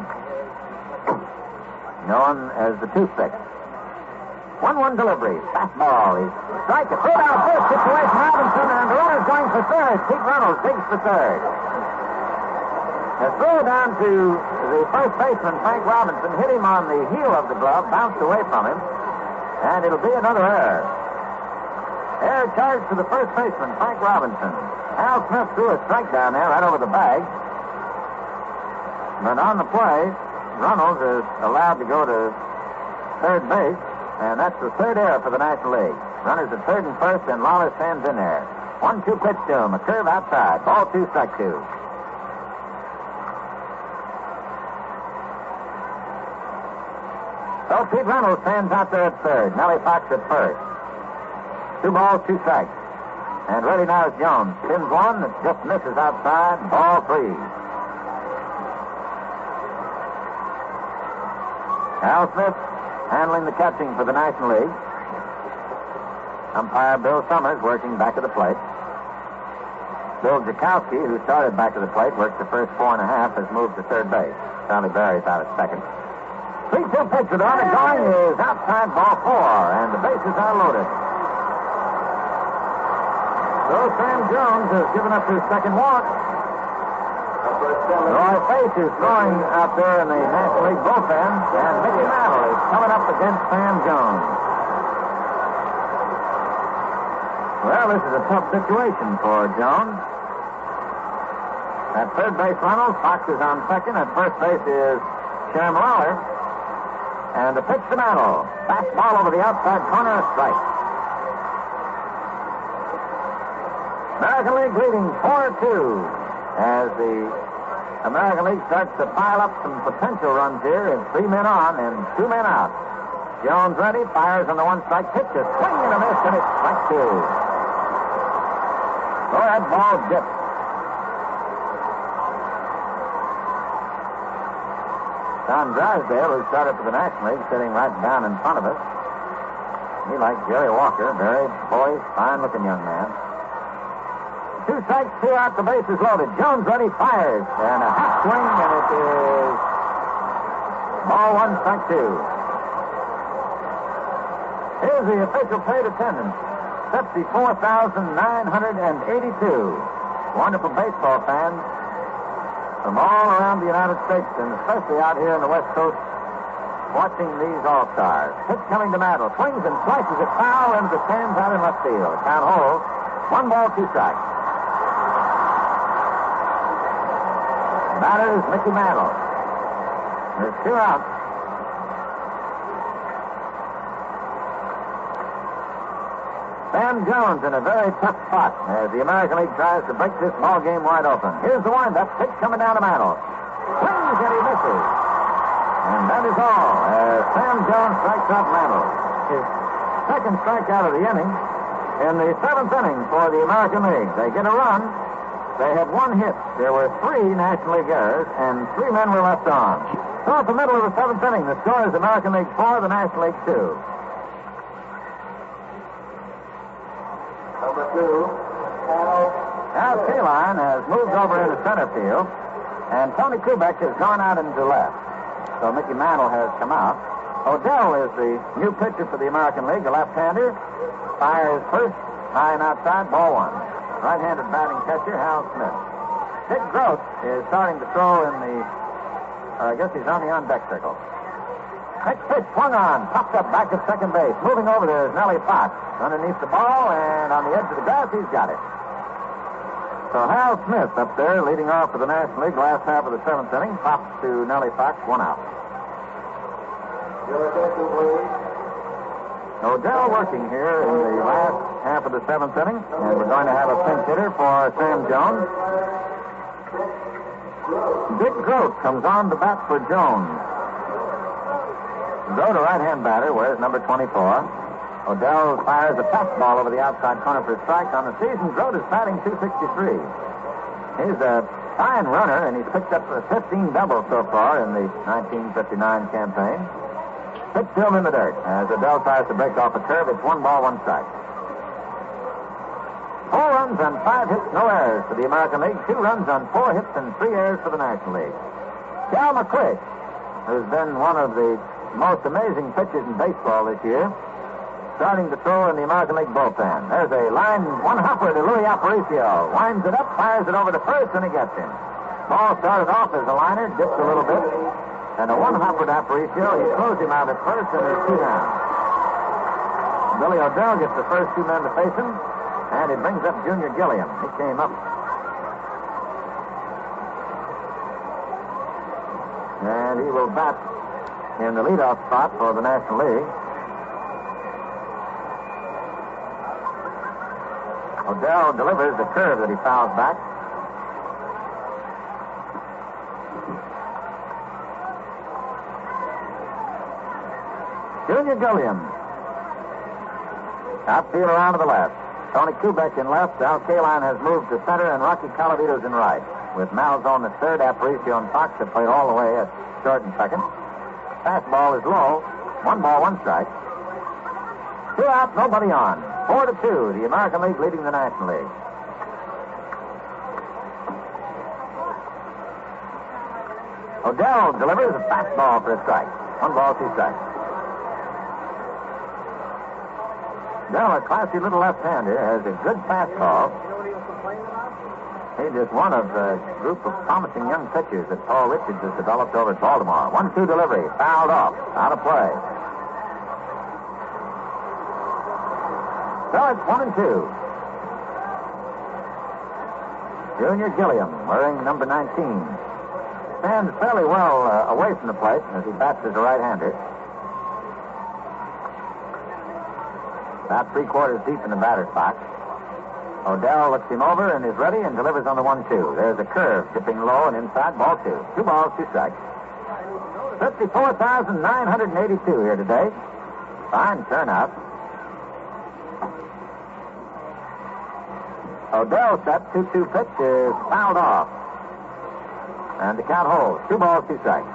Speaker 2: known as the toothpick. 1-1 delivery. Fastball. He's strike. A throw down first. Situation Robinson, and the runner's going for third. Pete Reynolds digs for third. A throw down to the first baseman, Frank Robinson, hit him on the heel of the glove, bounced away from him, and it'll be another error. Error charged to the first baseman, Frank Robinson. Al Smith threw a strike down there right over the bag. But on the play, Reynolds is allowed to go to third base, and that's the 3rd error for the National League. Runners at third and first, and Lawler stands in there. 1-2 pitch to him, a curve outside. Ball 2, strike 2. So Pete Reynolds stands out there at third. Nellie Fox at first. 2 balls, 2 strikes. And ready now is Jones. Pins one that just misses outside. Ball 3. Al Smith handling the catching for the National League. Umpire Bill Summers working back of the plate. Bill Jakowski, who started back of the plate, worked the first 4 1/2, has moved to third base. Charlie Berry's out at second. 3-2 pitch with on it going is outside, ball 4, and the bases are loaded. So Sam Jones has given up his second walk. Roy Faith is throwing out there in the National League bullpen, and Mickey Mantle is coming up against Sam Jones. Well, this is a tough situation for Jones. At third base, Reynolds. Fox is on second. At first base is Sherm Lawler. And the pitch to Mantle. Fastball over the outside corner, a strike. American League leading 4-2 as the American League starts to pile up some potential runs here, and 3 men on and 2 men out. Jones ready, fires on the 1-strike pitch, a swing and a miss, and it's strike 2. So that ball dipped. Don Drysdale, who started for the National League, sitting right down in front of us. He, like Jerry Walker, very poised, fine-looking young man. 2 strikes, 2 out, the base is loaded. Jones ready, fires, and a half swing, and it is ball 1, strike 2. Here's the official paid attendance. 54,982 wonderful baseball fans from all around the United States, and especially out here in the West Coast, watching these All-Stars. Pitch coming to Mantle. Swings and slices it foul into the stands out in left field. Count holds. 1 ball, 2 strikes. Batter is Mickey Mantle. There's 2 outs. Sam Jones in a very tough spot as the American League tries to break this ball game wide open. Here's the windup. Pitch coming down to Mantle. Swings and he misses. And that is all as Sam Jones strikes out Mantle. His second strikeout of the inning. In the 7th inning for the American League, they get a run. They had 1 hit. There were 3 National League errors, and 3 men were left on. So at the middle of the 7th inning, the score is American League 4, the National League 2.
Speaker 3: Number 2,
Speaker 2: Now Kaline has moved over into center field, and Tony Kubek has gone out into left. So Mickey Mantle has come out. Odell is the new pitcher for the American League, a left-hander. Fires first, high and outside, ball 1. Right-handed batting catcher, Hal Smith. Dick Gross is starting to throw in the, I guess he's on the on-deck circle. Next pitch, swung on, popped up back at second base. Moving over there is Nellie Fox. Underneath the ball, and on the edge of the grass, he's got it. So Hal Smith up there, leading off for the National League, last half of the 7th inning, pops to Nellie Fox, 1 out.
Speaker 3: your attention, please.
Speaker 2: Odell working here in the last half of the 7th inning, and we're going to have a pinch hitter for Sam Jones. Dick Grote comes on to bat for Jones. Grote, a right-hand batter, wears number 24. Odell fires a fastball over the outside corner for a strike. On the season, Grote is batting .263. He's a fine runner, and he's picked up 15 doubles so far in the 1959 campaign. Pitch to him in the dirt as Odell tries to break off a curve. It's 1 ball, 1 strike. 4 runs on 5 hits, no errors for the American League. 2 runs on 4 hits and 3 errors for the National League. Cal McQuick, who's been one of the most amazing pitchers in baseball this year, starting to throw in the American League bullpen. There's a line, 1 hopper to Louis Aparicio. Winds it up, fires it over to first, and he gets him. Ball started off as a liner, dipped a little bit. And a 1 hopper to Aparicio. He throws him out at first, and there's 2 down. Billy Odell gets the first 2 men to face him, and he brings up Junior Gilliam. He came up. And he will bat in the leadoff spot for the National League. Odell delivers the curve that he fouls back. Junior Gilliam. Outfield around to the left. Tony Kubek in left. Al Kaline has moved to center, and Rocky Colavito's in right. With Malzone at third, Aparicio and Fox have played all the way at short and second. Fastball is low. 1 ball, 1 strike. 2 out, nobody on. 4-2, the American League leading the National League. Odell delivers a fastball for a strike. 1 ball, 2 strikes. Odell, a classy little left-hander, has a good fastball. He's just one of a group of promising young pitchers that Paul Richards has developed over at Baltimore. 1-2 delivery, fouled off, out of play. So it's 1-2. Junior Gilliam, wearing number 19, stands fairly well away from the plate as he bats as a right-hander. About 3/4 deep in the batter's box. Odell looks him over and is ready and delivers on the 1-2. There's a curve dipping low and inside, ball 2. 2 balls, 2 strikes. 54,982 here today. Fine turnout. Odell's set 2-2 pitch is fouled off. And the count holds. 2 balls, 2 strikes.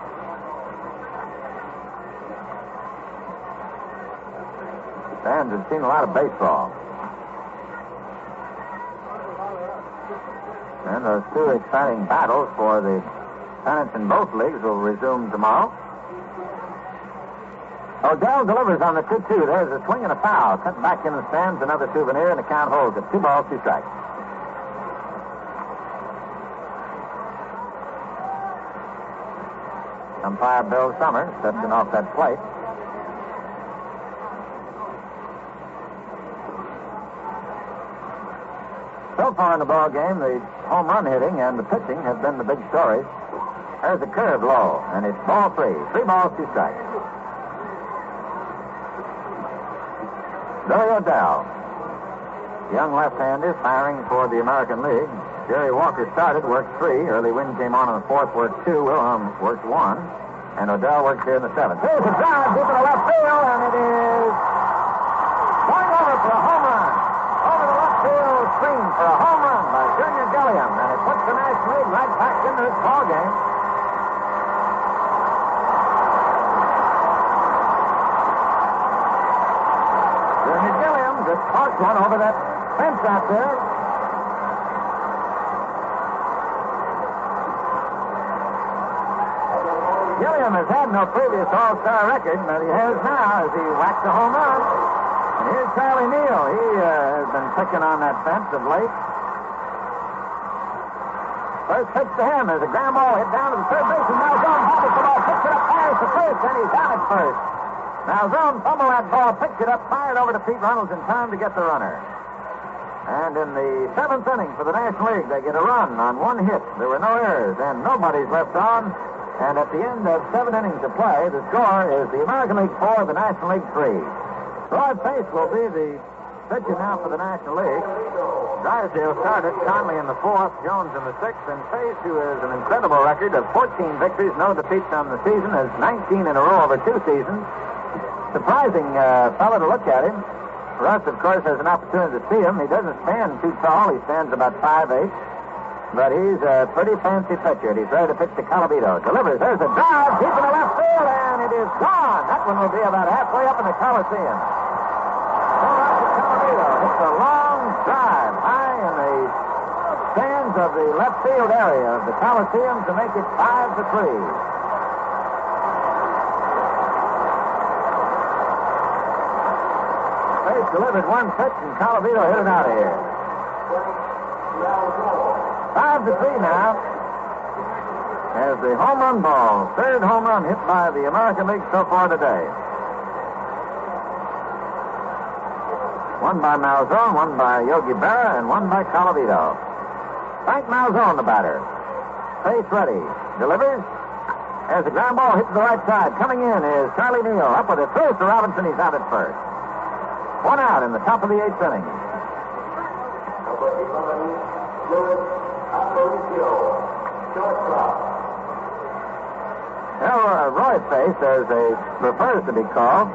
Speaker 2: Fans have seen a lot of baseball. And those 2 exciting battles for the pennants in both leagues will resume tomorrow. Odell delivers on the 2-2. There's a swing and a foul. Cut back in the stands, another souvenir, and the count holds at 2 balls, 2 strikes. Umpire Bill Summers steps in off that plate. So far in the ball game, the home run hitting and the pitching have been the big stories. There's a curve low, and it's ball 3. 3 balls, 2 strikes. Billy Odell, young left-hander firing for the American League. Jerry Walker started, worked 3. Early wind came on in the 4th, worked 2. Wilhelm worked 1. And Odell works here in the 7th. Here's a drive deep in the left field, and it is going over for a home run. Over the left field screen for a home run by Junior Gilliam, and it puts the National League right back into this ball game. Junior Gilliam just parked one over that fence out there. Gilliam has had no previous All-Star record, but he has now as he whacks a home run. And here's Charlie Neal. He has been picking on that fence of late. First pitch to him is a ground ball hit down to the third base, and Malzone bobbles the ball, picks it up, fires to first, and he's out at first. Malzone fumbled that ball, picked it up, fired over to Pete Runnels in time to get the runner. And in the 7th inning for the National League, they get a run on 1 hit. There were no errors, and nobody's left on. And at the end of 7 innings of play, the score is the American League 4, the National League 3. Roy Pace will be the pitcher now for the National League. Drysdale started, Conley in the 4th, Jones in the 6th, and Pace, who has an incredible record of 14 victories, no defeats on the season, has 19 in a row over 2 seasons. Surprising fellow to look at him. Russ, of course, has an opportunity to see him. He doesn't stand too tall. He stands about 5'8". But he's a pretty fancy pitcher. He's ready to pitch to Colavito. Delivers. There's a drive deep in the left field, and it is gone. That one will be about halfway up in the Coliseum. So out to Colavito. It's a long drive high in the stands of the left field area of the Coliseum to make it 5-3. Pace delivered 1 pitch, and Colavito hit it out of here. 5-3 now. As the home run ball, 3rd home run hit by the American League so far today. 1 by Malzone, 1 by Yogi Berra, and 1 by Colavito. Frank Malzone, the batter. Pace ready. Delivers. As the ground ball hits the right side. Coming in is Charlie Neal. Up with it. Throws to Robinson. He's out at first. 1 out in the top of the 8th inning. Roy Pace, as he prefers to be called,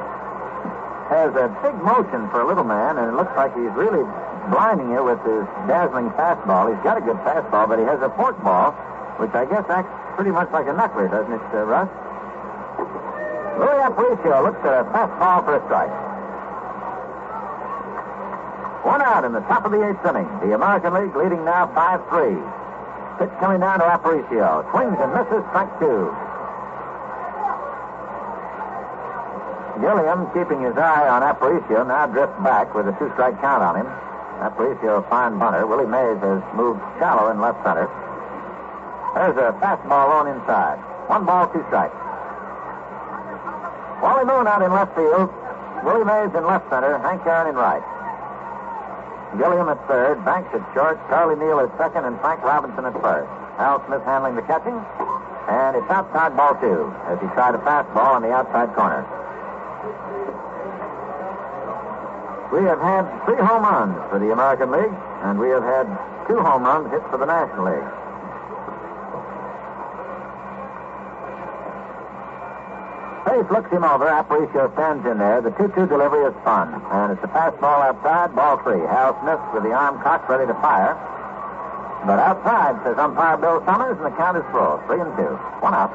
Speaker 2: has a big motion for a little man, and it looks like he's really blinding you with his dazzling fastball. He's got a good fastball, but he has a forkball, which I guess acts pretty much like a knuckler, doesn't it, Russ? Louis Aparicio looks at a fastball for a strike. 1 out in the top of the 8th inning. The American League leading now 5-3. Pitch coming down to Aparicio. Swings and misses, strike 2. Gilliam, keeping his eye on Aparicio, now drifts back with a 2-strike count on him. Aparicio, a fine bunter. Willie Mays has moved shallow in left center. There's a fastball on inside. 1 ball, 2 strikes. Wally Moon out in left field. Willie Mays in left center. Hank Aaron in right. Gilliam at 3rd. Banks at short. Charlie Neal at 2nd, and Frank Robinson at 1st. Al Smith handling the catching. And it's outside ball 2 as he tried a fastball on the outside corner. We have had 3 home runs for the American League, and we have had 2 home runs hit for the National League. Pace looks him over. Aparicio stands in there. The 2-2 delivery is spun, and it's a fastball outside, ball 3. Hal Smith with the arm cocked, ready to fire. But outside, says umpire Bill Summers, and the count is full. 3-2. 1 out.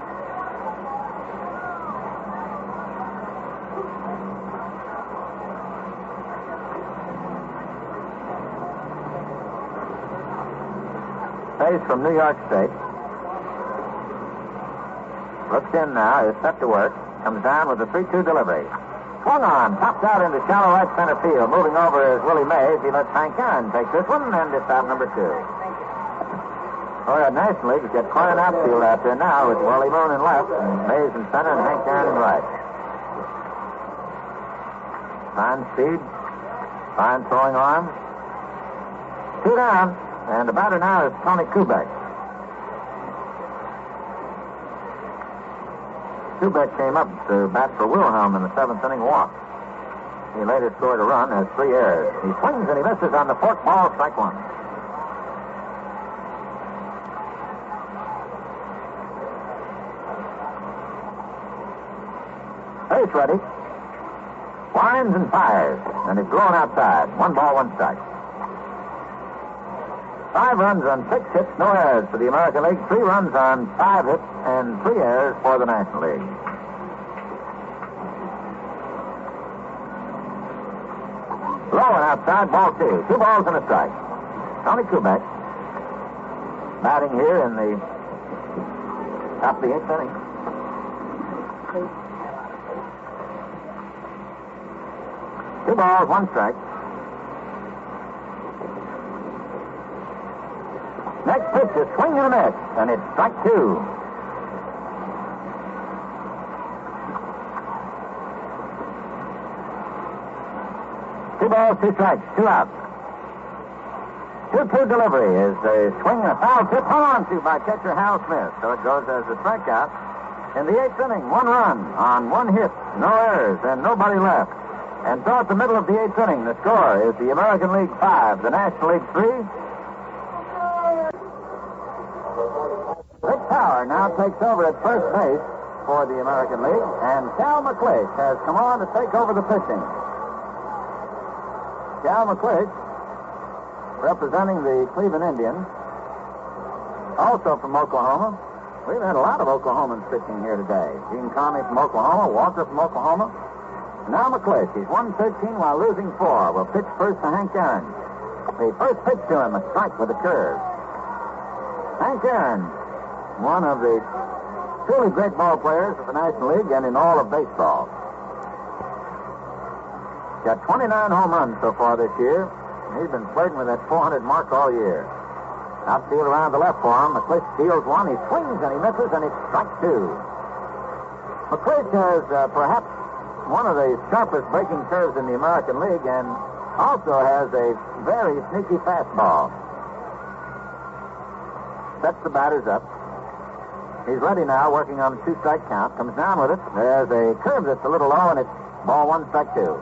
Speaker 2: Pace from New York State. Looks in now, is set to work. Comes down with a 3-2 delivery. swung on, popped out into shallow right center field. Moving over is Willie Mays. He lets Hank Aaron take this one, and it's out number 2. Oh, the National League has got quite an outfield out there now with Wally Moon in left, and Mays in center, and Hank Aaron in right. Fine speed, fine throwing arm. 2 down, and the batter now is Tony Kubek. Kubek came up to bat for Wilhelm in the 7th inning walk. He later scored a run, has 3 errors. He swings and he misses on the fork ball, strike 1. Base ready. Winds and fires, and it's blown outside. 1 ball, 1 strike. 5 runs on 6 hits, no errors for the American League. 3 runs on 5 hits and 3 errors for the National League. Low and outside, ball 2. 2 balls and a strike. Tony Kubek batting here in the top of the 8th inning. Two balls, 1 strike. Next pitch is swing and a miss, and it's strike 2. 2 balls, 2 strikes, 2 outs. 2-2 delivery is a swing and a foul tip hung on to by catcher Hal Smith. So it goes as a strikeout. In the 8th inning, 1 run on 1 hit, no errors, and nobody left. And so at the middle of the 8th inning, the score is the American League 5, the National League 3. Vic Power now takes over at first base for the American League, and Cal McClish has come on to take over the pitching. Cal McClish, representing the Cleveland Indians, also from Oklahoma. We've had a lot of Oklahomans pitching here today. Gene Conley from Oklahoma, Walker from Oklahoma. Now McClish, he's 113 while losing 4. Will pitch first to Hank Aaron. The first pitch to him, a strike with a curve. Hank Aaron, one of the truly great ball players of the National League and in all of baseball. Got 29 home runs so far this year. He's been flirting with that 400 mark all year. Outfield around the left for him. McClish steals 1. He swings and he misses, and it's strike 2. McClish has perhaps one of the sharpest breaking curves in the American League, and also has a very sneaky fastball. Sets the batters up. He's ready now, working on a 2-strike count. Comes down with it. There's a curve that's a little low, and it's ball 1, strike 2.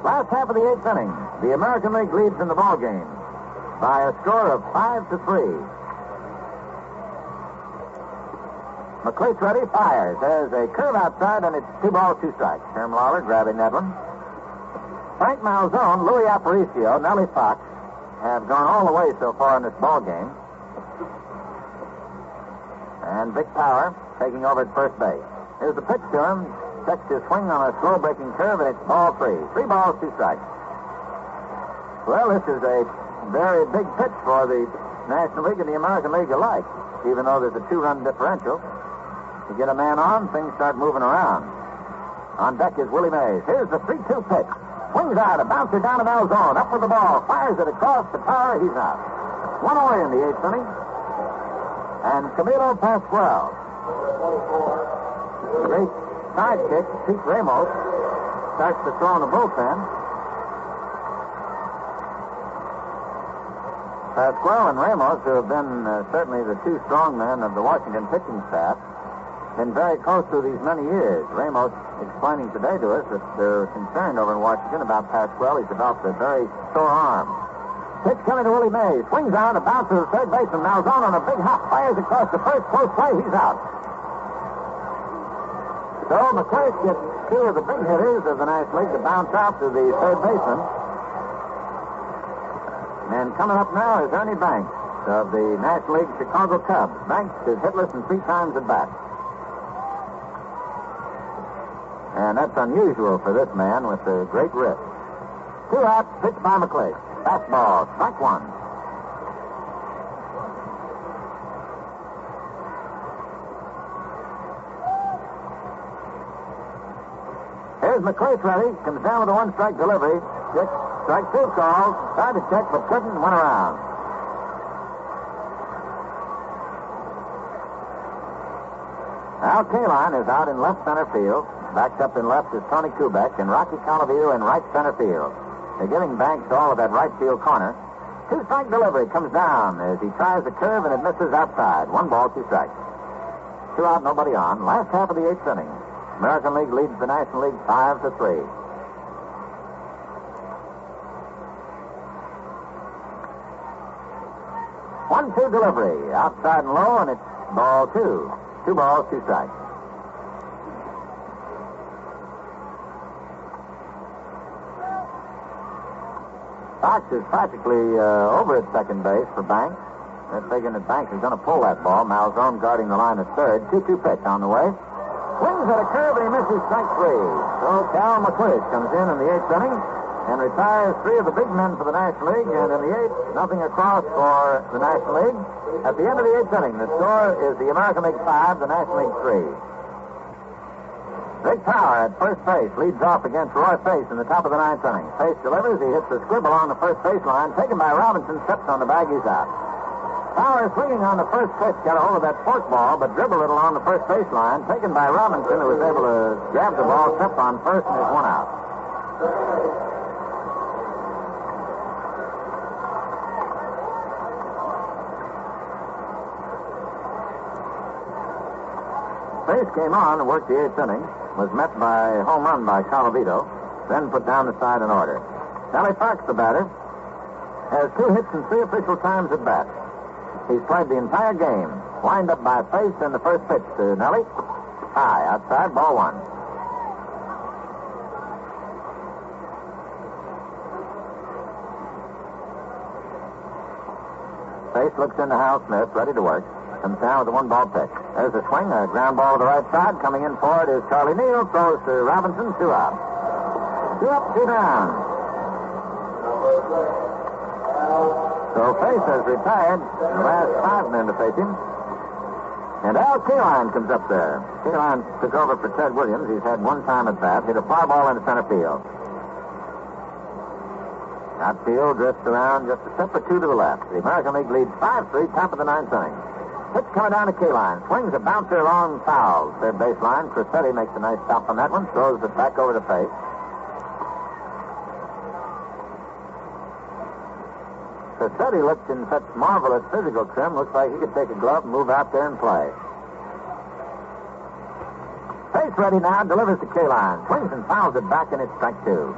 Speaker 2: Last half of the 8th inning, the American League leads in the ball game by a score of 5-3. McClish ready, fires. There's a curve outside, and it's 2 balls, 2 strikes. Herm Lawler grabbing that one. Frank Malzone, Louis Aparicio, Nellie Fox have gone all the way so far in this ball game. And Vic Power taking over at first base. Here's the pitch to him. Checks his swing on a slow breaking curve, and it's ball 3. 3 balls, 2 strikes. Well, this is a very big pitch for the National League and the American League alike, even though there's a 2-run differential. You get a man on, things start moving around. On deck is Willie Mays. Here's the 3-2 pitch. Swings out, a bouncer down to Malzone. Up with the ball. Fires it across the Power. He's out. 1 away in the 8th inning. And Camilo Pascual, great sidekick, Pete Ramos, starts to throw in the bullpen. Pascual and Ramos, who have been certainly the 2 strong men of the Washington pitching staff, been very close to these many years. Ramos explaining today to us that they're concerned over in Washington about Pascual. He's developed a very sore arm. Pitch coming to Willie Mays. Swings out, a bounce to the third baseman. Malzone on a big hop. Fires across the first. Close play. He's out. So McClish gets 2 of the big hitters of the National League to bounce out to the third baseman. And coming up now is Ernie Banks of the National League Chicago Cubs. Banks is hitless and 3 times at bat. And that's unusual for this man with a great wrist. 2 outs, pitched by McClish. Fastball, strike 1. Here's McClace ready. Comes down with a one-strike delivery. Strike two called. Tried to check, but couldn't. Went around. Al Kaline is out in left center field. Backed up in left is Tony Kubek, and Rocky Colavito in right center field. They're giving Banks all of that right field corner. Two-strike delivery comes down as he tries the curve, and it misses outside. 1 ball, 2 strikes. 2 out, nobody on. Last half of the 8th inning. American League leads the National League 5-3. One-two delivery, outside and low, and it's ball 2. 2 balls, 2 strikes. Fox is practically over at second base for Banks. They're thinking that Banks is going to pull that ball. Malzone guarding the line at third. 2-2 pitch on the way. Swings at a curve and he misses strike 3. So Cal McClish comes in the 8th inning and retires 3 of the big men for the National League. And in the 8th, nothing across for the National League. At the end of the 8th inning, the score is the American League 5, the National League 3. Big Power at first base leads off against Roy Face in the top of the 9th inning. Face delivers. He hits a squib along the first baseline. Taken by Robinson. Steps on the bag. He's out. Power swinging on the first pitch. Got a hold of that fork ball, but dribbled it along the first baseline. Taken by Robinson, who was able to grab the ball, step on first, and is 1 out. Face came on and worked the 8th inning. Was met by a home run by Colavito, then put down the side in order. Nellie Fox, the batter, has 2 hits and 3 official times at bat. He's played the entire game. Wind up by Face in the first pitch to Nellie. High, outside, ball 1. Face looks into Hal Smith, ready to work. Comes down with a 1 ball pitch. There's a swing, a ground ball to the right side. Coming in for it is Charlie Neal. Throws to Robinson, 2 out. 2 up, 2 down. So Face has retired. The last 5 men to face him. And Al Kaline comes up there. Kaline took over for Ted Williams. He's had 1 time at bat. Hit a fly ball into center field. Outfield drifts around just a step or 2 to the left. The American League leads 5-3, top of the 9th inning. Pitch coming down to Kaline. Swings a bouncer along foul. Third baseline. Crissetti makes a nice stop on that one. Throws it back over to Face. Crissetti looked in such marvelous physical trim. Looks like he could take a glove and move out there and play. Face ready now. Delivers to Kaline. Swings and fouls it back, and it's strike 2.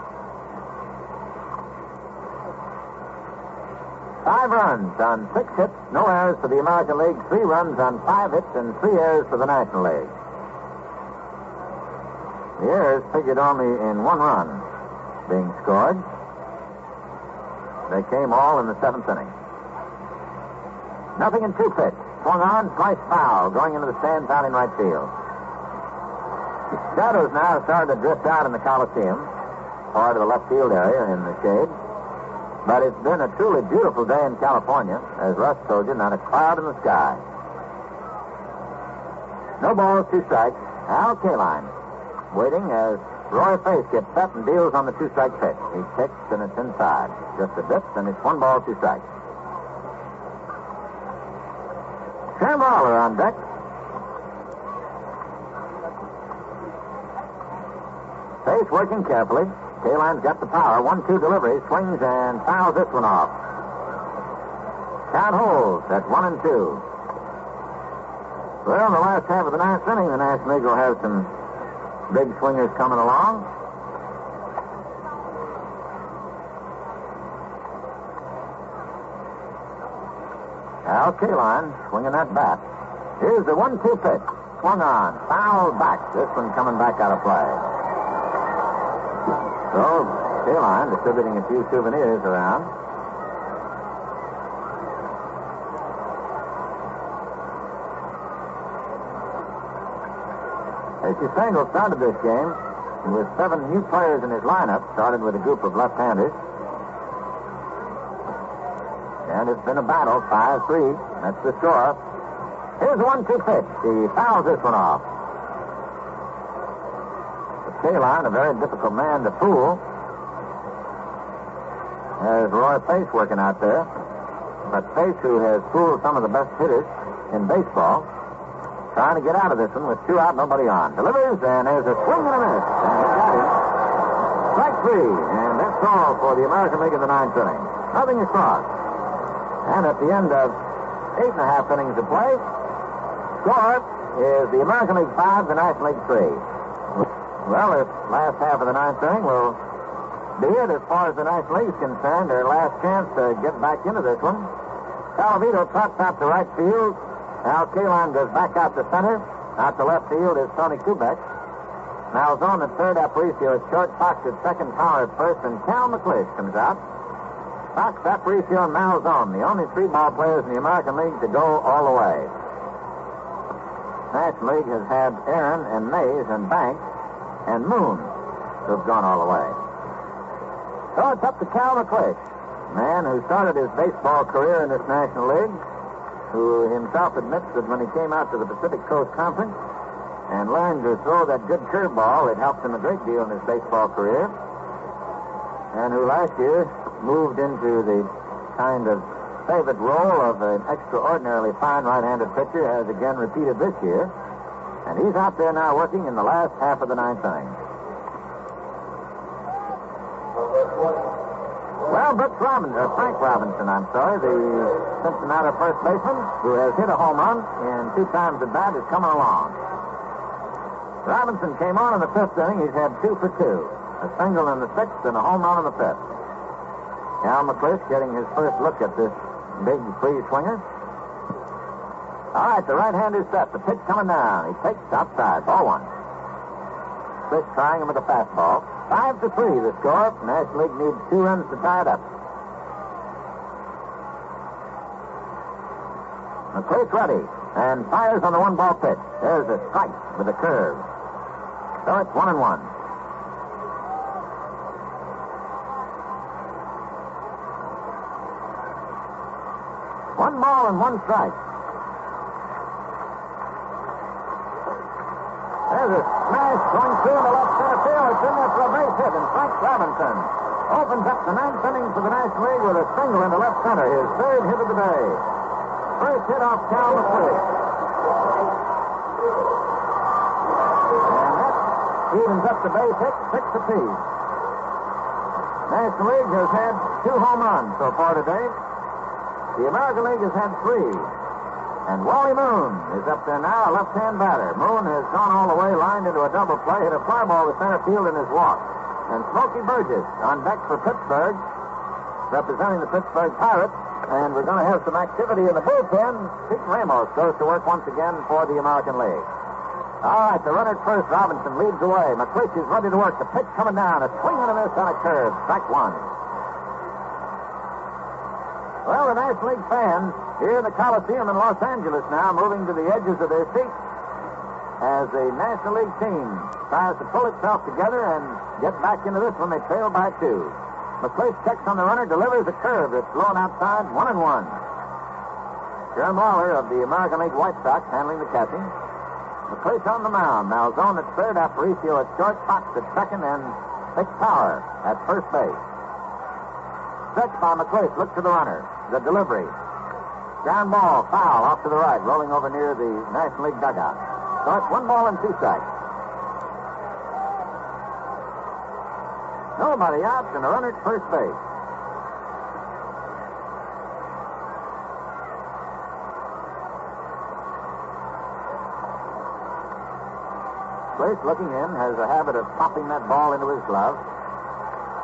Speaker 2: 5 runs on 6 hits, no errors for the American League, 3 runs on 5 hits, and 3 errors for the National League. The errors figured only in 1 run being scored. They came all in the 7th inning. Nothing in 2 pitch. Swung on, sliced foul, going into the stands out in right field. Shadows now have started to drift out in the Coliseum, part of the left field area in the shade. But it's been a truly beautiful day in California. As Russ told you, not a cloud in the sky. No balls, 2 strikes. Al Kaline waiting as Roy Face gets set and deals on the 2-strike pitch. He kicks and it's inside. Just a bit, and it's 1 ball, 2 strikes. Sam Lawler on deck. Face working carefully. Kaline's got the power. 1-2 delivery. Swings and fouls this one off. Count holds at 1-2. Well, in the last half of the 9th inning, the National League will have some big swingers coming along. Al Kaline swinging that bat. Here's the 1-2 pitch. Swung on. Foul back. This one coming back out of play. So, Kaline distributing a few souvenirs around. H.C. Stengel started this game with 7 new players in his lineup. Started with a group of left-handers. And it's been a battle, 5-3. That's the score. Here's the 1-2 pitch. He fouls this one off. The Kaline, a very difficult man to fool. There's Roy Pace working out there. But Pace, who has fooled some of the best hitters in baseball, trying to get out of this one with 2 out, nobody on. Delivers, and there's a swing and a miss. And he got him. Strike 3, and that's all for the American League in the 9th inning. Nothing across. And at the end of 8 and a half innings of play, score is the American League 5, the National League 3. Well, this last half of the 9th inning will be it as far as the National League is concerned. Their last chance to get back into this one. Calavito trots out to right field. Al Kaline goes back out to center. Out to left field is Tony Kubek. Malzone at third, Aparicio at short, Fox at second, Power at first, and Cal McClish comes out. Fox, Aparicio, and Malzone, the only 3 ball players in the American League to go all the way. National League has had Aaron and Mays and Banks and Moon who have gone all the way. So it's up to Cal McClish, man who started his baseball career in this National League, who himself admits that when he came out to the Pacific Coast Conference and learned to throw that good curveball, it helped him a great deal in his baseball career, and who last year moved into the kind of favorite role of an extraordinarily fine right-handed pitcher, has again repeated this year, and he's out there now working in the last half of the 9th inning. Well, Frank Robinson, the Cincinnati first baseman, who has hit a home run in 2 times at bat, is coming along. Robinson came on in the 5th inning. He's had 2 for 2. A single in the 6th and a home run in the 5th. Cal McClish getting his first look at this big free swinger. All right, the right-hander's set. The pitch coming down. He takes outside. Ball 1. Clish trying him with a fastball. 5-3 the score. National League needs 2 runs to tie it up. McClish ready and fires on the 1-ball pitch. There's a strike with a curve. So it's 1-1. One ball and 1 strike. There's a smash going through in the left center field. It's in there for a base hit, and Frank Robinson opens up the 9th inning for the National League with a single into left center, his 3rd hit of the day. First hit off Cal McClish. And that evens up the base hit, 6 apiece. National League has had 2 home runs so far today. The American League has had 3. And Wally Moon is up there now, a left-hand batter. Moon has gone all the way, lined into a double play, hit a fly ball to center field in his walk. And Smokey Burgess on deck for Pittsburgh, representing the Pittsburgh Pirates. And we're going to have some activity in the bullpen. Pete Ramos goes to work once again for the American League. All right, the runner at first, Robinson, leads away. McClish is ready to work. The pitch coming down, a swing and a miss on a curve. Strike 1. Well, the National League fans here in the Coliseum in Los Angeles now moving to the edges of their seats as the National League team tries to pull itself together and get back into this one. They trail by 2. McClish checks on the runner, delivers a curve that's blown outside, 1-1. Jerm Lawler of the American League White Sox handling the catching. McClish on the mound. Malzone at third, Aparicio at short, Fox at second, and Vic Power at first base. Stretch by McClish. Look to the runner. The delivery. Ground ball, foul, off to the right, rolling over near the National League dugout. So it's 1 ball and 2 strikes. Nobody out, and a runner at first base. Place looking in has a habit of popping that ball into his glove.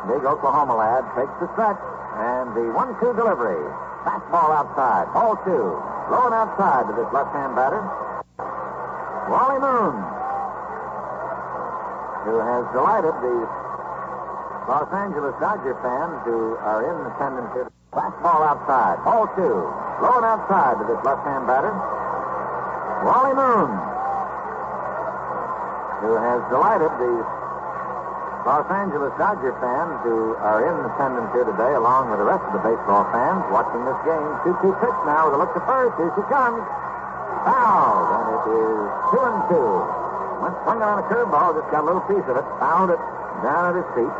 Speaker 2: Big Oklahoma lad takes the stretch, and the 1-2 delivery. Fastball outside, ball 2. Blowing outside to this left-hand batter. Wally Moon, who has delighted the Los Angeles Dodger fans who are in attendance here. Fastball outside, ball 2. Blowing outside to this left-hand batter. Wally Moon, who has delighted the Los Angeles Dodger fans who are in attendance here today, along with the rest of the baseball fans watching this game. 2-2 pitch now with a look to first. Here she comes. Fouled, and it is 2-2.
Speaker 3: Went swinging on a curveball, just got a little piece of it, fouled it down at his feet.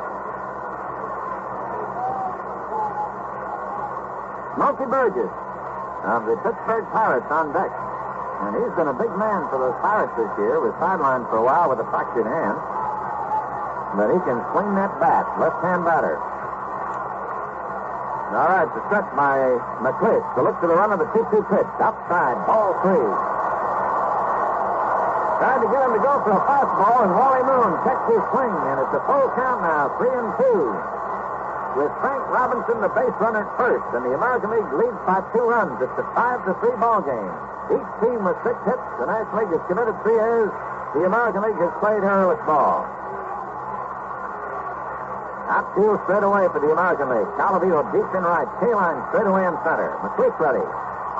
Speaker 3: Smokey Burgess of the Pittsburgh Pirates on deck. And he's been a big man for those Pirates this year. Was sidelined for a while with a fractured hand. But he can swing that bat, left-hand batter. All right, the stretch by McClish. To look to the run of the 2-2 pitch. Outside, ball 3. Tried to get him to go for a fastball, and Wally Moon checked his swing, and it's a full count now, 3-2. With Frank Robinson, the base runner, at first, and the American League leads by 2 runs. It's a 5-3 ball game. Each team with 6 hits. The National League has committed 3 errors. The American League has played heroic ball. Outfield straight away for the American League. Calavito deep in right. K-line straight away in center. McClish ready.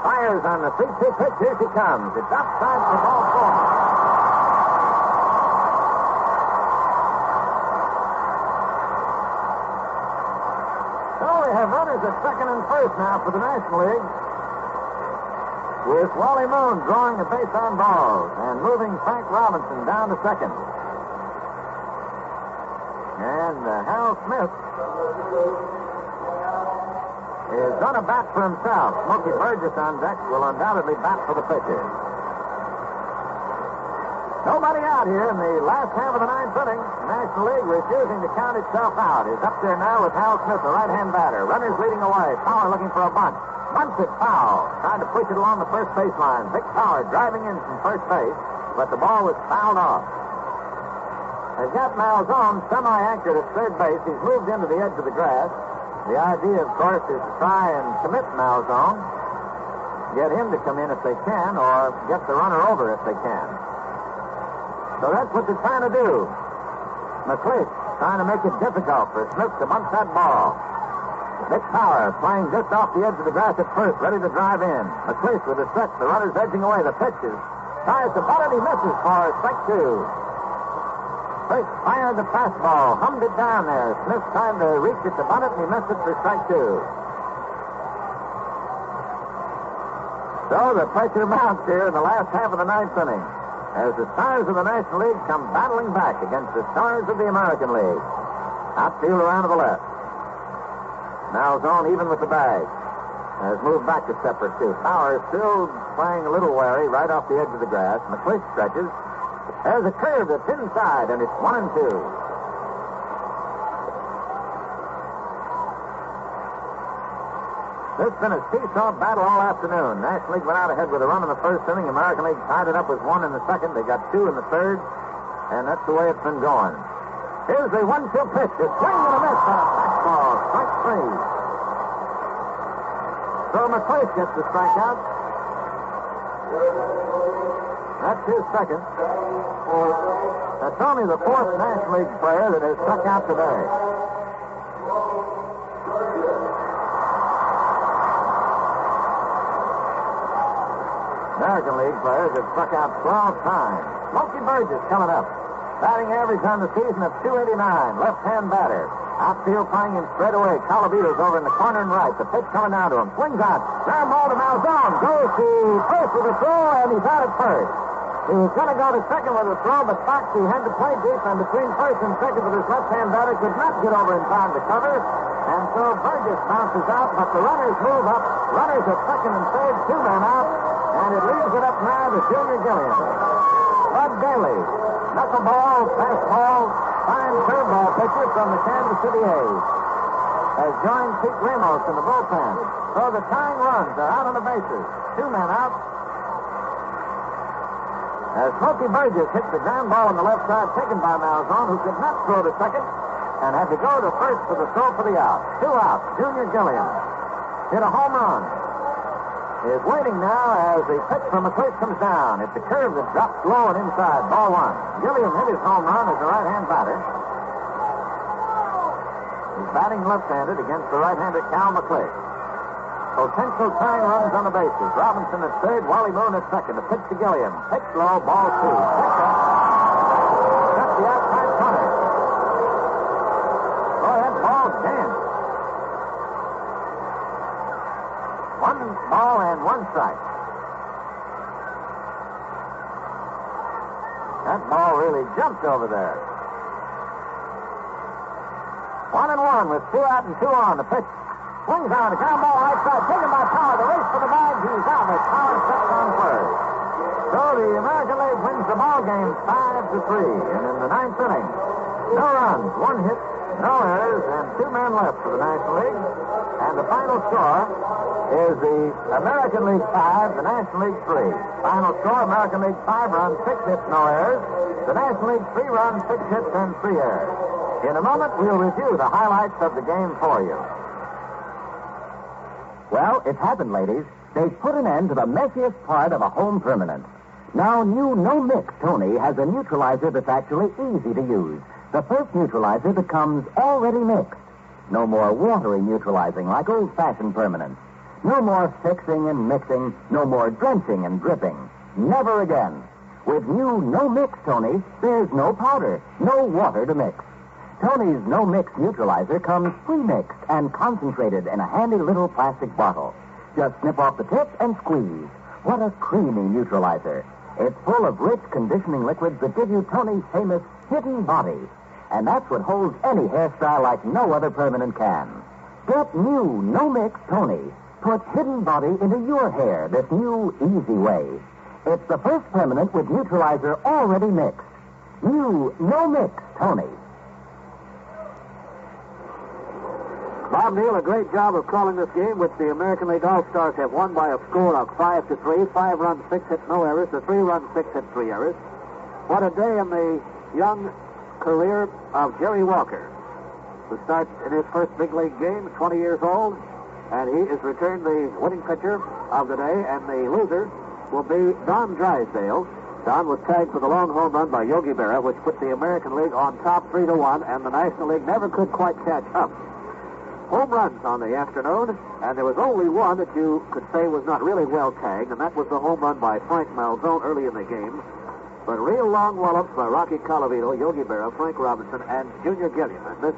Speaker 3: Fires on the 3-2 pitch. Here she comes. It's outside for ball 4. Runners at second and first now for the National League, with Wally Moon drawing a base on balls and moving Frank Robinson down to second. And Hal Smith is going to bat for himself. Smokey Burgess on deck will undoubtedly bat for the pitcher. Nobody out here in the last half of the 9th inning. The National League refusing to count itself out. Is up there now with Hal Smith, the right-hand batter. Runners leading away. Power looking for a bunt. Bunts it foul. Trying to push it along the first baseline. Vic Power driving in from first base, but the ball was fouled off. They've got Malzone semi-anchored at third base. He's moved into the edge of the grass. The idea, of course, is to try and commit Malzone. Get him to come in if they can, or get the runner over if they can. So that's what they're trying to do. McClish trying to make it difficult for Smith to bunt that ball. Vic Power playing just off the edge of the grass at first, ready to drive in. McClish with a stretch. The runner's edging away. The pitches. Tries to bunt it. He misses for strike 2. First fired the fastball. Hummed it down there. Smith trying to reach it to bunt it, and he missed it for strike 2. So the pressure mounts here in the last half of the 9th inning, as the stars of the National League come battling back against the stars of the American League. Outfield around to the left. Malzone even with the bag. Has moved back a step or 2. Power still playing a little wary right off the edge of the grass. McClish stretches. There's a curve that's inside, and it's 1-2. This has been a seesaw battle all afternoon. National League went out ahead with a run in the first inning. American League tied it up with 1 in the second. They got 2 in the third, and that's the way it's been going. Here's the 1-2 pitch. A swing and a miss on a fastball. Strike 3. So McClish gets the strikeout. That's his second. That's only the 4th National League player that has struck out today. American League players have struck out 12 times. Smokey Burgess coming up. Batting average on the season of .289. Left-hand batter. Outfield playing him straight away. Calavito's over in the corner and right. The pitch coming down to him. Swings out. Ground ball to Malzone. Goes to first with a throw, and he's out at first. He was going to go to second with a throw, but Foxy had to play deep, and between first and second with his left-hand batter could not get over in time to cover. And so Burgess bounces out, but the runners move up. Runners at second and third, 2 men out. And it leaves it up now to Junior Gilliam. Bud Daly, knuckleball, fastball, fine curveball pitcher from the Kansas City A's, has joined Pete Ramos in the bullpen. So the tying runs are out on the bases. 2 men out. As Smokey Burgess hit the ground ball on the left side, taken by Malzone, who could not throw to second, and had to go to first for the throw for the out. 2 outs. Junior Gilliam hit a home run. Is waiting now as the pitch from McClish comes down. It's a curve that drops low and inside. Ball 1. Gilliam hit his home run as a right-hand batter. He's batting left-handed against the right-hander Cal McClish. Potential tying runs on the bases. Robinson at third, Wally Moon at second. The pitch to Gilliam. Pitch low, ball 2. Picked up. That's the outside corner. Boy, that ball danced. 1 ball and 1 strike.
Speaker 2: That ball really jumped over there. 1-1 with 2 out and 2 on. The pitch swings on. The ground ball right side. Taken by Power. The race for the bag. He's out. It's Power sets on first. So the American League wins the ball game 5-3. And in the 9th inning, no runs, 1 hit, no errors, and 2 men left for the National League. And the final score is the American League 5, the National League 3. Final score, American League 5 runs, 6 hits, no errors. The National League 3 runs, 6 hits, and 3 errors. In a moment, we'll review the highlights of the game for you.
Speaker 5: Well, it's happened, ladies. They've put an end to the messiest part of a home permanent. Now, new No Mix Tony has a neutralizer that's actually easy to use. The first neutralizer that comes already mixed. No more watery neutralizing like old-fashioned permanents. No more fixing and mixing. No more drenching and dripping. Never again. With new No Mix Tony, there's no powder, no water to mix. Tony's No Mix neutralizer comes pre-mixed and concentrated in a handy little plastic bottle. Just snip off the tip and squeeze. What a creamy neutralizer. It's full of rich conditioning liquids that give you Tony's famous hidden body. And that's what holds any hairstyle like no other permanent can. Get new No Mix Tony. Put hidden body into your hair this new, easy way. It's the first permanent with neutralizer already mixed. New No Mix Tony.
Speaker 3: Bob Neal, a great job of calling this game, which the American League All-Stars have won by a score of 5-3. 5 runs, 6 hits, no errors. The 3 runs, 6 hits, 3 errors. What a day in the young career of Jerry Walker, who starts in his first big league game, 20 years old, and he is returned the winning pitcher of the day, and the loser will be Don Drysdale. Don was tagged for the long home run by Yogi Berra, which put the American League on top 3-1, and the National League never could quite catch up. Home runs on the afternoon, and there was only one that you could say was not really well tagged, and that was the home run by Frank Malzone early in the game. But real long wallops by Rocky Colavito, Yogi Berra, Frank Robinson, and Junior Gilliam. And this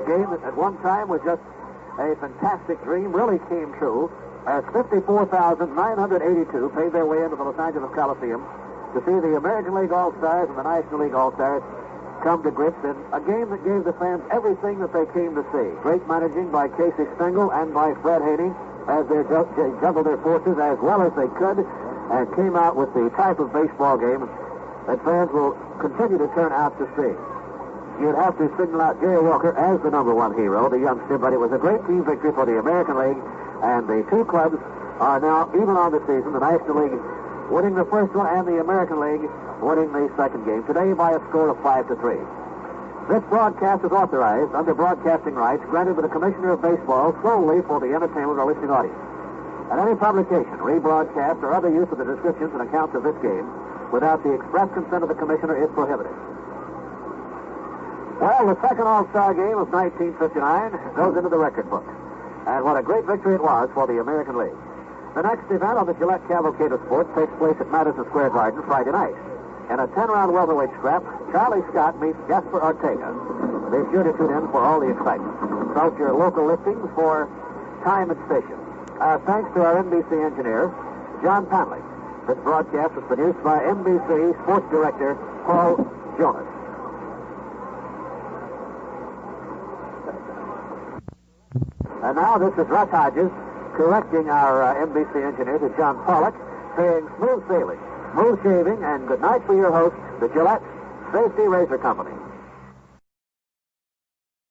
Speaker 3: game at one time was just a fantastic dream, really came true, as 54,982 paid their way into the Los Angeles Coliseum to see the American League All-Stars and the National League All-Stars come to grips in a game that gave the fans everything that they came to see. Great managing by Casey Stengel and by Fred Haney as they juggled their forces as well as they could and came out with the type of baseball game that fans will continue to turn out to see. You'd have to signal out Jerry Walker as the number one hero, the youngster, but it was a great team victory for the American League, and the two clubs are now even on the season, the National League winning the first one and the American League winning the second game, today by a score of 5-3. This broadcast is authorized under broadcasting rights granted by the Commissioner of Baseball solely for the entertainment of our listening audience. And any publication, rebroadcast, or other use of the descriptions and accounts of this game without the express consent of the Commissioner is prohibited. Well, the second All-Star Game of 1959 goes into the record book. And what a great victory it was for the American League. The next event on the Gillette Cavalcade of Sports takes place at Madison Square Garden Friday night. In a 10-round welterweight scrap, Charlie Scott meets Jasper Ortega. Be sure to tune in for all the excitement. Consult your local listings for time and station. Thanks to our NBC engineer, John Panley. This broadcast was produced by NBC Sports Director Paul Jonas. And now this is Russ Hodges correcting our NBC engineer, to John Pollock, saying smooth sailing, smooth shaving, and good night for your host, the Gillette Safety Razor Company.